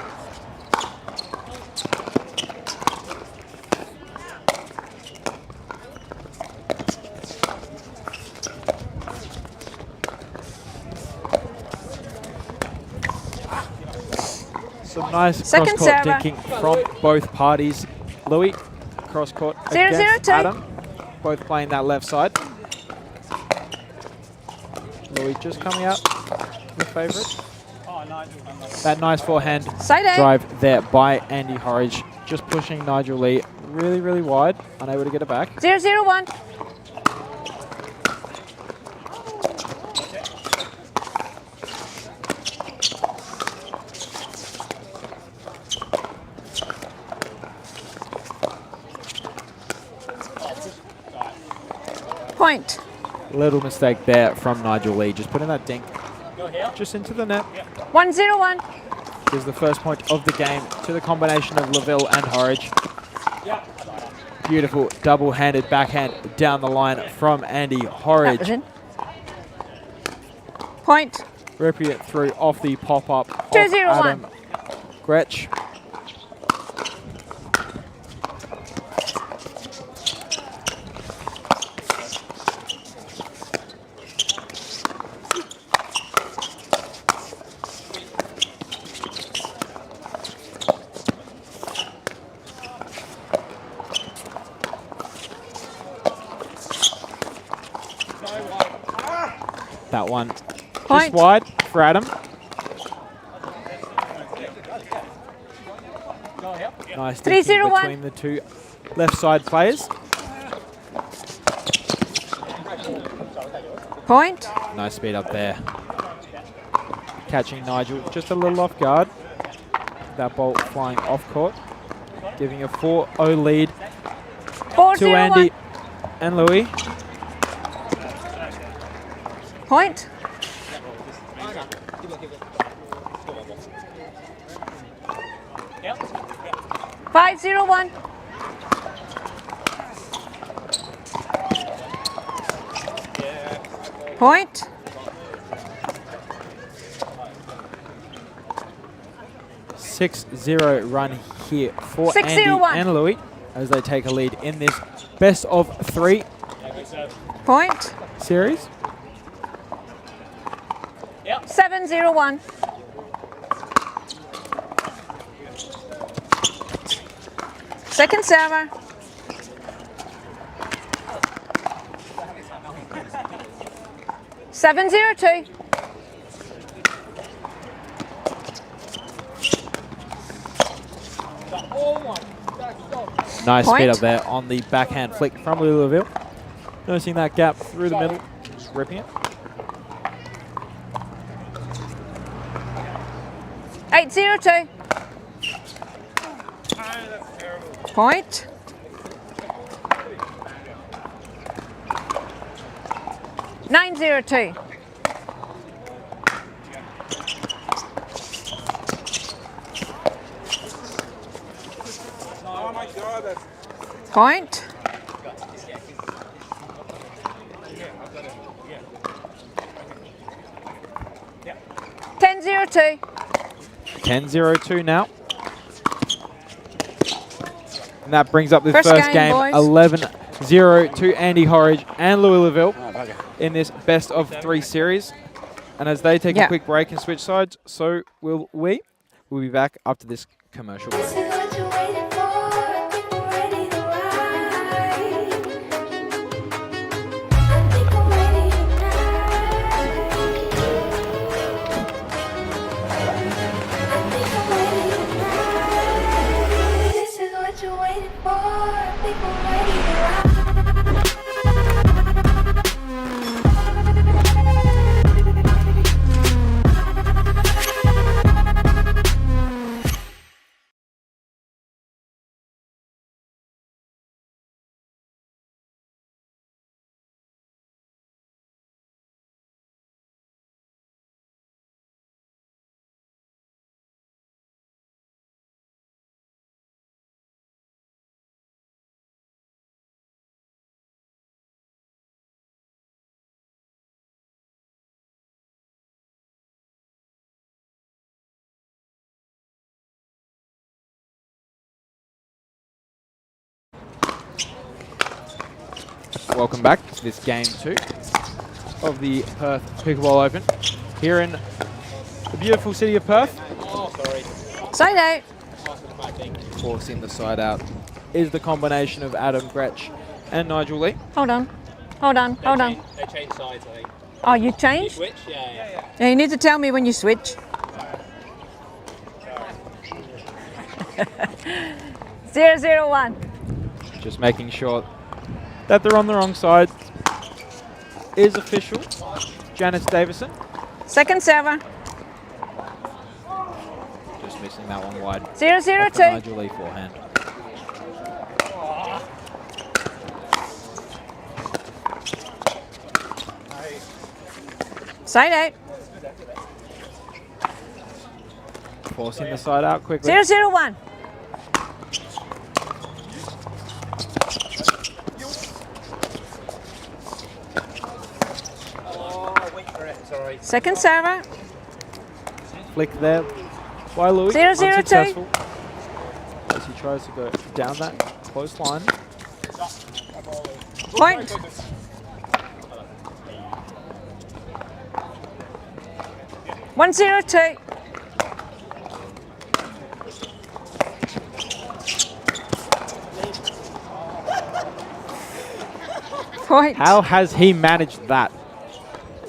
Some nice Second cross-court server. dinking from both parties. Louis, cross-court 0-0-2. against Adam. Both playing that left side. Louis just coming out the favourite. That nice forehand Side out. drive there by Andy Horridge. Just pushing Nigel Lee really, really wide. Unable to get it back. 0-0-1. Point. Little mistake there from Nigel Lee. Just putting that dink just into the net. 1-0-1. Is the first point of the game to the combination of Laville and Horridge. Beautiful double-handed backhand down the line from Andy That was Horridge. in. Point. Ripping it through off the pop-up of 2-0-1. Adam Gretsch. That one Point. just wide for Adam. Nice thinking 3-0-1. between the two left side players. Point. Nice speed up there. Catching Nigel just a little off guard. That ball flying off court. Giving a 4-0 lead to 4-0-1. Andy and Louis. Point. Yep. 5-0-1. Point. Six 0 run here for 6-0-1. Andy and Louis as they take a lead in this best of 3 Point. series. 7-0-1. Second server. Seven zero two. Nice Point. speed up there on the backhand flick from Louisville. Noticing that gap through the middle, just ripping it. 8-0-2. Point. Nine zero two. Point. Yeah. 10-0-2. 10-0-2 now. And that brings up the First first game, game, boys. 11-0 to Andy Horridge and Louisville in this best of 3 series. And as they take Yeah. a quick break and switch sides, so will we. We'll be back after this commercial break. This is what you're waiting for. I think we're ready to ride. I think I'm ready tonight. I think I'm ready tonight. This is what you're waiting for. I think we're ready to ride. Welcome back to this game 2 of the Perth Pickleball Open here in the beautiful city of Perth. Side out. Forcing the side out is the combination of Adam Gretsch and Nigel Lee. Hold on. Hold on. Hold on. They changed sides, I think. Oh, you changed? Switch? Yeah. Yeah, you need to tell me when you switch. 0-0-1. Just making sure that they're on the wrong side is official. Janice Davison. Second server. Just missing that one wide. 0-0-2. Off the Nigel Lee forehand. Side out. Forcing the side out quickly. 0-0-1. Second server. Flick there by Louis. 0-0-2. Unsuccessful. As he tries to go down that close line. Point. One zero two. Point. How has he managed that?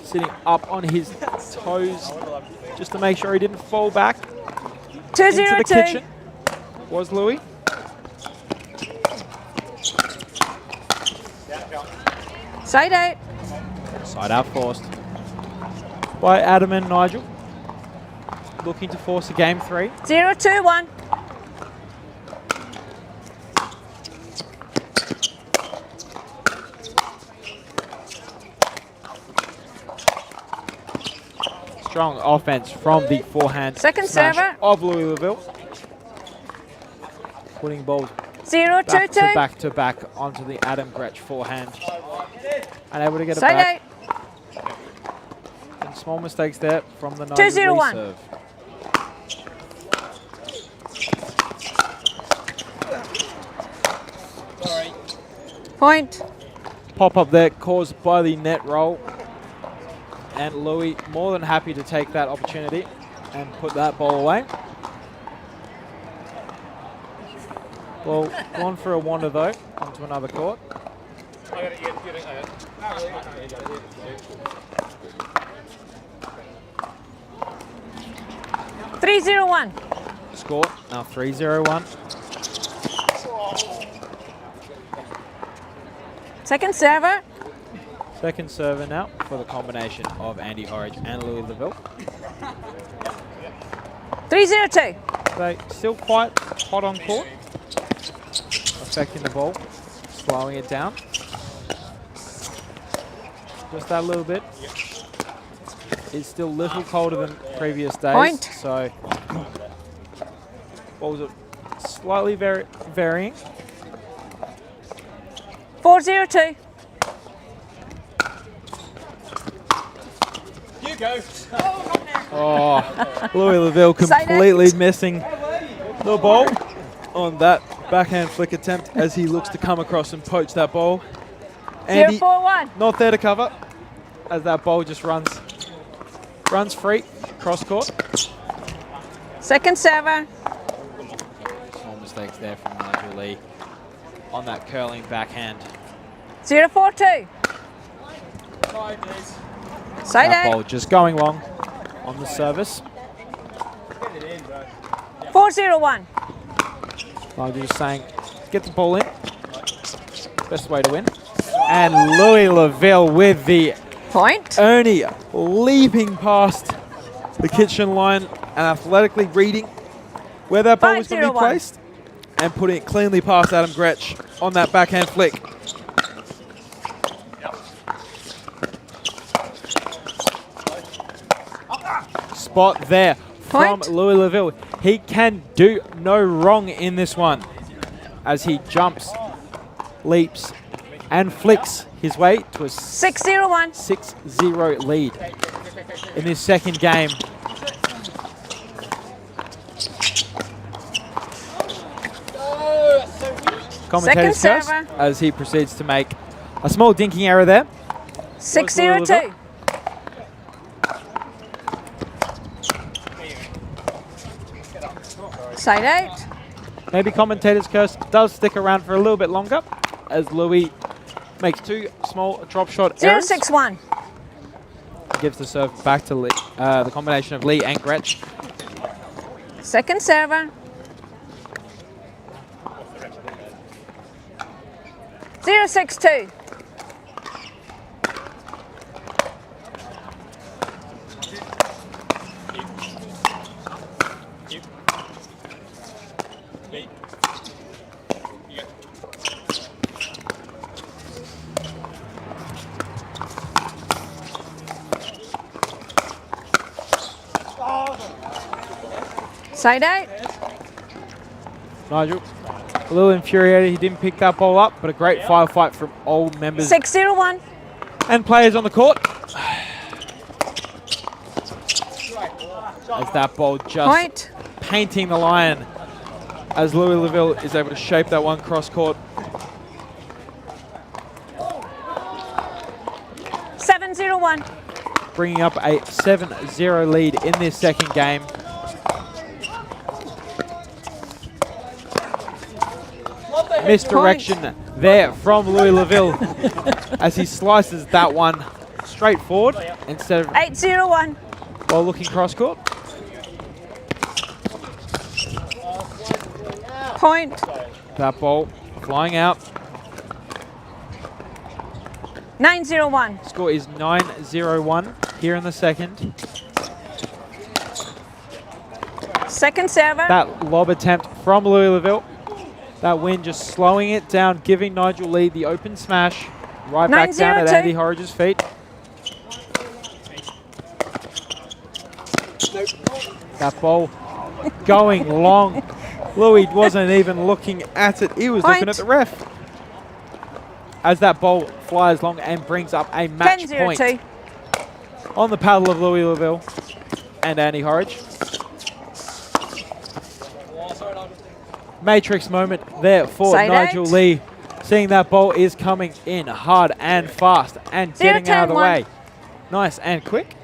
Sitting up on his toes just to make sure he didn't fall back into the 2-0-2. kitchen. Was Louis. Side out. Side out forced by Adam and Nigel. Looking to force a game 3. 0-2-1. Strong offense from the forehand Second smash server. of Louis Laville. Putting balls 0-2-2. back to back onto the Adam Gretsch forehand. And able to get it Side back. out. And small mistakes there from the Nigel 2-0-1. serve. Point. Pop up there caused by the net roll. And Louis more than happy to take that opportunity and put that ball away. Well, gone for a wander though, onto another court. 3-0-1. Score now 3-0-1. Second server. Second server now for the combination of Andy Horridge and Louis Laville. 3-0-2. They still quite hot on court, affecting the ball, slowing it down. Just that little bit. It's still a little colder than previous days. Point. So balls are slightly varying. 4-0-2. You go. Oh, Louis Laville Side completely out. missing the ball on that backhand flick attempt as he looks to come across and poach that ball. Andy 0-4-1. not there to cover as that ball just runs runs free, cross court. Second server. Small mistakes there from Nigel Lee on that curling backhand. 0-4-2. Side That out. ball just going long on the service. 4-0-1. Nigel just saying, get the ball in. Best way to win. And Louis Laville with the Point. Ernie leaping past the kitchen line and athletically reading where that ball was going to be 5-0-1. placed and putting it cleanly past Adam Gretsch on that backhand flick. Spot there from Point. Louis Laville. He can do no wrong in this one as he jumps, leaps, and flicks his way to a 6-0-1. 6-0 lead in this second game. Commentator's Second curse server. as he proceeds to make a small dinking error there. 6-0-2. Side out. Maybe commentator's curse does stick around for a little bit longer as Louis makes two small drop shot errors. 0-6-1. Gives the serve back to Lee, the combination of Lee and Gretsch. Second server. 0-6-2. Side out. Nigel, a little infuriated he didn't pick that ball up, but a great firefight from all members 6-0-1. and players on the court. As that ball just Point. painting the line as Louis Laville is able to shape that one cross court. 7-0-1. Bringing up a 7-0 lead in this second game. Misdirection there from Louis Laville as he slices that one straight forward instead of 8-0-1. while looking cross court. Point. That ball flying out. 9-0-1. Score is 9-0-1 here in the second. Second server. That lob attempt from Louis Laville. That win just slowing it down, giving Nigel Lee the open smash. Right back down at 9-0-2. Andy Horridge's feet. That ball going long. Louis wasn't even looking at it. He was looking Point. at the ref. As that ball flies long and brings up a match point 10-0-2. on the paddle of Louis Laville and Andy Horridge. Matrix moment there for Side Nigel out. Lee. Seeing that ball is coming in hard and fast and getting out of the 0-10-1. way. Nice and quick.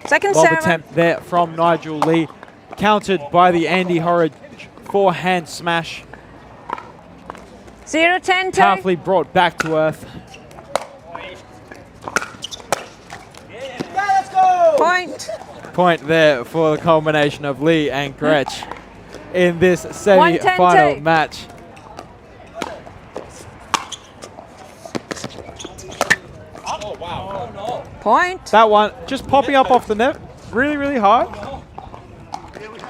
Second Lob server. attempt there from Nigel Lee. Countered by the Andy Horridge forehand smash. 0-10-2. Powerfully brought back to earth. Point. Point there for the combination of Lee and Gretsch in this semi-final 1-10-2. match. Point. That one just popping up off the net really, really hard.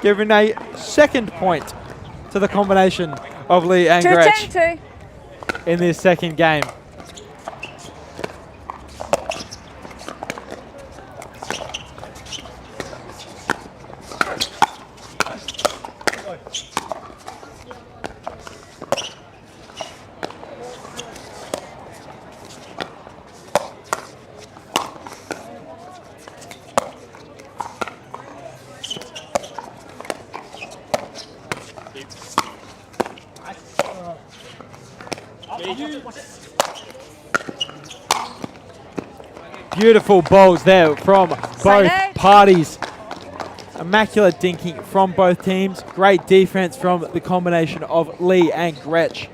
Giving a second point to the combination of Lee and Gretsch 2-10-2. in this second game. Beautiful balls there from both Side parties. Immaculate dinking from both teams. Great defense from the combination of Lee and Gretsch.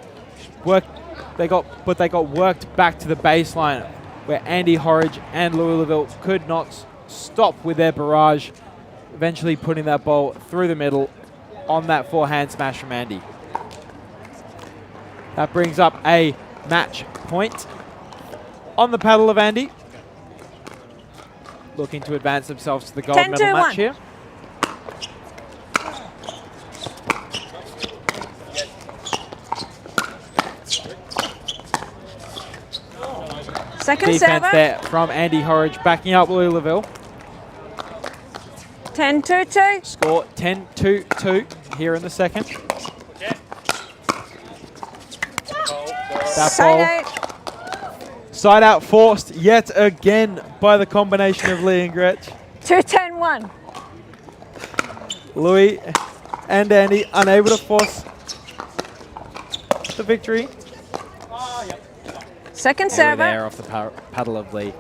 They got worked back to the baseline where Andy Horridge and Louisville could not stop with their barrage, eventually putting that ball through the middle on that forehand smash from Andy. That brings up a match point on the paddle of Andy. Looking to advance themselves to the gold medal match here. Second Defense server. there from Andy Horridge, backing up Louisville. 10-2-2. Score 10-2 here in the second. That Side ball, out. side out forced yet again by the combination of Lee and Gretsch. 2-10-1. Louis and Andy unable to force the victory. Second They were there server. off the paddle of Lee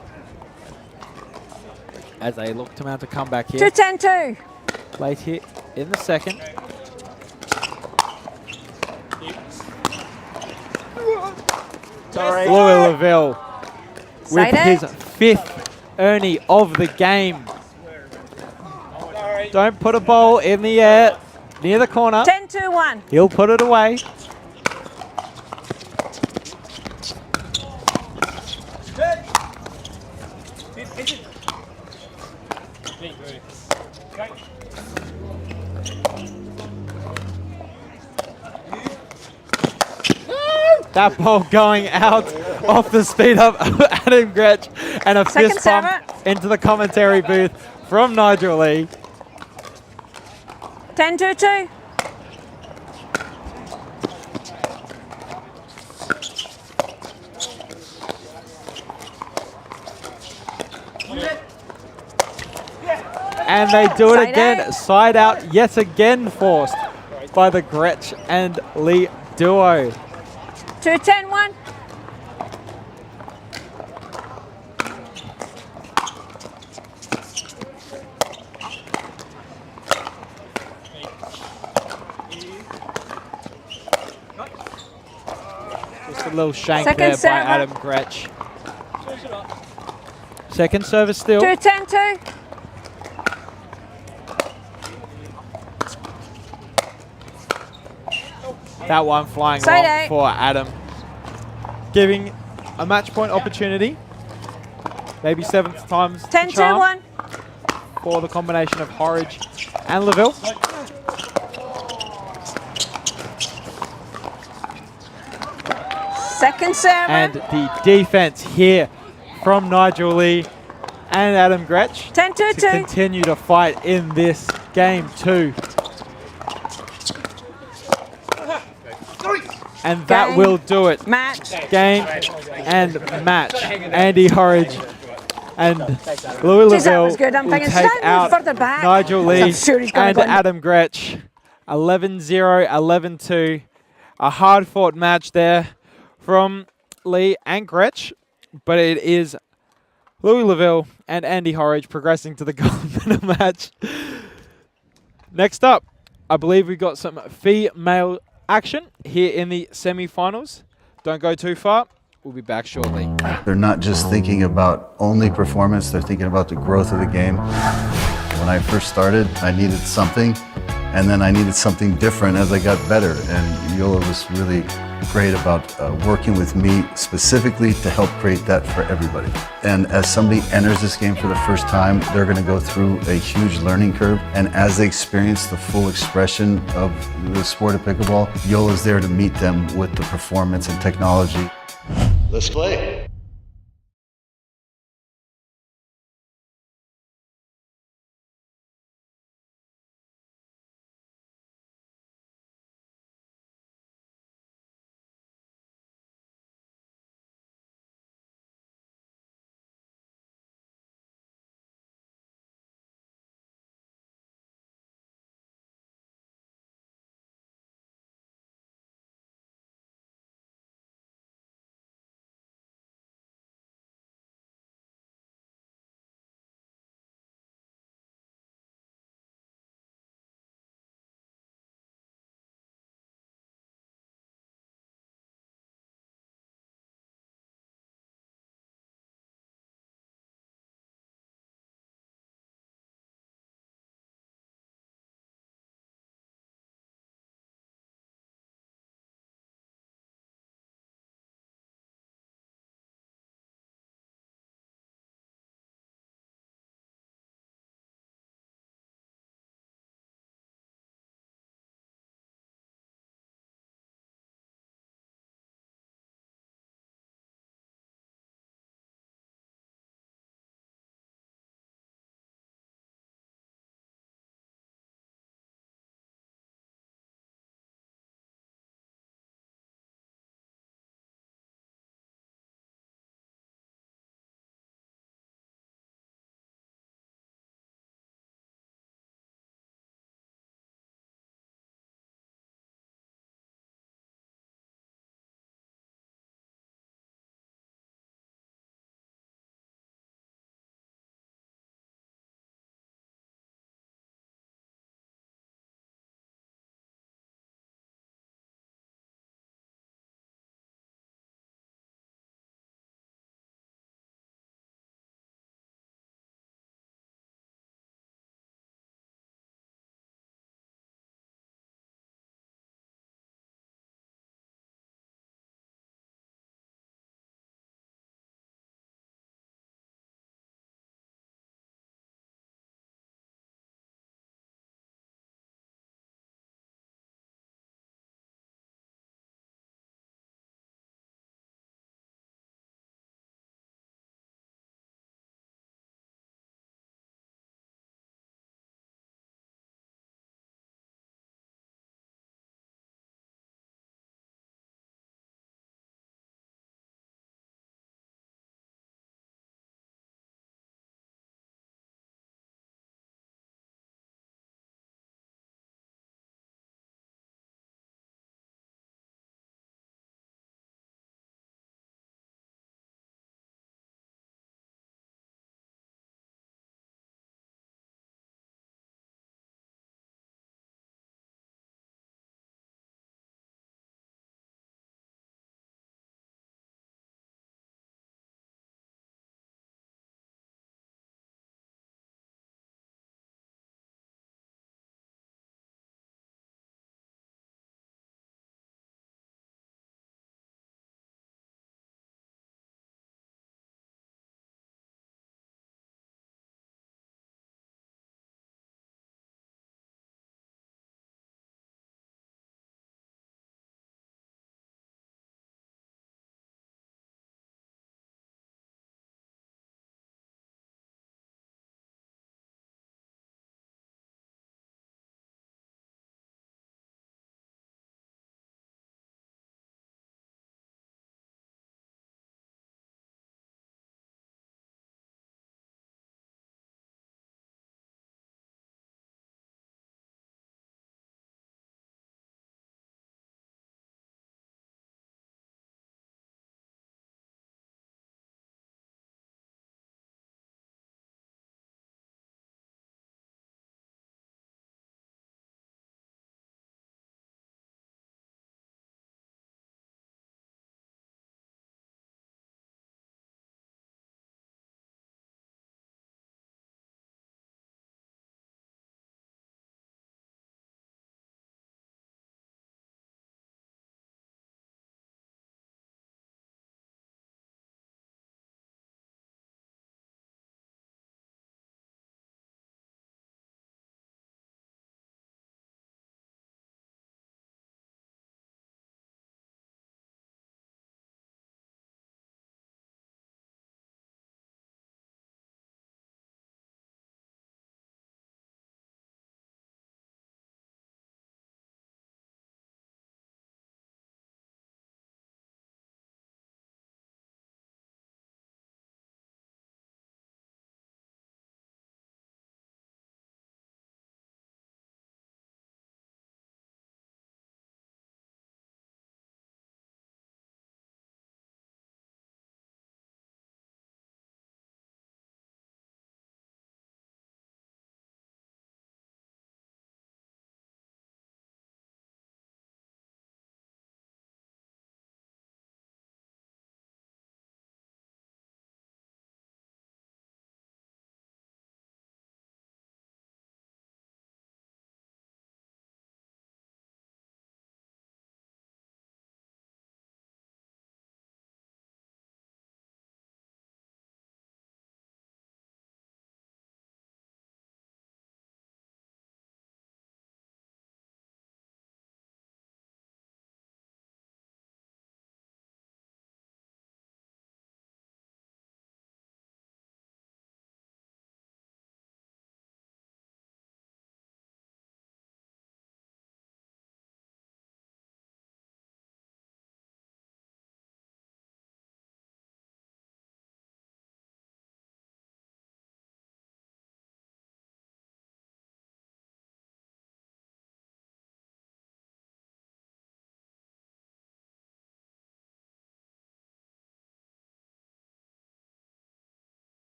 as they look to mount a comeback here. 2-10-2. Late hit in the second. Louisville with Side his out. 5th Ernie of the game. Don't put a ball in the air near the corner. 10-2-1. He'll put it away. That ball going out off the speed of Adam Gretsch, and a Second fist bump server. into the commentary booth from Nigel Lee. 10-2-2. And they do it Side again. out. Side out yet again forced by the Gretsch and Lee duo. 2-10-1. Just a little shank Second there server. by Adam Gretsch. Second service still. 2-10-2. That one flying Side long out. for Adam. Giving a match point opportunity. Maybe 7th time's the charm 10-2-1. for the combination of Horridge and Laville. Second server. And the defense here from Nigel Lee and Adam Gretsch to 10-2-2. continue to fight in this game too. And that Game. will do it. Match. Game and match. Andy Horridge and Louis Geez, that Laville was good. I'm will thinking, take stand out further back. Nigel Lee I'm sure he's gonna and go in. Adam Gretsch. 11-0, 11-2. A hard-fought match there from Lee and Gretsch, but it is Louis Laville and Andy Horridge progressing to the gold medal match. Next up, I believe we've got some female action here in the semi-finals. Don't go too far. We'll be back shortly. They're not just thinking about only performance, they're thinking about the growth of the game. When I first started, I needed something, and then I needed something different as I got better. And Yola was really great about working with me specifically to help create that for everybody. And as somebody enters this game for the first time, they're going to go through a huge learning curve. And as they experience the full expression of the sport of pickleball, Yola's there to meet them with the performance and technology. Let's play.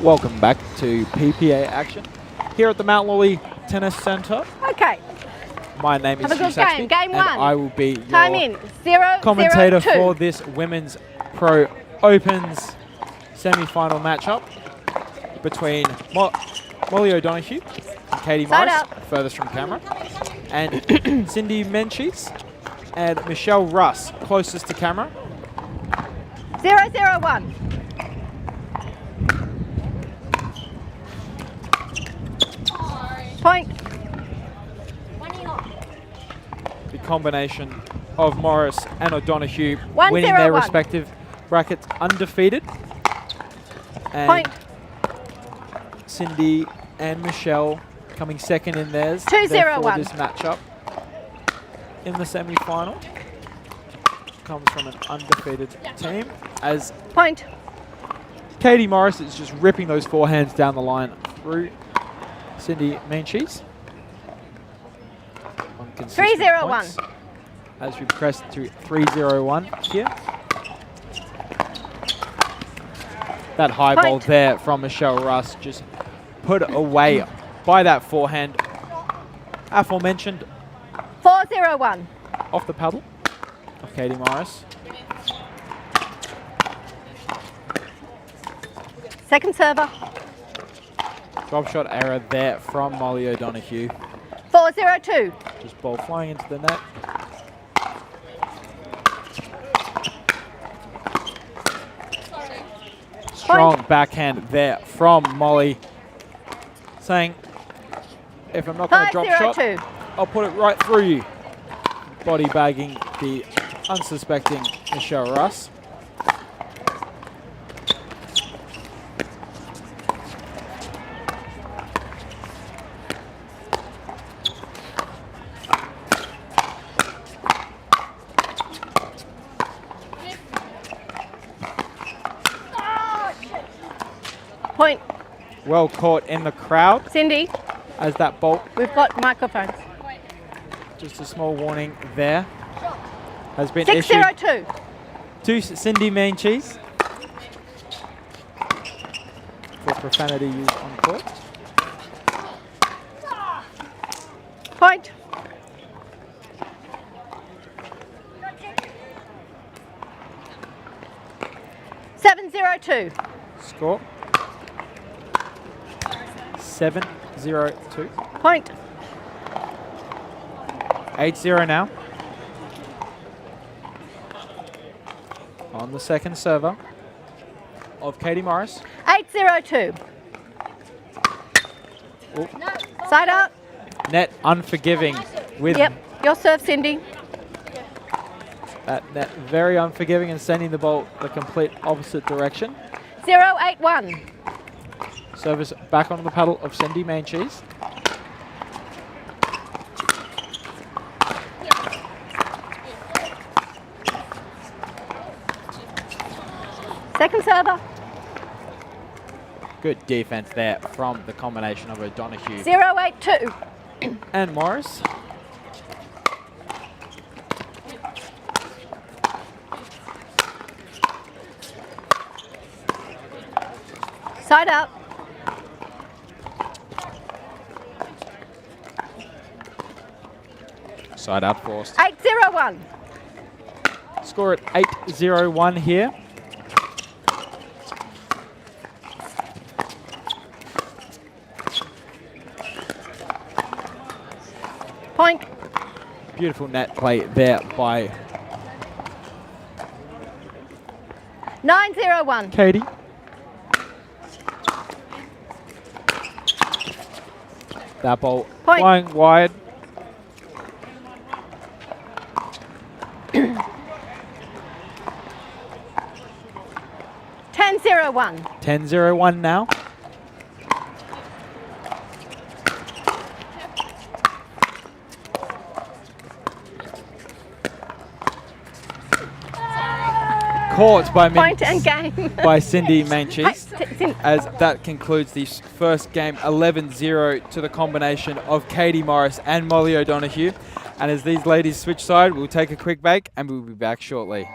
Welcome back to PPA action here at the Mount Lawley Tennis Centre. Okay. My name is Have a good Hugh Saxby, game. Game and one. I will be Time your in. 0, commentator 0, 2. for this Women's Pro Opens semi-final matchup between Molly O'Donoghue and Katie Side Morris, out. furthest from camera, and Cindy Menchis and Michelle Russ, closest to camera. 0, 0, 1. Point. The combination of Morris and O'Donoghue 1, winning 0, their 1. respective brackets undefeated. And Point. Cindy and Michelle coming second in theirs. 2, 0, therefore 1. this matchup in the semi-final comes from an undefeated team, as Point. Katie Morris is just ripping those forehands down the line through Cindy Menchis. 3, 0, 1. As we progress to 3-0-1 here. That high ball Point. there from Michelle Russ, just put away by that forehand. Aforementioned 4, 0, 1. off the paddle of Katie Morris. Second server. Drop shot error there from Molly O'Donoghue. 4, 0, 2. Just ball flying into the net. Strong backhand there from Molly, saying, if I'm not going to 5, drop 0, shot, 2. I'll put it right through you. Body bagging the unsuspecting Michelle Russ. Point. Well caught in the crowd Cindy, as that bolt, we've got microphones. just a small warning there, has been 6, issued 0, 2. to Cindy Menchis for profanity used on court. Point. Seven, 0, 2. Score 7-0-2. Point. 8-0 now. On the second server of Katie Morris. 8, 0, 2. Oh, Side out. net unforgiving with Yep. Your serve, Cindy. that net very unforgiving and sending the ball the complete opposite direction. 0, 8, 1. Service back onto the paddle of Cindy Menchis. Second server. Good defense there from the combination of O'Donoghue 0, 8, 2. and Morris. Side out. Side out forced. 8, 0, 1. Score at 8-0-1 here. Point. Beautiful net play there by 9, 0, 1. Katie. That ball Point. flying wide. Ten, 0, 1. 10-0-1 now. Caught by Point and game. by Cindy Menchis. Cindy. As that concludes the first game, 11-0 to the combination of Katie Morris and Molly O'Donoghue. And as these ladies switch side, we'll take a quick break and we'll be back shortly.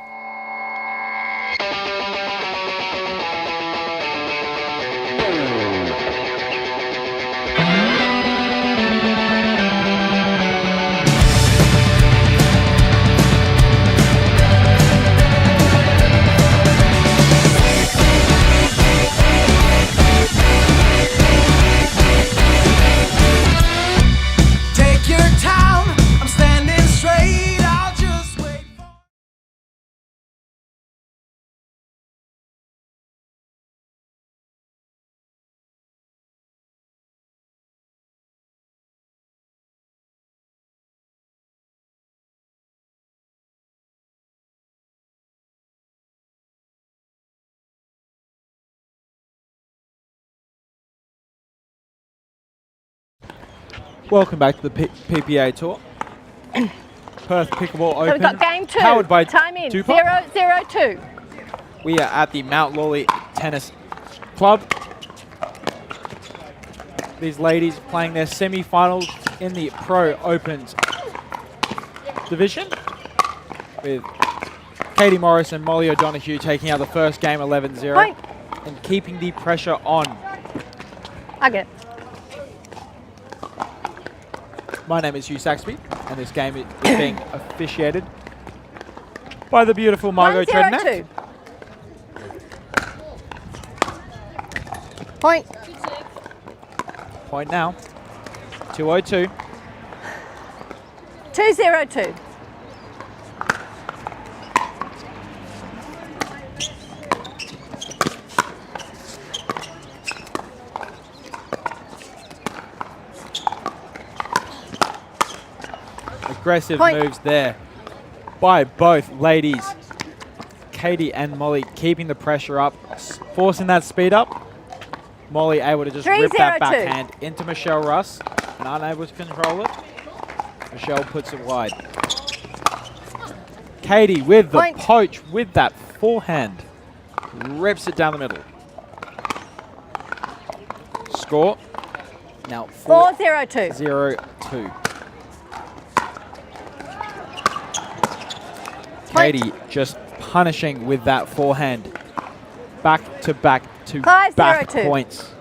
Welcome back to the PPA Tour. Perth Pickleball Open. So we've got game 2. Powered by Time in. DUPR. 0-0-2. We are at the Mount Lawley Tennis Club. These ladies playing their semi-finals in the Pro Opens division, with Katie Morris and Molly O'Donoghue taking out the first game 11-0 Point. and keeping the pressure on. I get it. My name is Hugh Saxby, and this game is being officiated by the beautiful Margot 1-0-2. Trednak. Point. Point now. 2-0-2. 2-0-2. Aggressive Point. moves there by both ladies. Katie and Molly keeping the pressure up, forcing that speed up. Molly able to just rip that 3-0-2. backhand into Michelle Russ and unable to control it. Michelle puts it wide. Katie with the Point. poach with that forehand. Rips it down the middle. Score now 4-0-2. 4-0-2. Point. Katie just punishing with that forehand. Back to back to 5-0-2. back points.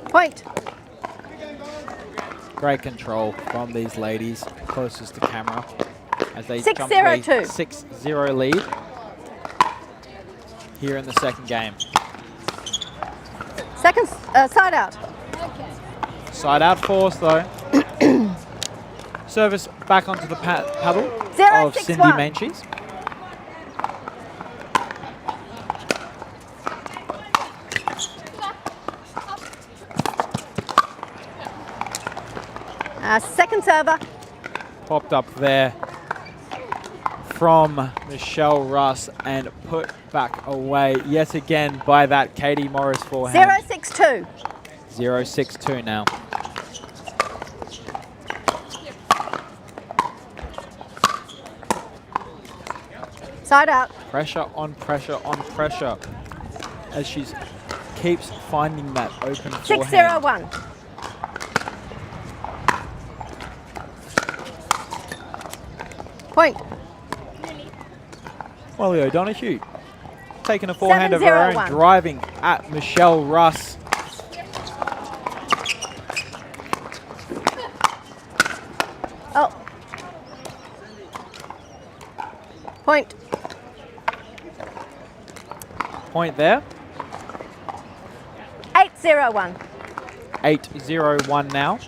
Point. Great control from these ladies closest to camera as they 6-0-2. jump to a 6-0 lead here in the second game. Second side out. Side out force though. Service back onto the paddle of 0-6-1. Cindy Manchis. Second server. Popped up there from Michelle Russ and put back away yet again by that Katie Morris forehand. 0-6-2. 0-6-2 now. Side out. Pressure on pressure on pressure as she keeps finding that open forehand. 6-0-1. Point. Molly O'Donoghue taking a forehand of her 7-0-1. own, driving at Michelle Russ. Oh. Point. Point there. 8-0-1. 8-0-1 now.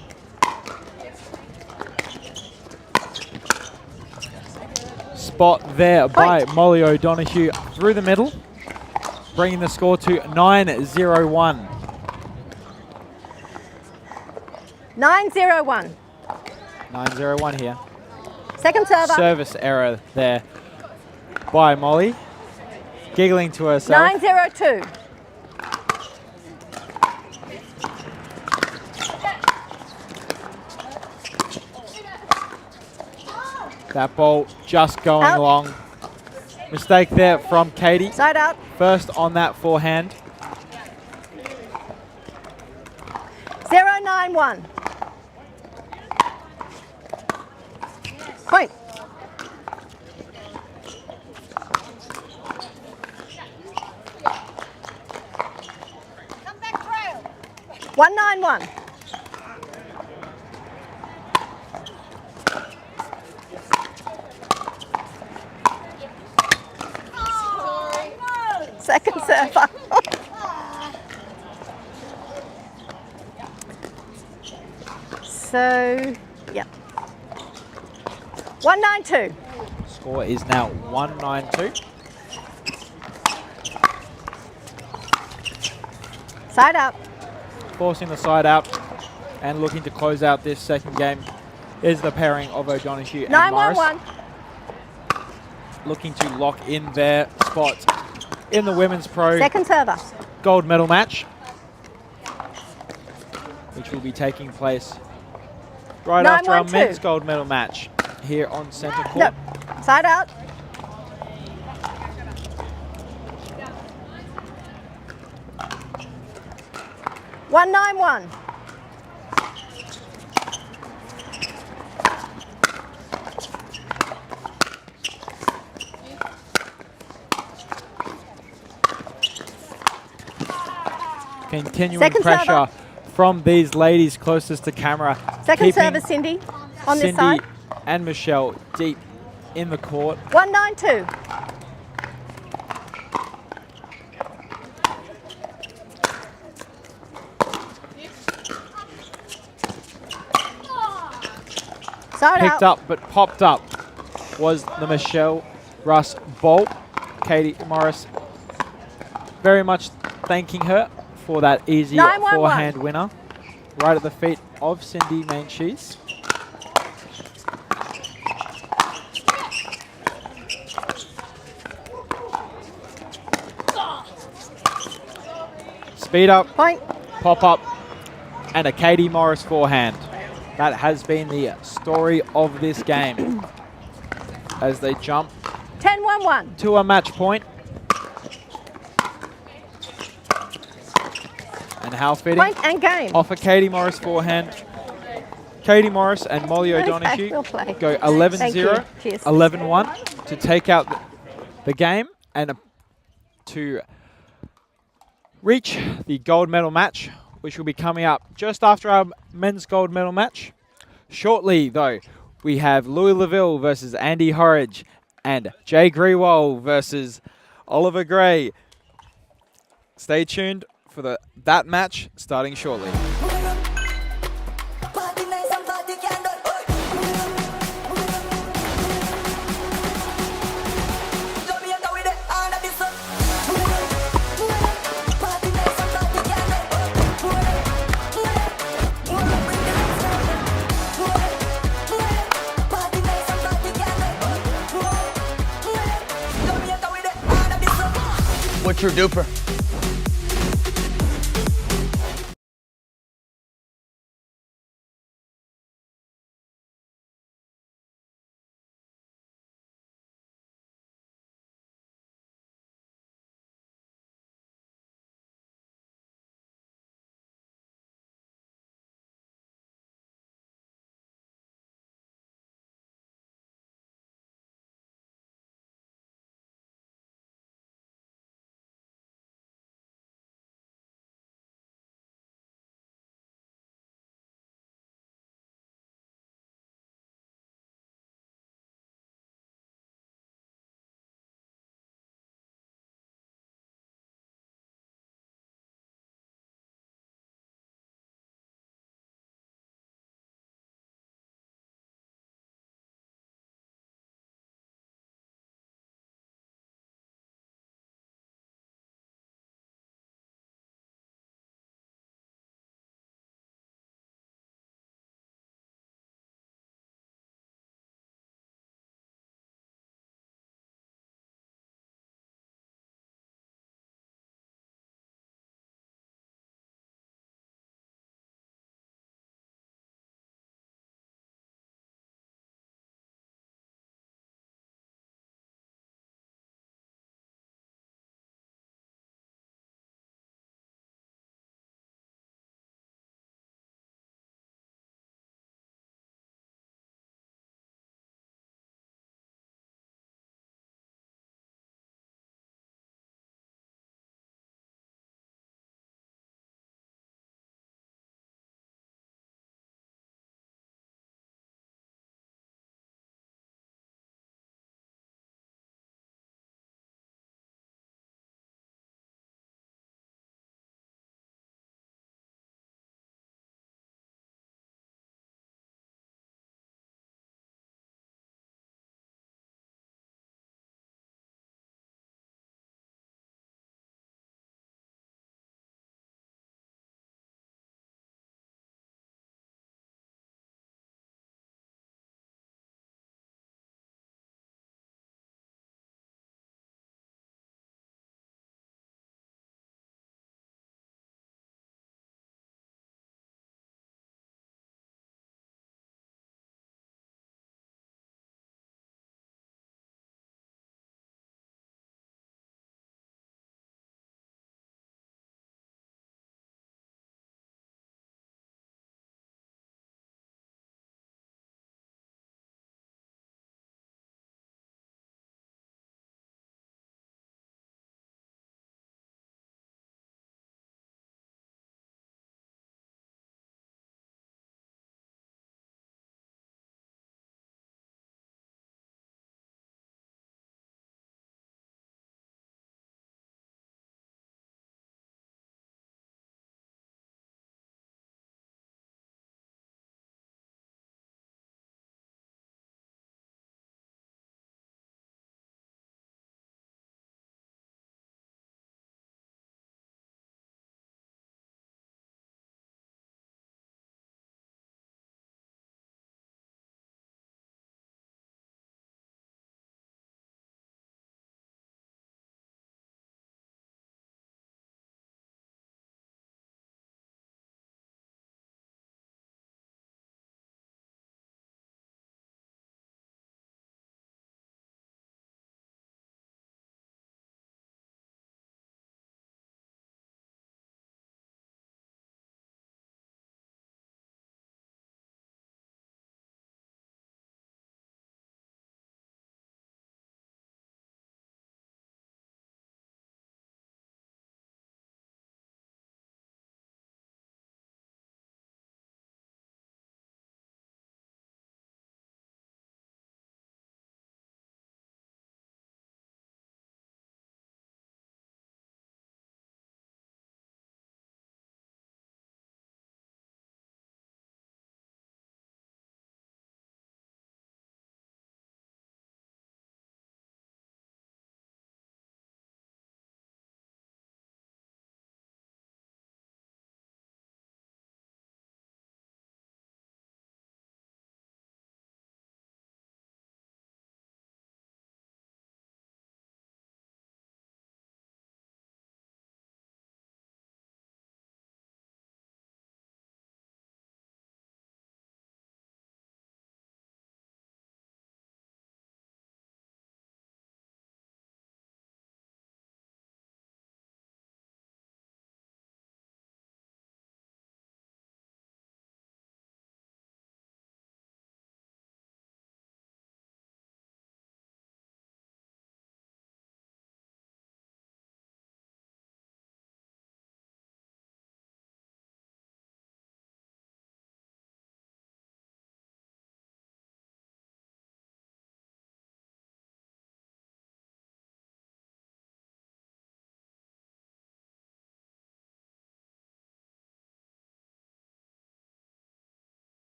Spot there by Molly O'Donoghue through the middle, bringing the score to 9-0-1. 9-0-1. 9-0-1 here. Second server. Service error there by Molly. Giggling to herself. 9-0-2. That ball just going Out. long. Mistake there from Katie. Side out. First on that forehand. 0-9-1. Point. Come back trail. 1-9-1. Second server. So, yeah. 1-9-2. Score is now 1-9-2. Side out. Forcing the side out and looking to close out this second game is the pairing of O'Donoghue and Morris. 9-1-1. Looking to lock in their spot in the Women's Pro Second server. gold medal match. which will be taking place right after our 9-1-2. men's gold medal match here on centre court. No. Side out. One 9-1. Continuing Second pressure server. from these ladies closest to camera. Second keeping service, Cindy, on this Cindy side. and Michelle deep in the court. 1-9-2. Side Picked out. up but popped up was the Michelle Russ Bolt. Katie Morris very much thanking her for that easy 9-1-1. forehand winner right at the feet of Cindy Mainshees. Speed up, Point. pop up, and a Katie Morris forehand. That has been the story of this game as they jump 10-1-1. to a match point. And how fitting. Point and game. Off a Katie Morris forehand. Katie Morris and Molly Okay, O'Donoghue we'll play. go Thank you. 11-0, Cheers. 11-1 to take out the game and to reach the gold medal match, which will be coming up just after our men's gold medal match. Shortly, though, we have Louis Laville versus Andy Horridge and Jay Grewal versus Oliver Gray. Stay tuned for that match starting shortly. What's your DUPR?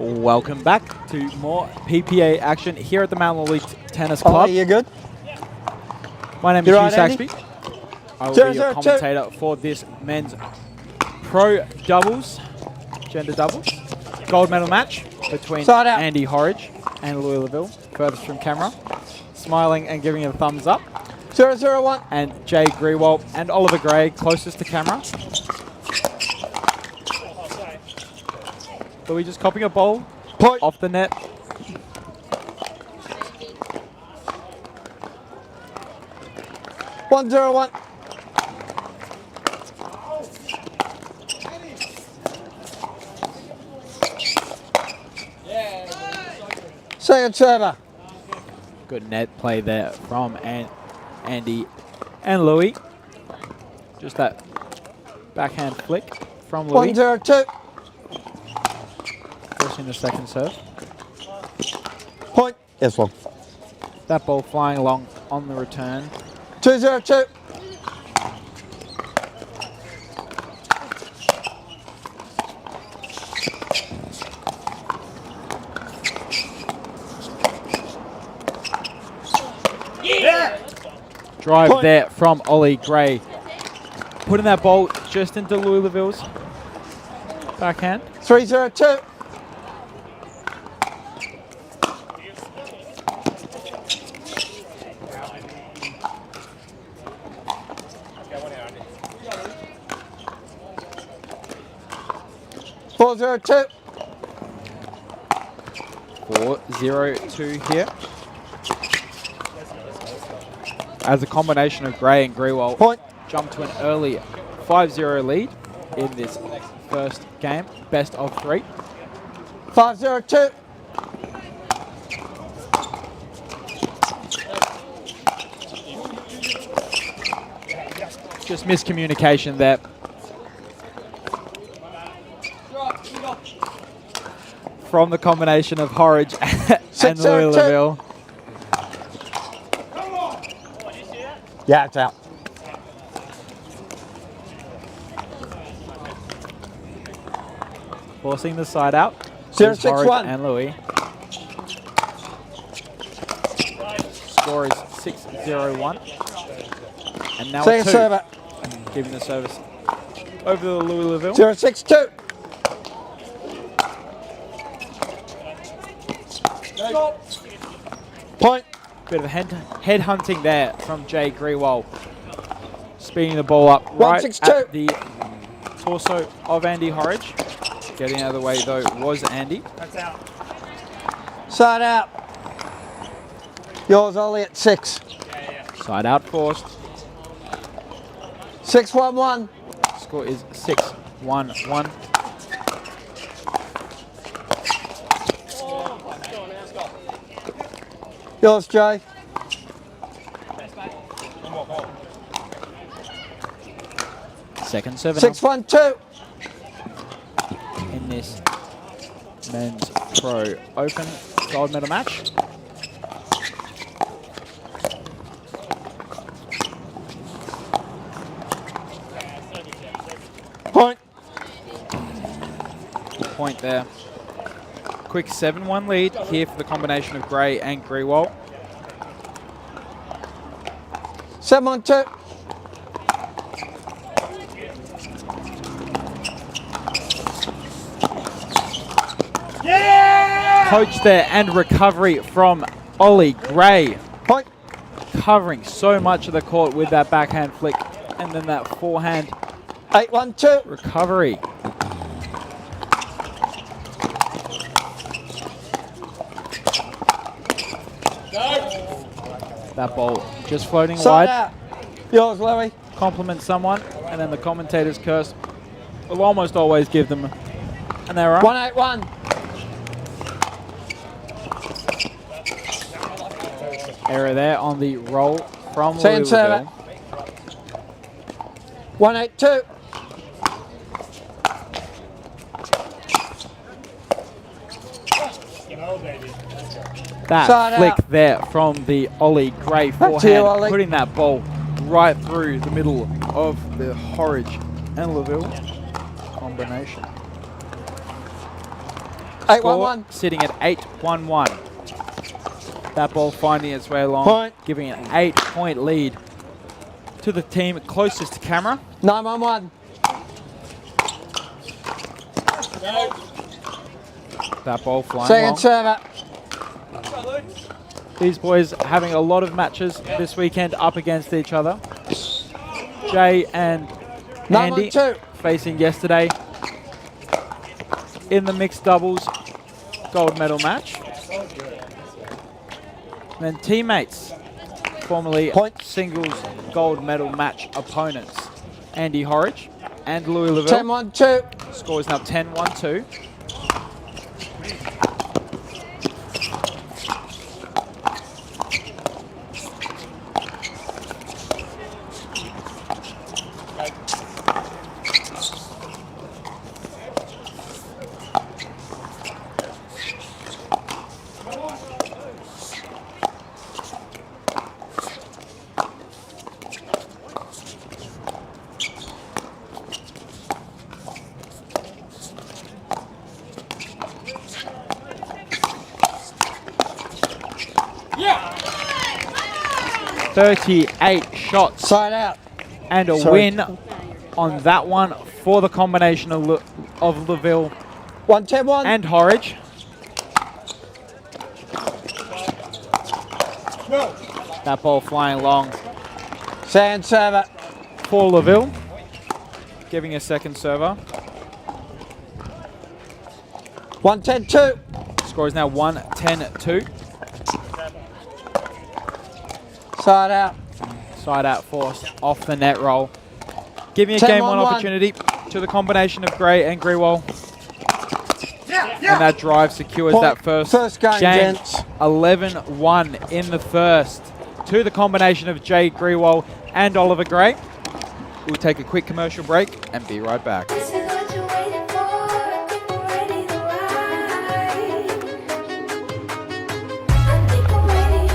Welcome back to more PPA action here at the Mount Lawley Tennis Ollie, Club. you good? My name is You Hugh right, Andy? Saxby. I will be your commentator for this men's pro doubles, gender doubles, gold medal match between Andy Horridge and Louis Laville, furthest from camera, smiling and giving it a thumbs up. 0-0-1. And Jay Grewald and Oliver Gray, closest to camera. Louis just copying a ball off the net. One, 0-1. Second server. Good net play there from Andy and Louis. Just that backhand flick from Louis. 1-0-2. Forcing the second serve. Point. Yes, long. That ball flying along on the return. 2-0-2. Drive there from Ollie Gray. Putting that ball just into Louis Laville's backhand. 3-0-2. Four, 0-2. 4-0-2 here. As a combination of Gray and Grewald jump to an early 5-0 lead in this first game, best of 3. 5-0-2. Just miscommunication there. From the combination of Horridge and Louis Laville. Yeah, it's out. Forcing the side out. 0-6-1. And Louis. Score is 6-0-1. And now second server. Giving the service over to Louis Laville. 0-6-2. Point. Bit of head hunting there from Jay Grewald. Speeding the ball up right at the torso of Andy Horridge. Getting out of the way though was Andy. That's out. Side out. Yours, Ollie, at 6. Side out forced. 6-1-1. Score is 6-1-1. Yours, Jay. Second serve. 6-1-2. In this men's pro open gold medal match. Point. Point there. Quick 7-1 lead here for the combination of Gray and Grewald. 7-1-2. Coach there and recovery from Ollie Gray. Point. Covering so much of the court with that backhand flick and then that forehand 8-1-2. recovery. That ball just floating Side wide. out. Yours, Louis. Compliment someone and then the commentator's curse will almost always give them an error. 1-8-1. Error there on the roll from Second Louis server. Laville. 1-8-2. That Side flick out. there from the Ollie Gray Back to you, forehand, Ollie. putting that ball right through the middle of the Horridge and Laville combination. 8-1-1. sitting at 8-1-1. That ball finding its way along, Point. giving an 8-point lead to the team closest to camera. 9-1-1. That ball flying Second long. server. These boys having a lot of matches this weekend up against each other. Jay and Andy 9-1-2. facing yesterday in the mixed doubles gold medal match. And then teammates, formerly Point. singles gold medal match opponents, Andy Horridge and Louis Laville. 10-1-2. Score is now 10-1-2. Yeah. 38 shots Side out. and a Sorry. win on that one for the combination of Laville 1-10-1. and Horridge. That ball flying long Sand server. for Laville, giving a second server. 1-10-2. Score is now 1-10-2. Side out. Side out force off the net roll. Giving a 10 game on one one. opportunity to the combination of Gray and Grewal. And that drive secures Point. that first Game, game. gents. 11-1 in the first to the combination of Jay Grewal and Oliver Gray. We'll take a quick commercial break and be right back. This is what you're waiting for. People ready to ride. I think I'm ready tonight. I think I'm ready.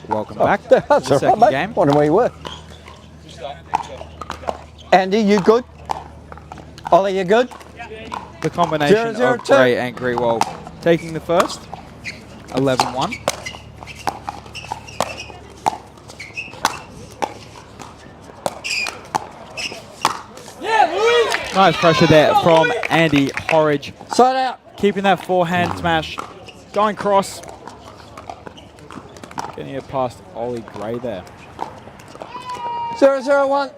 Welcome back. That's The all right, second mate. game. Wondering where you were. Andy, you good? Ollie, you good? The combination 0-0-2. of Gray and Grewal taking the first. 11-1. Nice pressure there from Andy Horridge. Side out. Keeping that forehand smash. Going cross. Getting it past Ollie Gray there. 0-0-1.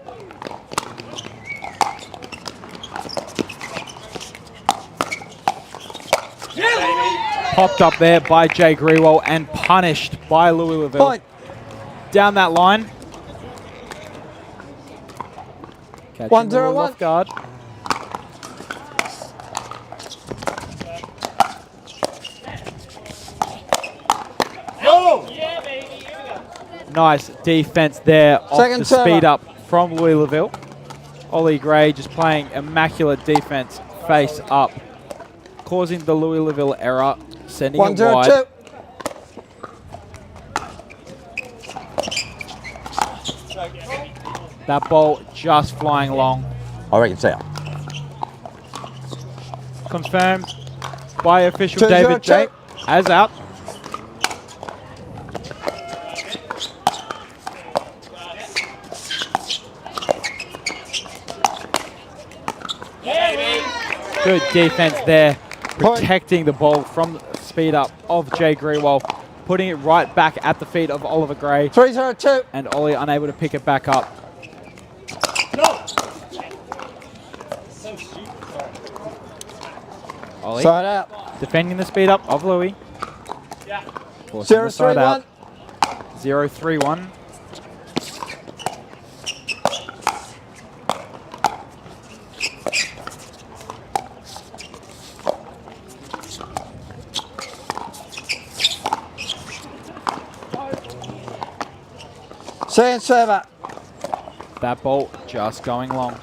Popped up there by Jay Grewal and punished by Louis Laville. Point. Down that line. Catching 1-0-1. Louis off guard. Nice defense there off Second the server. speed up from Louis Laville. Ollie Gray just playing immaculate defense face up, causing the Louis Laville error, sending it wide. 1-0-2. That ball just flying long. I reckon it's out. Confirmed by official 2-0-2. David J as out. Good defense there, protecting the ball from speed up of Jay Greenwald, putting it right back at the feet of Oliver Gray. 3-0-2. And Ollie unable to pick it back up. Ollie Side out. defending the speed up of Louis. 0-3-1. 0-3-1. Sand server. That ball just going long.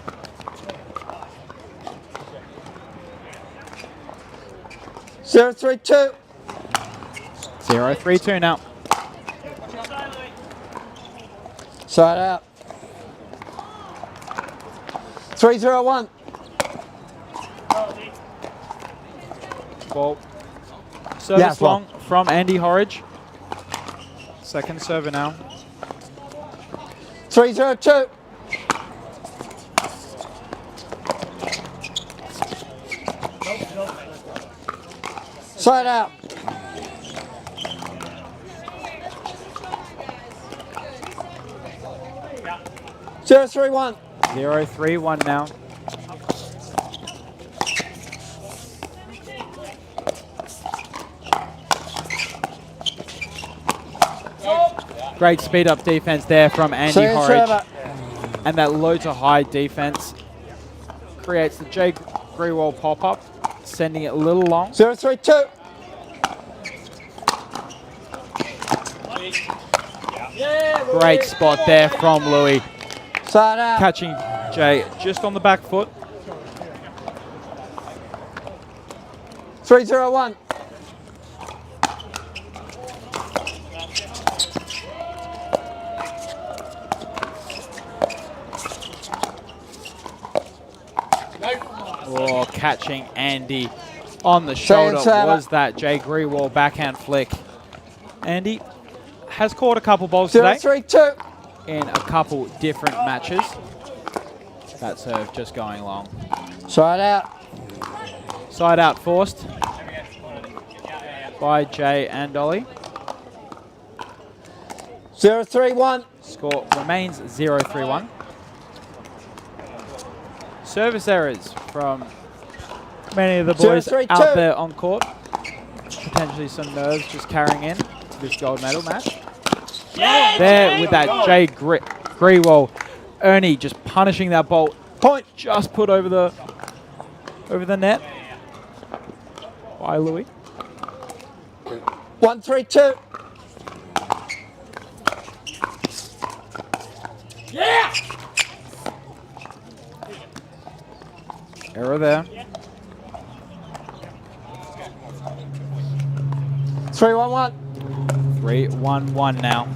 Zero, 3-2. 0-3-2 now. Side out. 3-0-1. Ball. Service Yeah, long from Andy Horridge. Second server now. 3-0-2. Side out. 0-3-1. 0-3-1 now. Great speed up defense there from Andy Sand Horridge. server. And that low to high defense creates the Jay Greenwald pop up, sending it a little long. 0-3-2. Great spot there from Louis, Side out. catching Jay just on the back foot. 3-0-1. Oh, catching Andy on the shoulder server. was that Jay Greenwald backhand flick. Andy has caught a couple balls today 0-3-2. in a couple different matches. That serve just going long. Side out. Side out forced by Jay and Ollie. 0-3-1. Score remains 0-3-1. Service errors from many of the boys 0-3-2. out there on court. Potentially some nerves just carrying in this gold medal match. There with that Jay Greenwald. Ernie just punishing that ball. Point. Just put over the net by Louis. 1-3-2. Error there. 3-1-1. 3-1-1 now.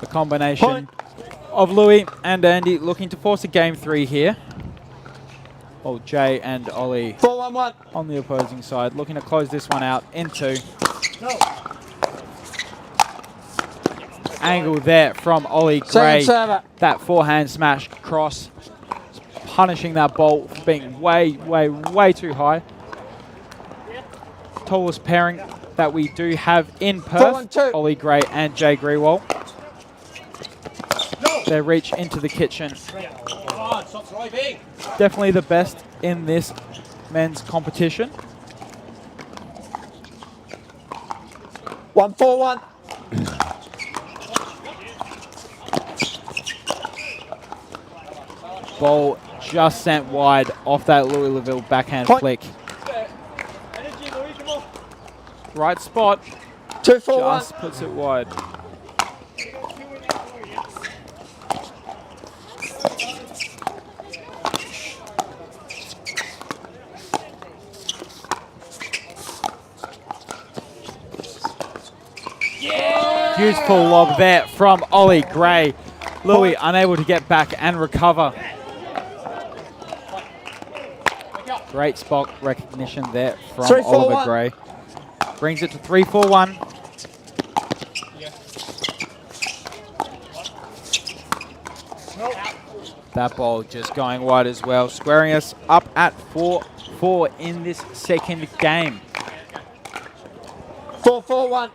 The combination Point. of Louis and Andy looking to force a game 3 here. Well, Jay and Ollie 4-1-1. on the opposing side looking to close this one out in 2. Angle there from Ollie Gray. Sand server. That forehand smash cross, punishing that ball for being way too high. Tallest pairing that we do have in Perth, 4-1-2. Ollie Gray and Jay Greenwald. Their reach into the kitchen. Definitely the best in this men's competition. 1-4-1. Ball just sent wide off that Louisville backhand Point. flick. Right spot, 2-4-1. just puts it wide. Beautiful lob there from Ollie Gray. Louis unable to get back and recover. Great spot recognition there from 3-4-1. Oliver Gray. Brings it to 3-4-1. That ball just going wide as well, squaring us up at 4-4 in this second game. 4-4-1.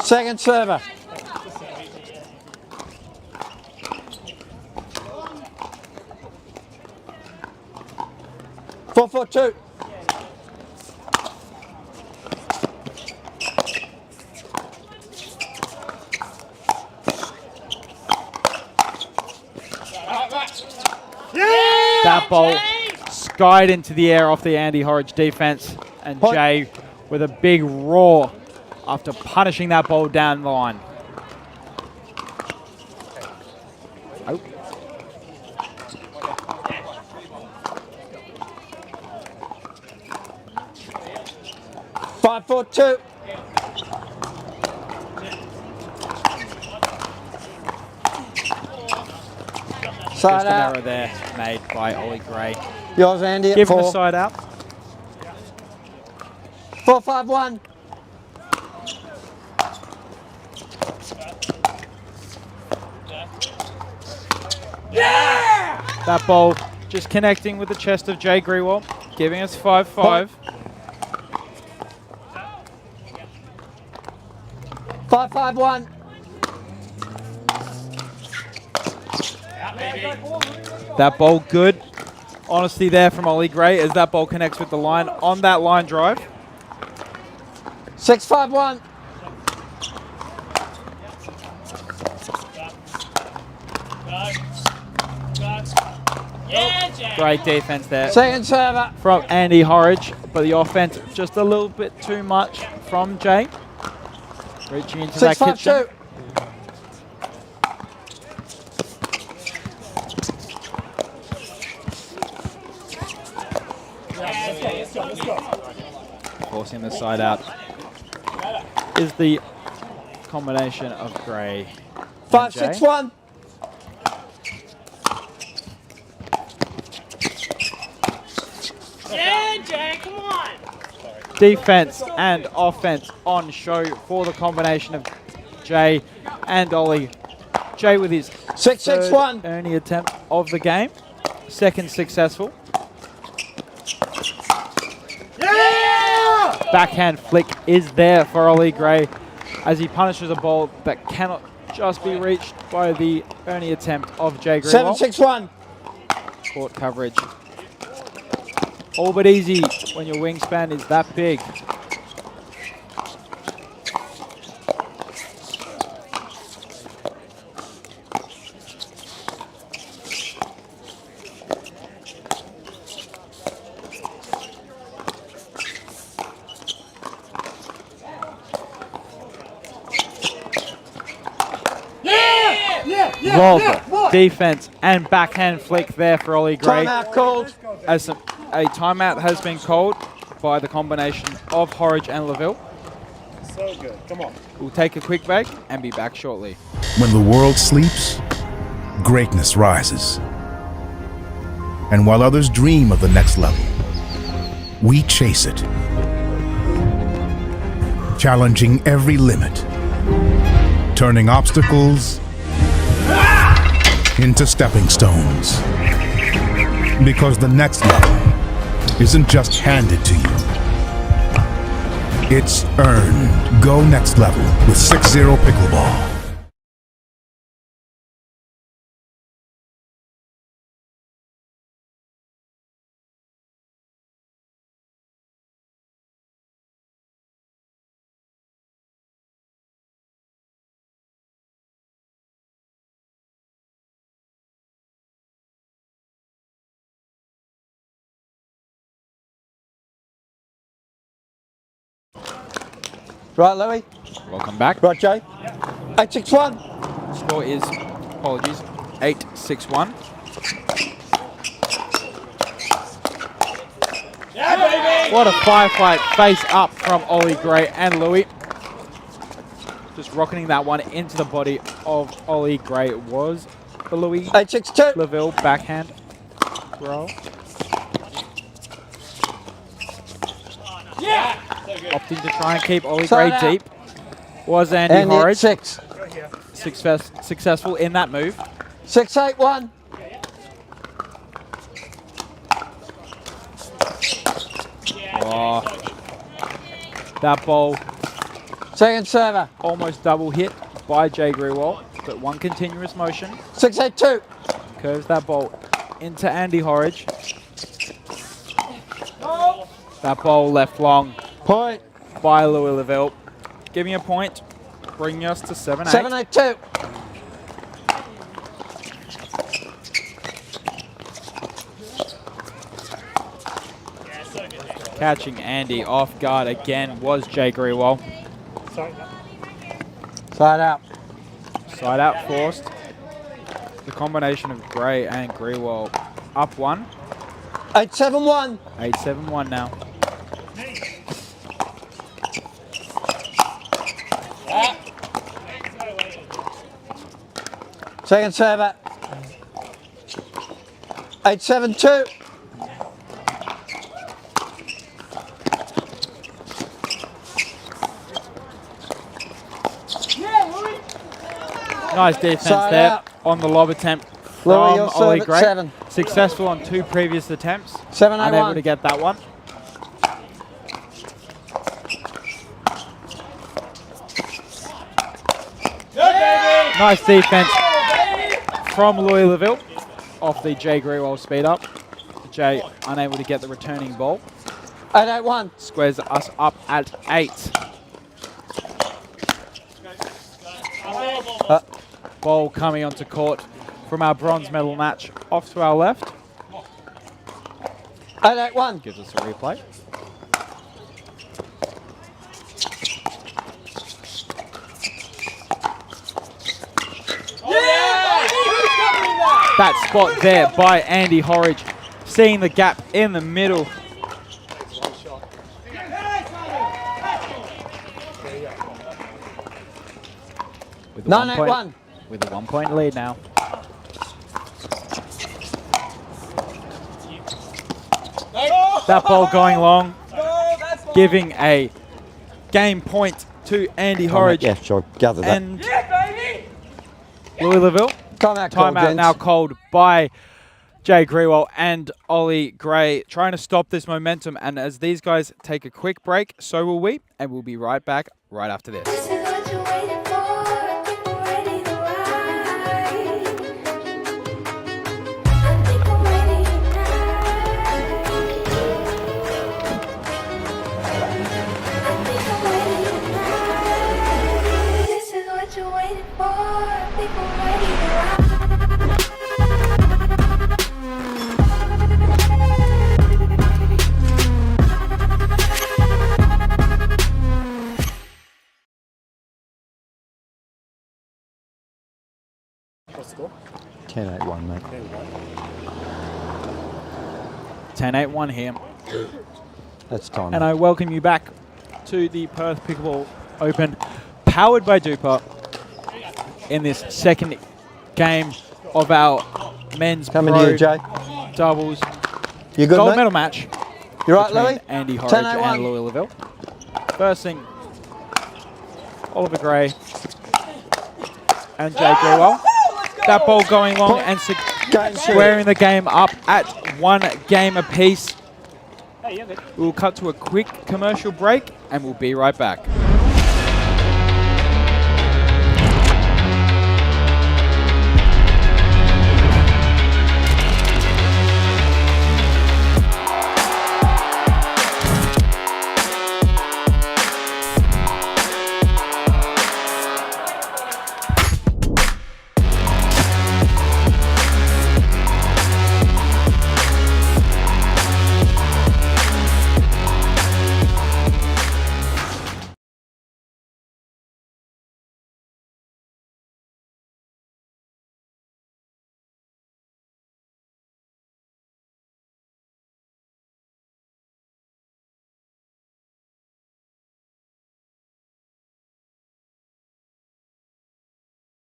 Second server. Four, 4-2. That ball skied into the air off the Andy Horridge defense, and Point. Jay with a big roar after punishing that ball down the line. Oh. Five, 4-2. Side Just an out. error there made by Ollie Gray. Yours, Andy, at Give him a 4. side out. 4-5-1. That ball just connecting with the chest of Jay Grewal, giving us 5-5. 5-5-1. That ball good. Honesty there from Ollie Gray as that ball connects with the line on that line drive. 6-5-1. Great defense there Second server. from Andy Horridge, but the offense just a little bit too much from Jay. Reaching into that kitchen. 6-5-2. Forcing the side out is the combination of Gray and Jay. 5-6-1. Defense and offense on show for the combination of Jay and Ollie. Jay with his 6-6-1. third Ernie attempt of the game. Second successful. Backhand flick is there for Ollie Gray as he punishes a ball that cannot just be reached by the Ernie attempt of Jay Greenwald. 7-6-1. Court coverage. All but easy when your wingspan is that big. Love defense and backhand flick there for Ollie Gray. Timeout called. As a timeout has been called by the combination of Horridge and Laville. So good. Come on. We'll take a quick break and be back shortly. When the world sleeps, greatness rises. And while others dream of the next level, we chase it. Challenging every limit, turning obstacles into stepping stones. Because the next level isn't just handed to you, it's earned. Go next level with 6-0 Pickleball. Right, Louis. Welcome back. Right, Jay. 8-6-1. Score is, apologies, 8-6-1. What a firefight face up from Ollie Gray and Louis. Just rocketing that one into the body of Ollie Gray was the Louis 8-6-2. Laville backhand roll. opting to try and keep Ollie Side Gray out. deep. Was Andy And Horridge hit 6. successful in that move. 6-8-1. Oh, that ball Second server. almost double hit by Jay Grewal, but one continuous motion 6-8-2. curves that ball into Andy Horridge. That ball left long Point. by Louis Laville, giving a point, bringing us to 7-8. 7-8-2. Catching Andy off guard again was Jay Grewal. Side out. Side out forced. The combination of Gray and Grewal up 1. 8-7-1. 8-7-1 now. Second server. 8-7-2. Nice defense Side there out. on the lob attempt Louis, from you'll Ollie serve at Gray. 7. Successful on 2 previous attempts. 7-8-1. Unable to get that one. Nice defense from Louis Laville off the Jay Grewal speed up. Jay unable to get the returning ball. 8-8-1. Squares us up at 8. Ball coming onto court from our bronze medal match off to our left. 8-8-1. Gives us a replay. That spot there by Andy Horridge, seeing the gap in the middle. With a 9-8-1. with a 1 point lead now. That ball going long, giving a game point to Andy Horridge Yeah, sure. Gather that. and Louis Laville. Timeout call, Timeout gents. now called by Jay Grewal and Ollie Gray, trying to stop this momentum. And as these guys take a quick break, so will we, and we'll be right back right after this. This is what you're waiting for. I think we're ready to ride. I think I'm ready tonight. I think I'm ready tonight. This is what you're waiting for. I think I'm ready to ride. What's the score? 10-8-1, mate. 10-8-1 here. That's time. And I welcome you back to the Perth Pickleball Open, powered by DUPR, in this second game of our men's Coming pro to you, Jay. doubles You good, gold mate? medal match You right, between Louis? Andy Horridge 10-8-1. and Louis Laville. Versing Oliver Gray and Jay Grewal. That ball going long and Game squaring the game up at 1 game apiece. We'll cut to a quick commercial break and we'll be right back.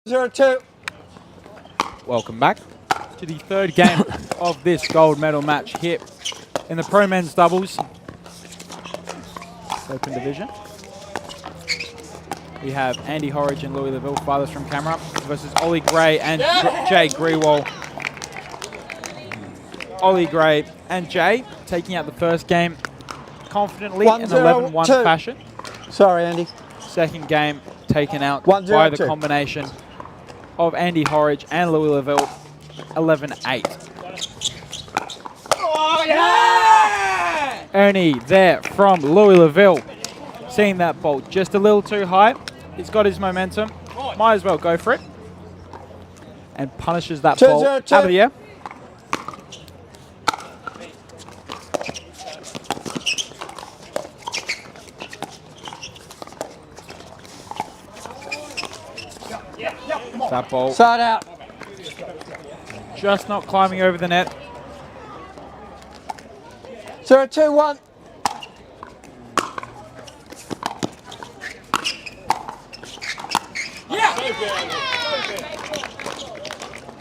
Zero two. Welcome back to the third game of this gold medal match here in the Pro Men's Doubles. Open division. We have Andy Horridge and Louis Laville, farthest from camera, versus Ollie Gray and Jay Grewal. Ollie Gray and Jay taking out the first game confidently in 11-1 fashion. Sorry, Andy. Second game taken out 1-0 by the two. combination of Andy Horridge and Louis Laville, 11-8. Oh, yeah! Ernie there from Louis Laville, seeing that ball just a little too high. He's got his momentum. Might as well go for it. And punishes that ball out of the air. That ball Side out. just not climbing over the net. 0-2-1.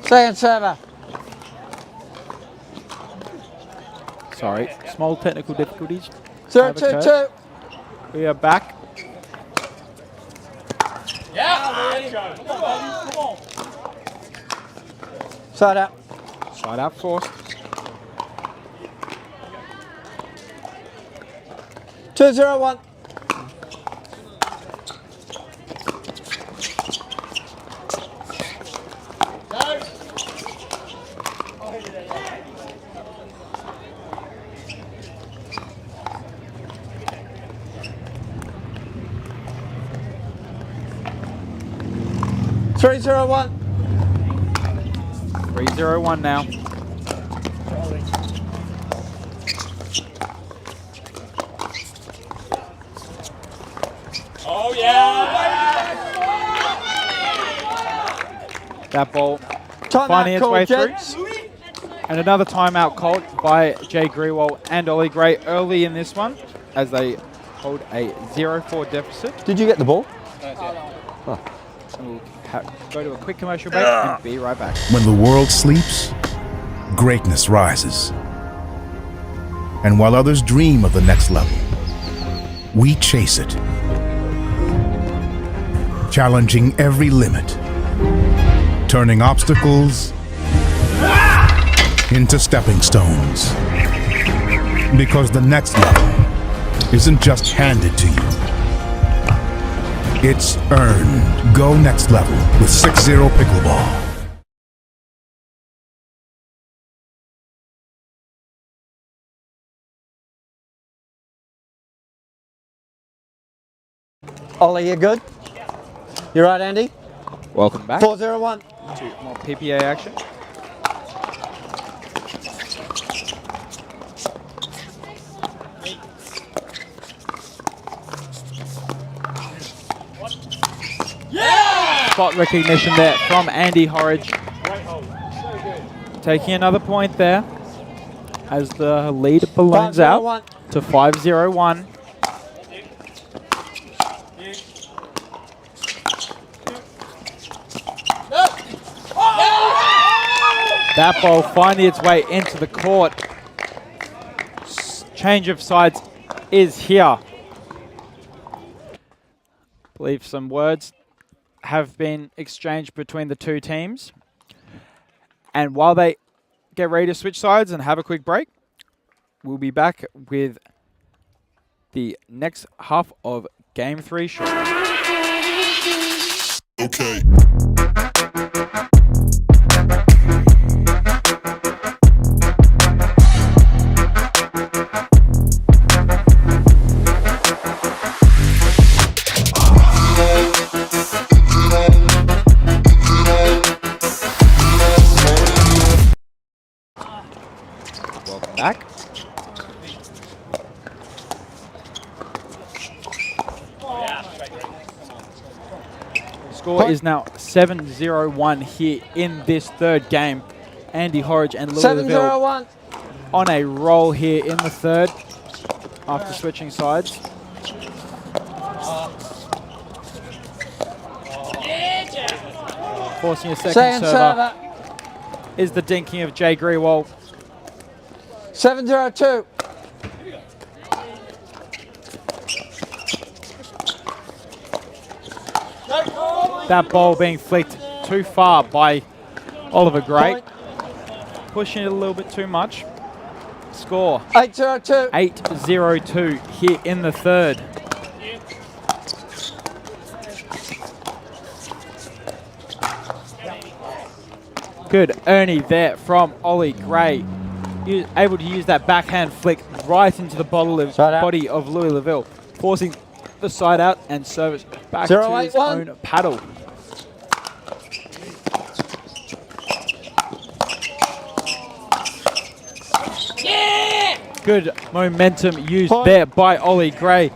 Second server. Sorry, small technical difficulties. 0-2-2. We are back. Side out. Side out forced. 2-0-1. Three zero one. 3-0-1 now. Oh, yeah! That ball Timeout finding its call, way gents. through. And another timeout called by Jay Grewal and Ollie Gray early in this one as they hold a 0-4 deficit. Did you get the ball? We'll go to a quick commercial break and be right back. When the world sleeps, greatness rises. And while others dream of the next level, we chase it. Challenging every limit, turning obstacles into stepping stones. Because the next level isn't just handed to you. It's earned. Go next level with 6-0 Pickleball. Ollie, you good? You right, Andy? Welcome back 4-0-1. to more PPA action. Spot recognition there from Andy Horridge. Taking another point there as the lead balloons out 5-0-1. to 5-0-1. That ball finding its way into the court. Change of sides is here. I believe some words have been exchanged between the two teams. And while they get ready to switch sides and have a quick break, we'll be back with the next half of Game 3 shortly. Okay. Welcome back. Score is now 7-0-1 here in this third game. Andy Horridge and Louis Laville 7-0-1. on a roll here in the third after switching sides. Forcing a second server is the dinking of Jay Grewal. 7-0-2. That ball being flicked too far by Oliver Gray. Point. Pushing it a little bit too much. Score 8-0-2. 8-0-2 here in the third. Good Ernie there from Ollie Gray. Able to use that backhand flick right into the body of Louis Laville, forcing the side out and service back to his own paddle. Good momentum used there by Ollie Gray.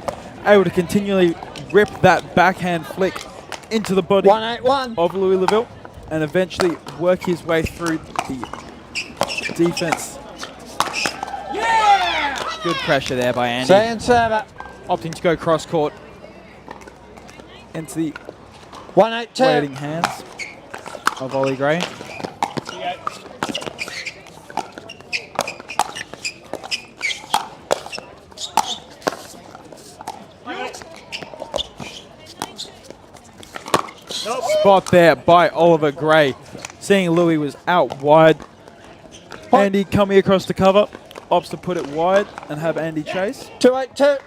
Able to continually rip that backhand flick into the body of Louis Laville and eventually work his way through the defense. Good pressure there by Andy. Opting to go cross court into the waiting hands of Ollie Gray. Spot there by Oliver Gray. Seeing Louis was out wide. Andy coming across the cover. Opts to put it wide and have Andy chase. 2-8-2.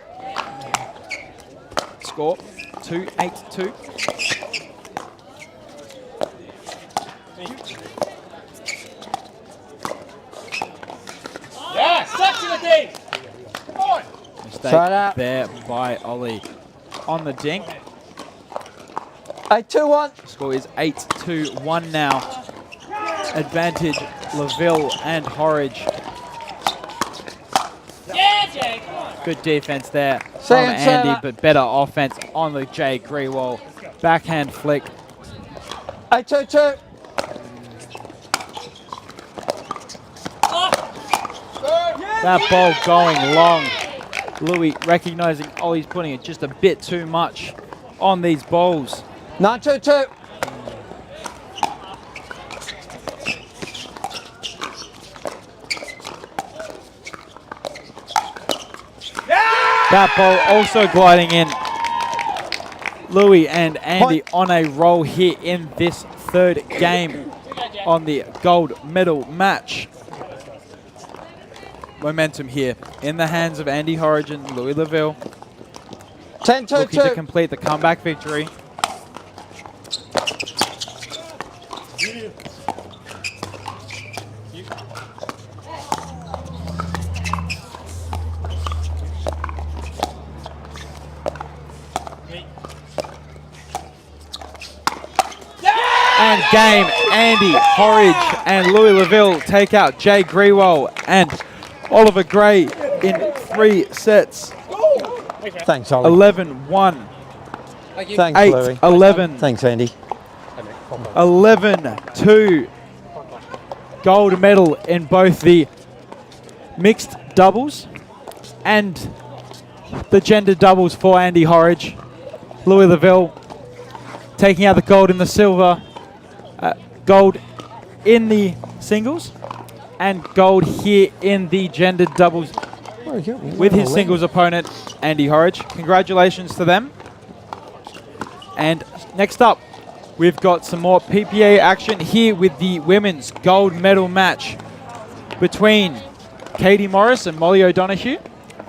Score 2-8-2. Yeah, section of D. Come on. Mistake there by Ollie on the dink. 8-2-1. Score is 8-2-1 now. Advantage Laville and Horridge. Yeah, Jay, come on. Good defense there from Andy, but better offense on the Jay Grewal. Backhand flick. 8-2-2. That ball going long. Louis recognizing Ollie's putting it just a bit too much on these balls. 9-2-2. That ball also gliding in. Louis and Andy on a roll here in this third game on the gold medal match. Momentum here in the hands of Andy Horridge and Louis Laville. 10-2-2. Looking to complete the comeback victory. And game, Andy Horridge and Louis Laville take out Jay Grewal and Oliver Gray in 3 sets. Thanks, Ollie. 11-1. Thanks, 8-11. Thanks, Andy. 11-2. Gold medal in both the mixed doubles and the gender doubles for Andy Horridge. Louis Laville taking out the gold in the silver, gold in the singles, and gold here in the gender doubles with his singles opponent, Andy Horridge. Congratulations to them. And next up, we've got some more PPA action here with the women's gold medal match between Katie Morris and Molly O'Donoghue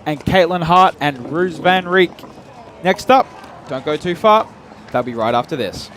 and Caitlin Hart and Ruse Van Reek. Next up, don't go too far. They'll be right after this.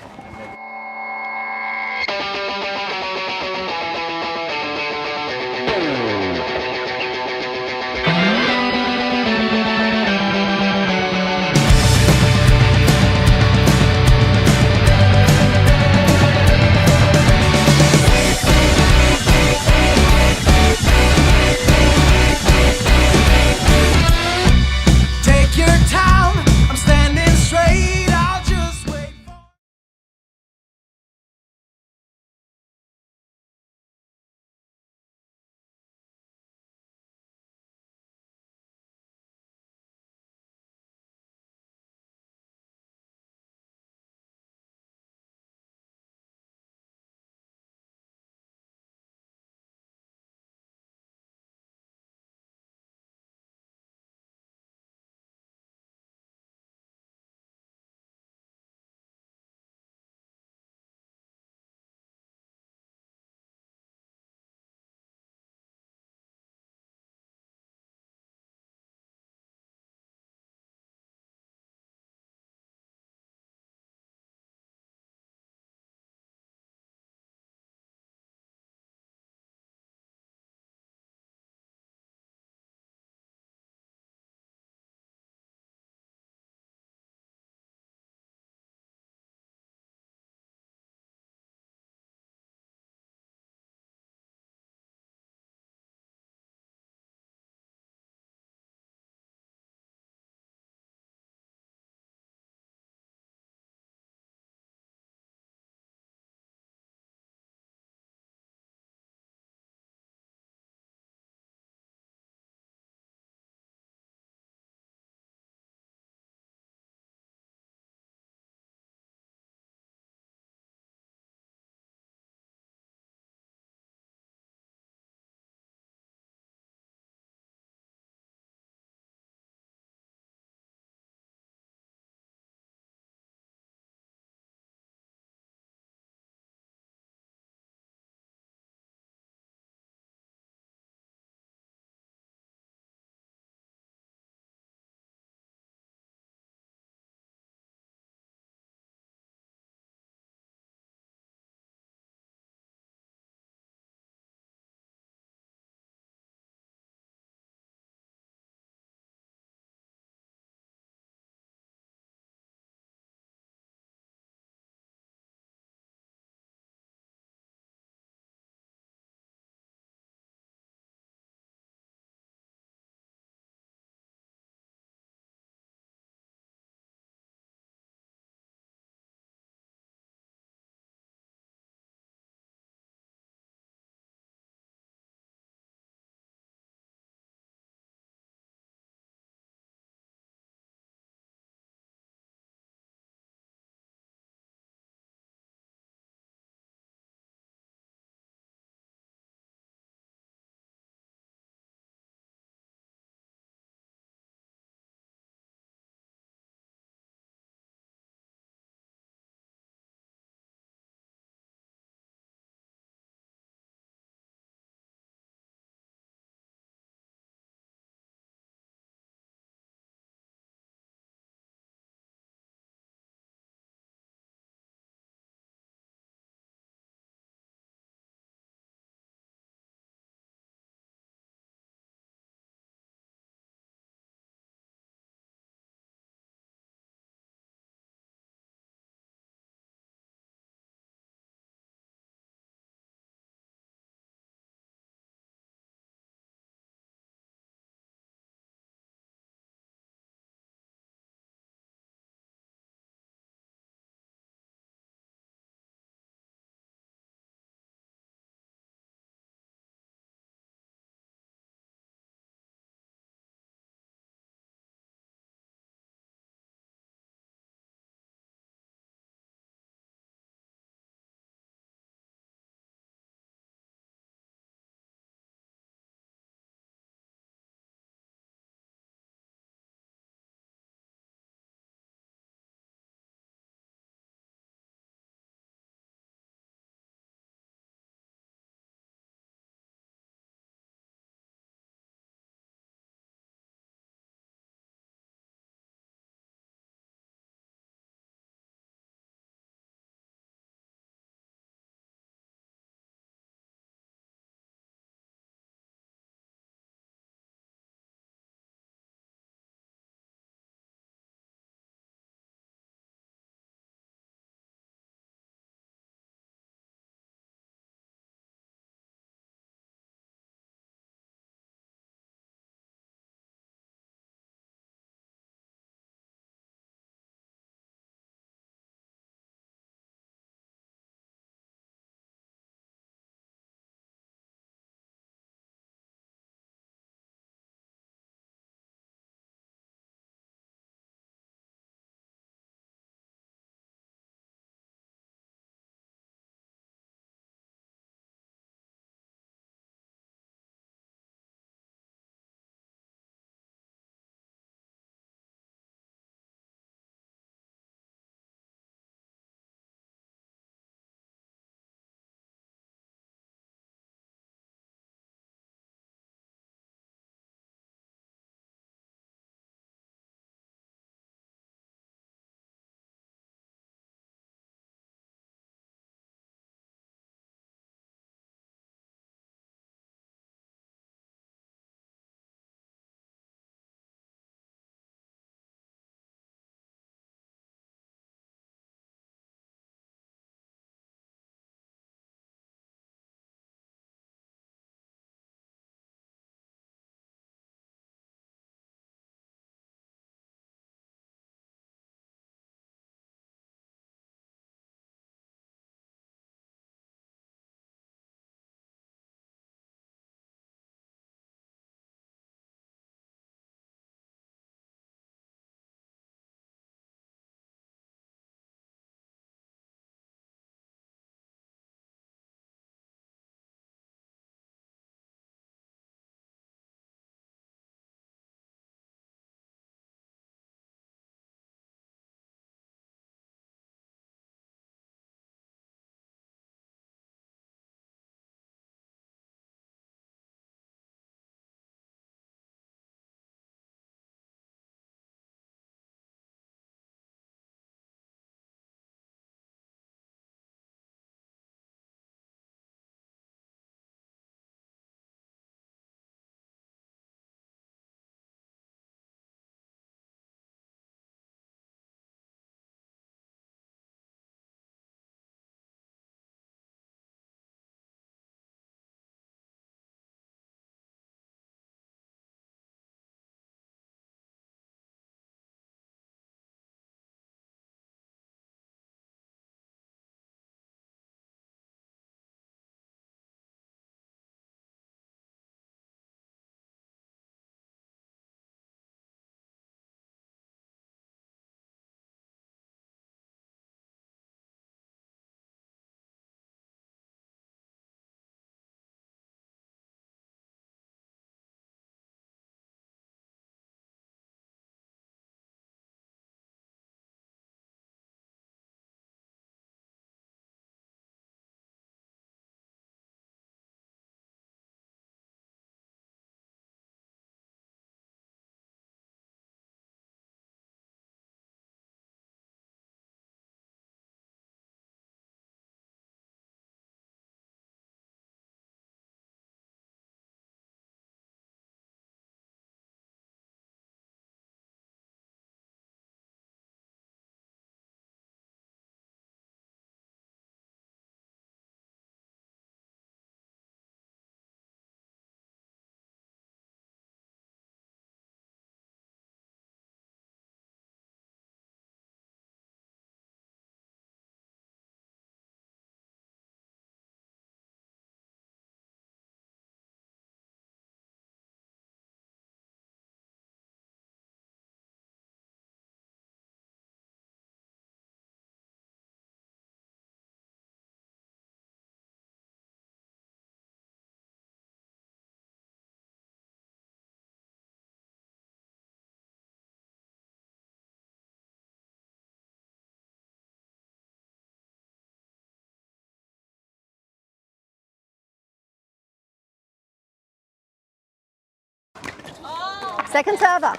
Second server.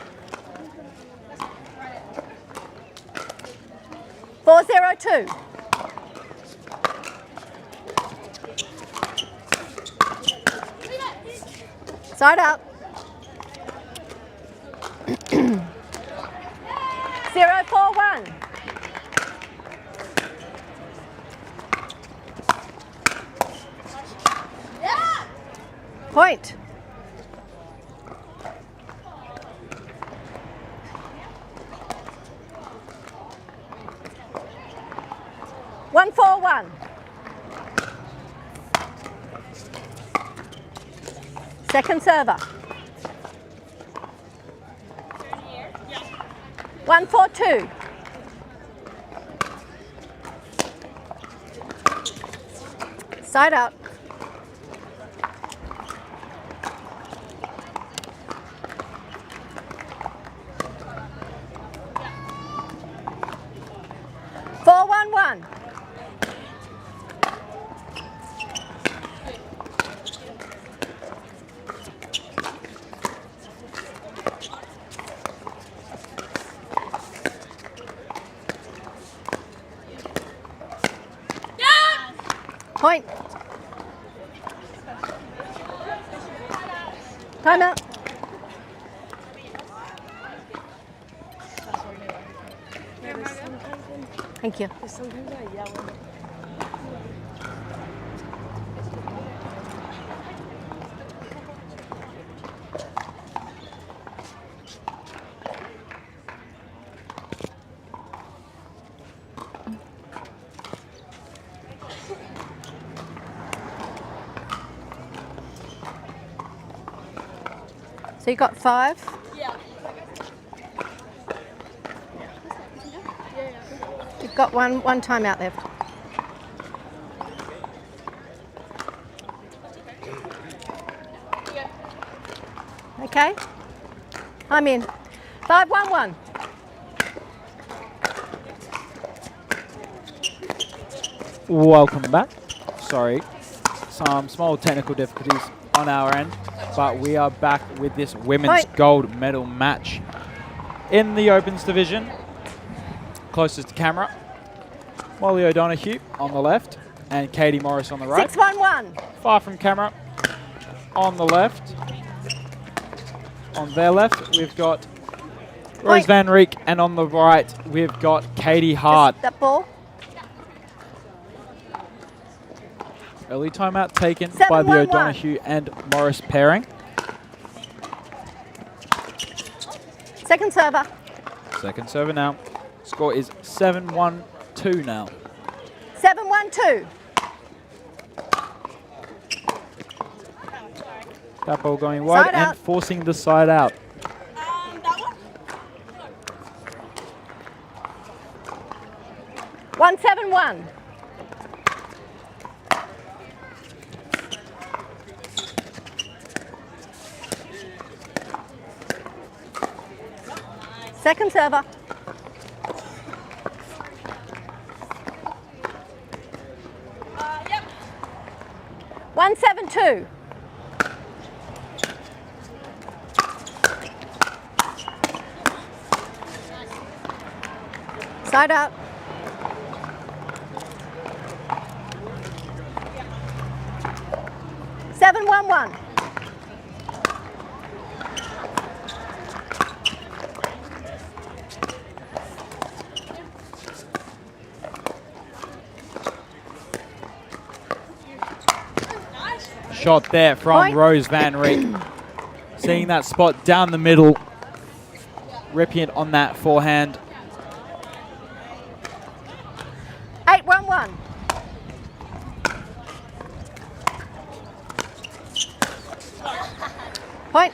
4-0-2. Side out. 0-4-1. Point. One, 4-1. Second server. 1-4-2. Side out. 4-1-1. Point. Time out. Thank you. So you got 5? Yeah. You've got one time out there. Okay. I'm in. 5-1-1. Welcome back. Sorry, some small technical difficulties on our end, but we are back with this women's gold medal match in the Opens division. Closest to camera, Molly O'Donoghue on the left and Katie Morris on the right. 6-1-1. Far from camera, on the left. On their left, we've got Rose Van Rieck, and on the right, we've got Katie Hart. Just that ball. Early timeout taken 7-1-1. by the O'Donoghue and Morris pairing. Second server. Second server now. Score is 7-1-2 now. 7-1-2. That ball going wide Side and out. forcing the side out. That one? 1-7-1. Second server. Yep. 1-7-2. Side out. Seven, 1-1. Shot there from Point. Rose Van Rieck. Seeing that spot down the middle. Ripping it on that forehand. 8-1-1. Point.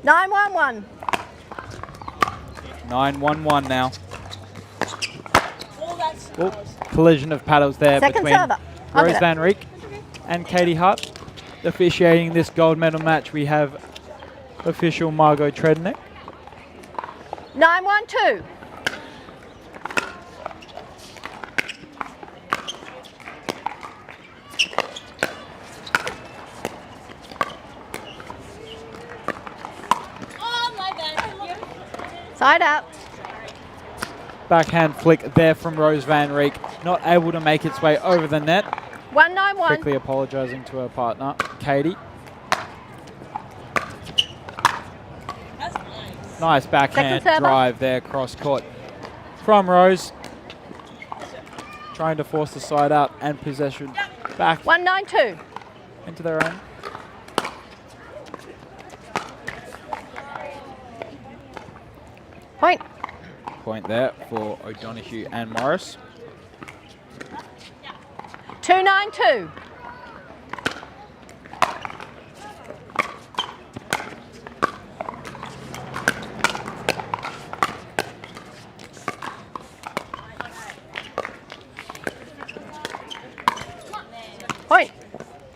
Nine, 1-1. 9-1-1 now. Oh, that's Oh, collision of paddles there Second between server. I'll Rose get it. Van Rieck and Katie Hart. Officiating this gold medal match, we have official Margot Trednick. 9-1-2. Side out. Backhand flick there from Rose Van Reek. Not able to make its way over the net. 191. Quickly apologising to her partner, Katie. Nice backhand drive there, cross court from Rose. Trying to force the side out and possession back 192. into their own. Point. Point there for O'Donoghue and Morris. 292. Point.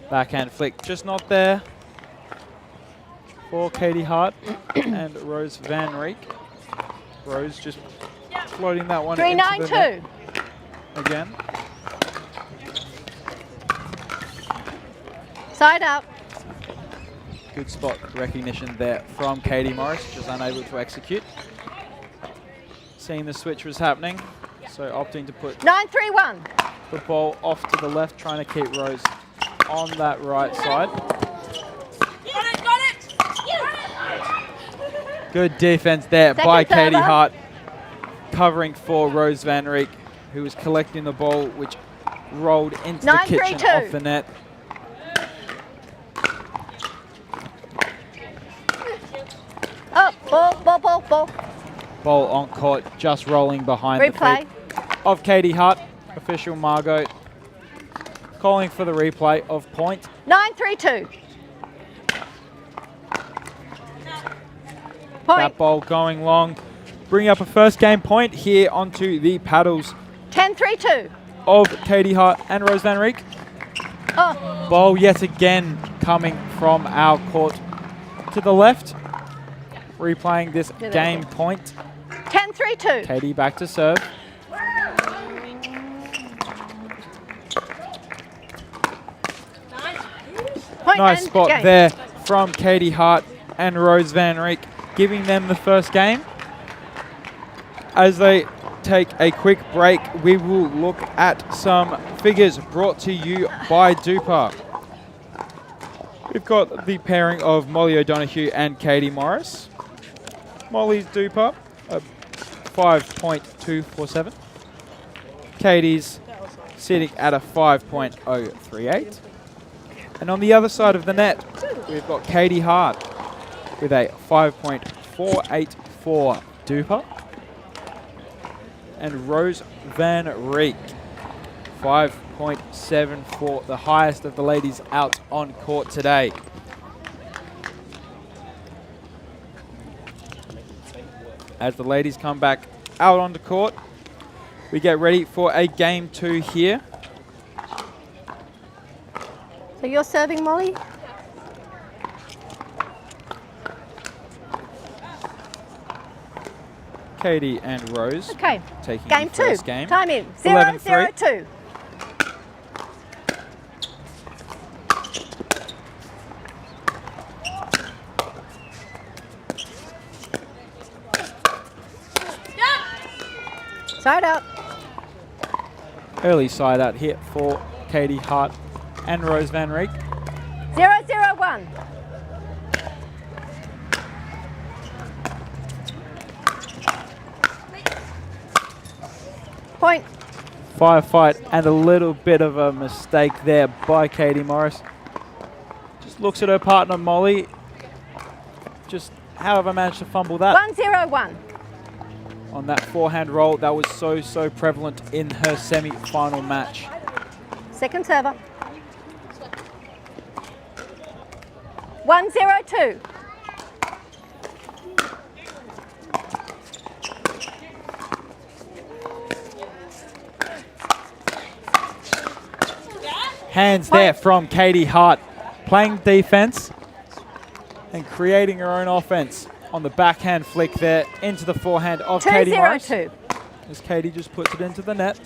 Backhand flick, just not there for Katie Hart and Rose Van Reek. Rose just floating that one into the 392. net again. Side up. Good spot recognition there from Katie Morris, just unable to execute. Seeing the switch was happening, so opting to put 931. the ball off to the left, trying to keep Rose on that right side. Got it! Good defense there by Second Katie server. Hart, covering for Rose Van Reek, who was collecting the ball, which rolled into the kitchen 932. off the net. Up. Ball. Ball on court, just rolling behind the Replay. feet of Katie Hart. Official Margot calling for the replay of point. 932. That Point. ball going long. Bring up a first game point here onto the paddles 1032. of Katie Hart and Rose Van Reek. Oh. Ball yet again coming from our court to the left. Replaying this that game again. point. 1032. Katie back to serve. Point Nice and spot game. there from Katie Hart and Rose Van Reek, giving them the first game. As they take a quick break, we will look at some figures brought to you by DUPR. We've got the pairing of Molly O'Donoghue and Katie Morris. Molly's DUPR, 5.247. Katie's sitting at a 5.038. And on the other side of the net, we've got Katie Hart with a 5.484 DUPR. And Rose Van Reek, 5.74, the highest of the ladies out on court today. As the ladies come back out onto court, we get ready for a game 2 here. So you're serving, Molly? Katie and Rose Okay. taking Game the 2. first game. Time in. 11-3. 002. Side out. Early side out here for Katie Hart and Rose Van Reek. 001. Point. Firefight and a little bit of a mistake there by Katie Morris. Just looks at her partner Molly. Just however managed to fumble that 101. on that forehand roll. That was so prevalent in her semi-final match. Second server. 102. Hands there from Katie Hart, playing defense and creating her own offense on the backhand flick there into the forehand of Katie Morris. 202. As Katie just puts it into the net.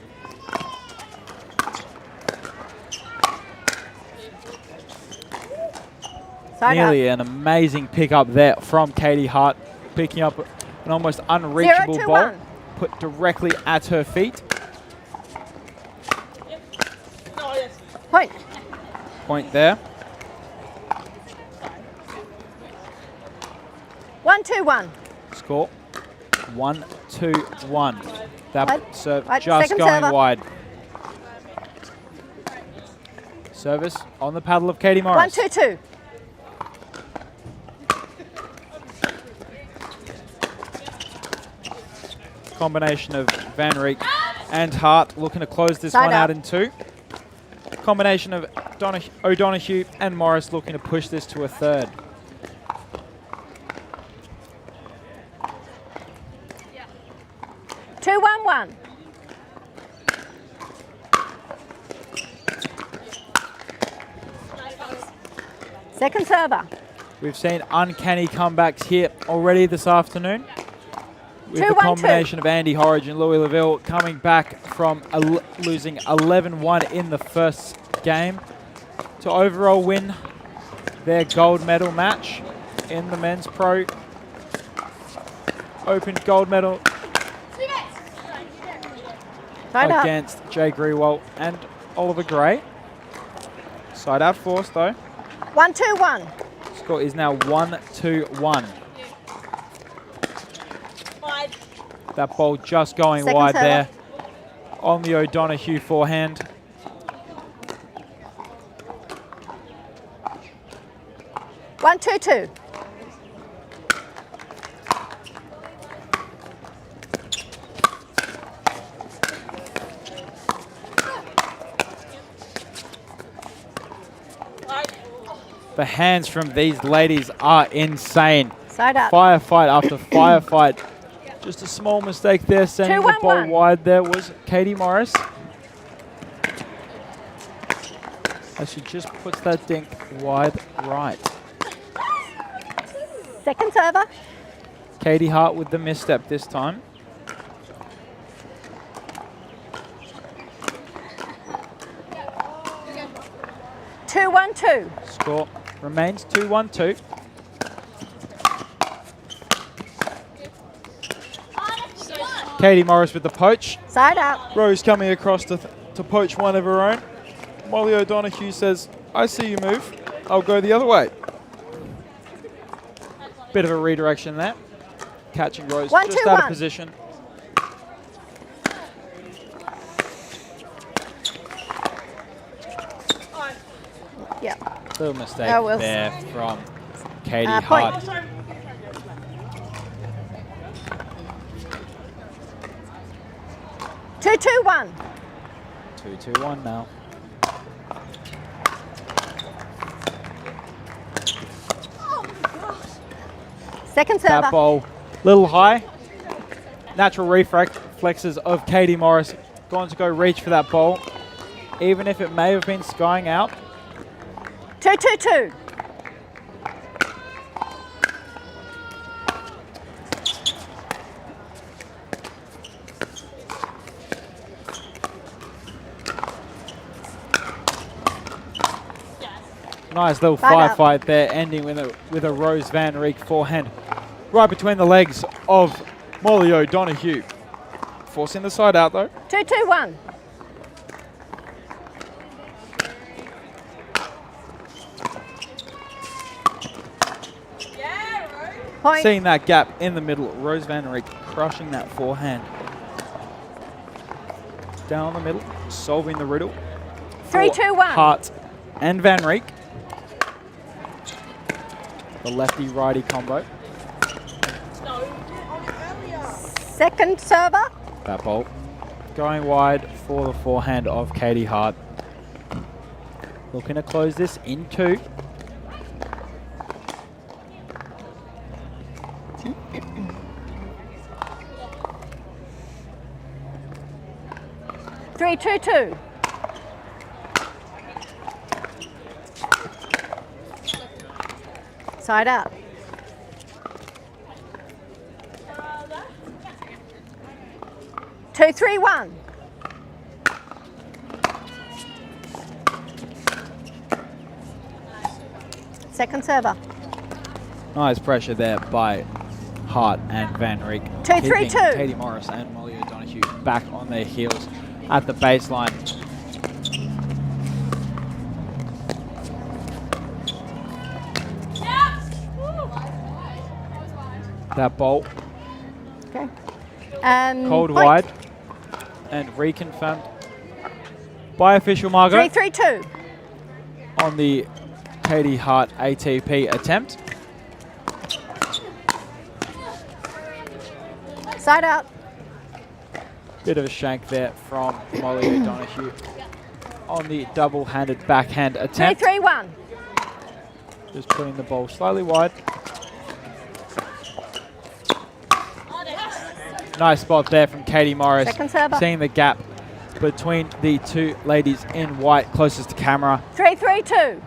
Side Nearly up. an amazing pick up there from Katie Hart, picking up An almost unreachable 0-2-1. ball put directly at her feet. Point. Point there. 1-2-1. Score 1-2-1. That Wide. serve Wide. just Second going server. wide. Service on the paddle of Katie Morris. 1-2-2. Combination of Van Rijk and Hart looking to close this Side one up. out in 2. Combination of O'Donoghue and Morris looking to push this to a 3rd. Two, 1-1. Second server. We've seen uncanny comebacks here already this afternoon. With the 2-1-2. combination of Andy Horridge and Louis Laville coming back from losing 11-1 in the first game to overall win their gold medal match in the Men's Pro Open gold medal Side up. against Jay Grewalt and Oliver Gray. Side out force though. 1-2-1. Score is now 1-2-1. That ball just going Second wide server. there on the O'Donoghue forehand. One, 2-2. The hands from these ladies are insane. Side up. Firefight after firefight. Just a small mistake there, sending the ball 2-1-1. wide there was Katie Morris. As she just puts that dink wide right. Second server. Katie Hart with the misstep this time. Two, 1-2. Score remains 2-1-2. Katie Morris with the poach. Side up. Rose coming across to poach one of her own. Molly O'Donoghue says, I see you move. I'll go the other way. Bit of a redirection there. Catching Rose 1, just 2, out of 1. position. Yeah. Little mistake Oh, well. there from Katie Point. Hart. Two, 2-1. 2-2-1 now. Second server. That ball, little high. Natural reflexes of Katie Morris. Going to go reach for that ball, even if it may have been skying out. 2-2-2. Nice little Side up. firefight there, ending with a Rose Van Rijk forehand right between the legs of Molly O'Donoghue. Forcing the side out though. 2-2-1. Point. Seeing that gap in the middle, Rose Van Rijk crushing that forehand. Down the middle, solving the riddle. 3-2-1. Hart and Van Rijk. The lefty-righty combo. Second server. That ball going wide for the forehand of Katie Hart. Looking to close this in 2. Three, 2-2. Side up. Two, 3-1. Second server. Nice pressure there by Hart and Van Rijk. 2-3-2. Katie Morris and Molly O'Donoghue back on their heels at the baseline. That ball Okay. called point. wide and reconfirmed by official Margot 3-3-2. on the Katie Hart ATP attempt. Side out. Bit of a shank there from Molly O'Donoghue on the double-handed backhand attempt. 3-3-1. Just putting the ball slightly wide. Nice spot there from Katie Morris. Second server. Seeing the gap between the two ladies in white closest to camera. 3-3-2.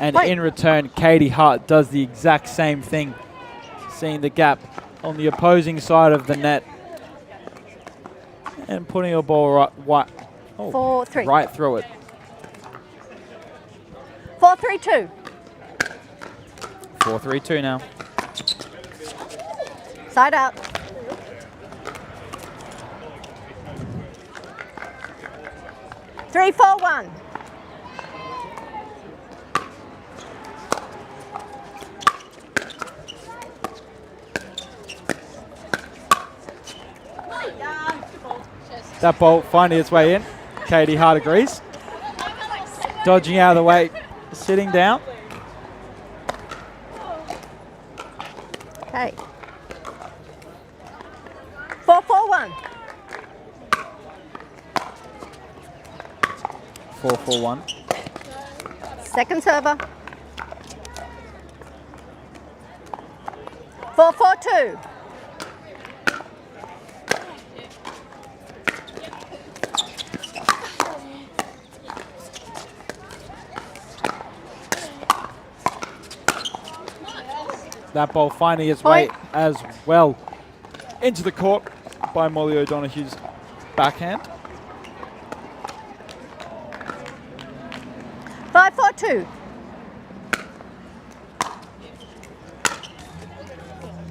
And Wait. in return, Katie Hart does the exact same thing. Seeing the gap on the opposing side of the net. And putting a ball right through it. 4-3-2. 4-3-2 now. Side out. Three, 4-1. That ball finding its way in. Katie Hart agrees. Dodging out of the way, sitting down. Okay. 4-4-1. 4-4-1. Second server. 4-4-2. That ball finding its way as well into the court by Molly O'Donoghue's backhand. 5-4-2.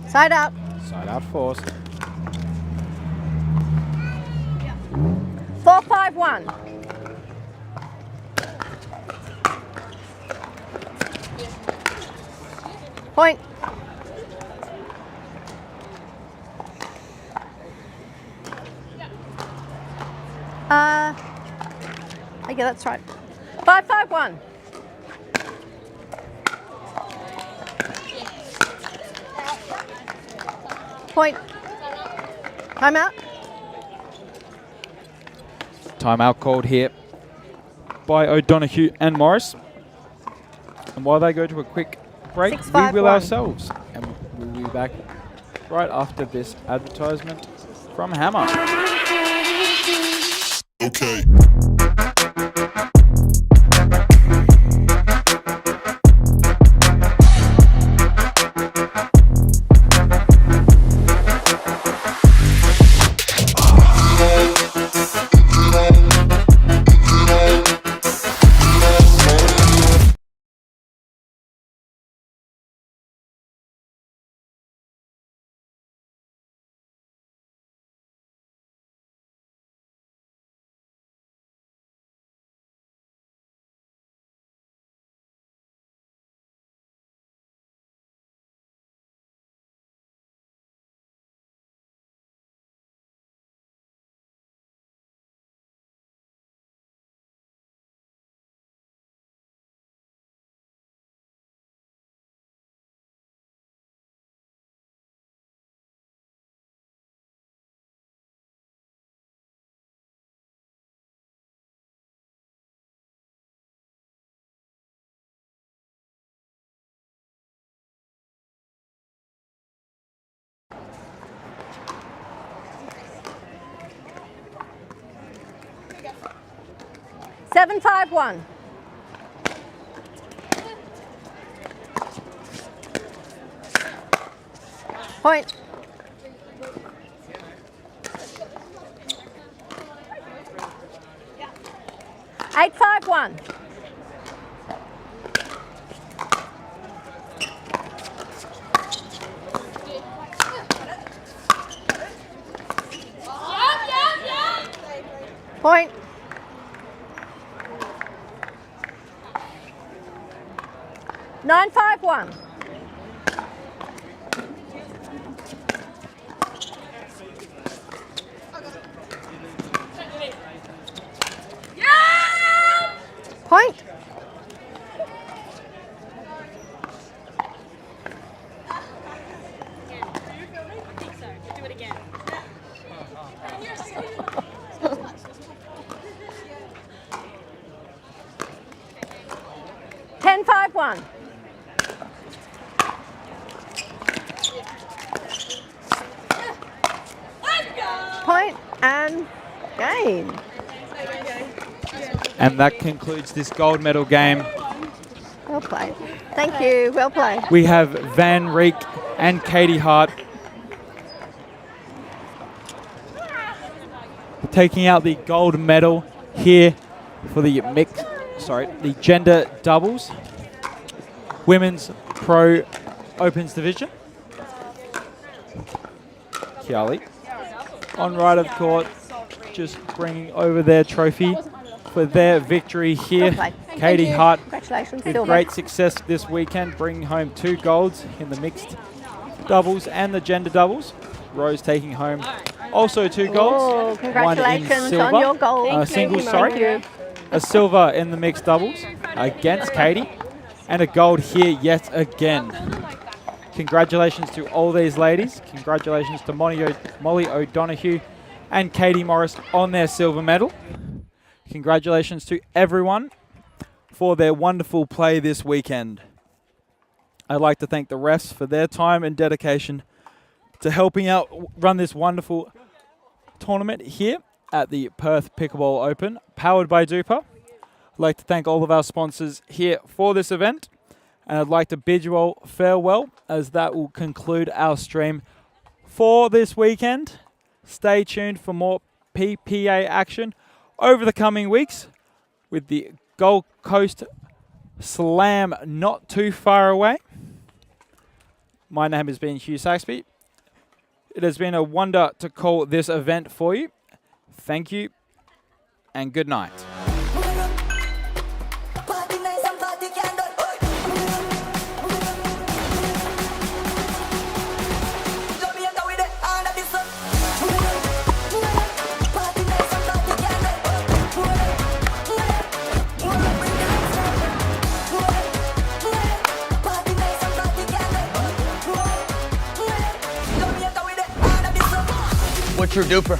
Side out. Side out force. 4-5-1. Point. Okay, that's right. 5-5-1. Point. Timeout. Timeout called here by O'Donoghue and Morris. And while they go to a quick break, 6-5-1. we will ourselves. And we'll be back right after this advertisement from Hammer. Okay. Seven, 5-1. Point. Eight, 5-1. Point. Nine, 5-1. Point. Do it again. 10-5-1. Point and game. And that concludes this gold medal game. Well played. Thank you. Well played. We have Van Reek and Katie Hart taking out the gold medal here for the the gender doubles, women's pro opens division. Kiali on right of court, just bringing over their trophy for their victory here. Well played. Katie Thank you. Hart Congratulations. with Silver. great success this weekend, bringing home 2 golds in the mixed doubles and the gender doubles. Rose taking home also 2 golds. Oh, one in congratulations silver, on your gold. single, Thank you. a silver in the mixed doubles against Katie, and a gold here yet again. Congratulations to all these ladies. Congratulations to Molly O'Donoghue and Katie Morris on their silver medal. Congratulations to everyone for their wonderful play this weekend. I'd like to thank the refs for their time and dedication to helping out run this wonderful tournament here at the Perth Pickleball Open, powered by DUPR. I'd like to thank all of our sponsors here for this event, and I'd like to bid you all farewell, as that will conclude our stream for this weekend. Stay tuned for more PPA action over the coming weeks, with the Gold Coast Slam not too far away. My name has been Hugh Saxby. It has been a wonder to call this event for you. Thank you and good night. What's your DUPR?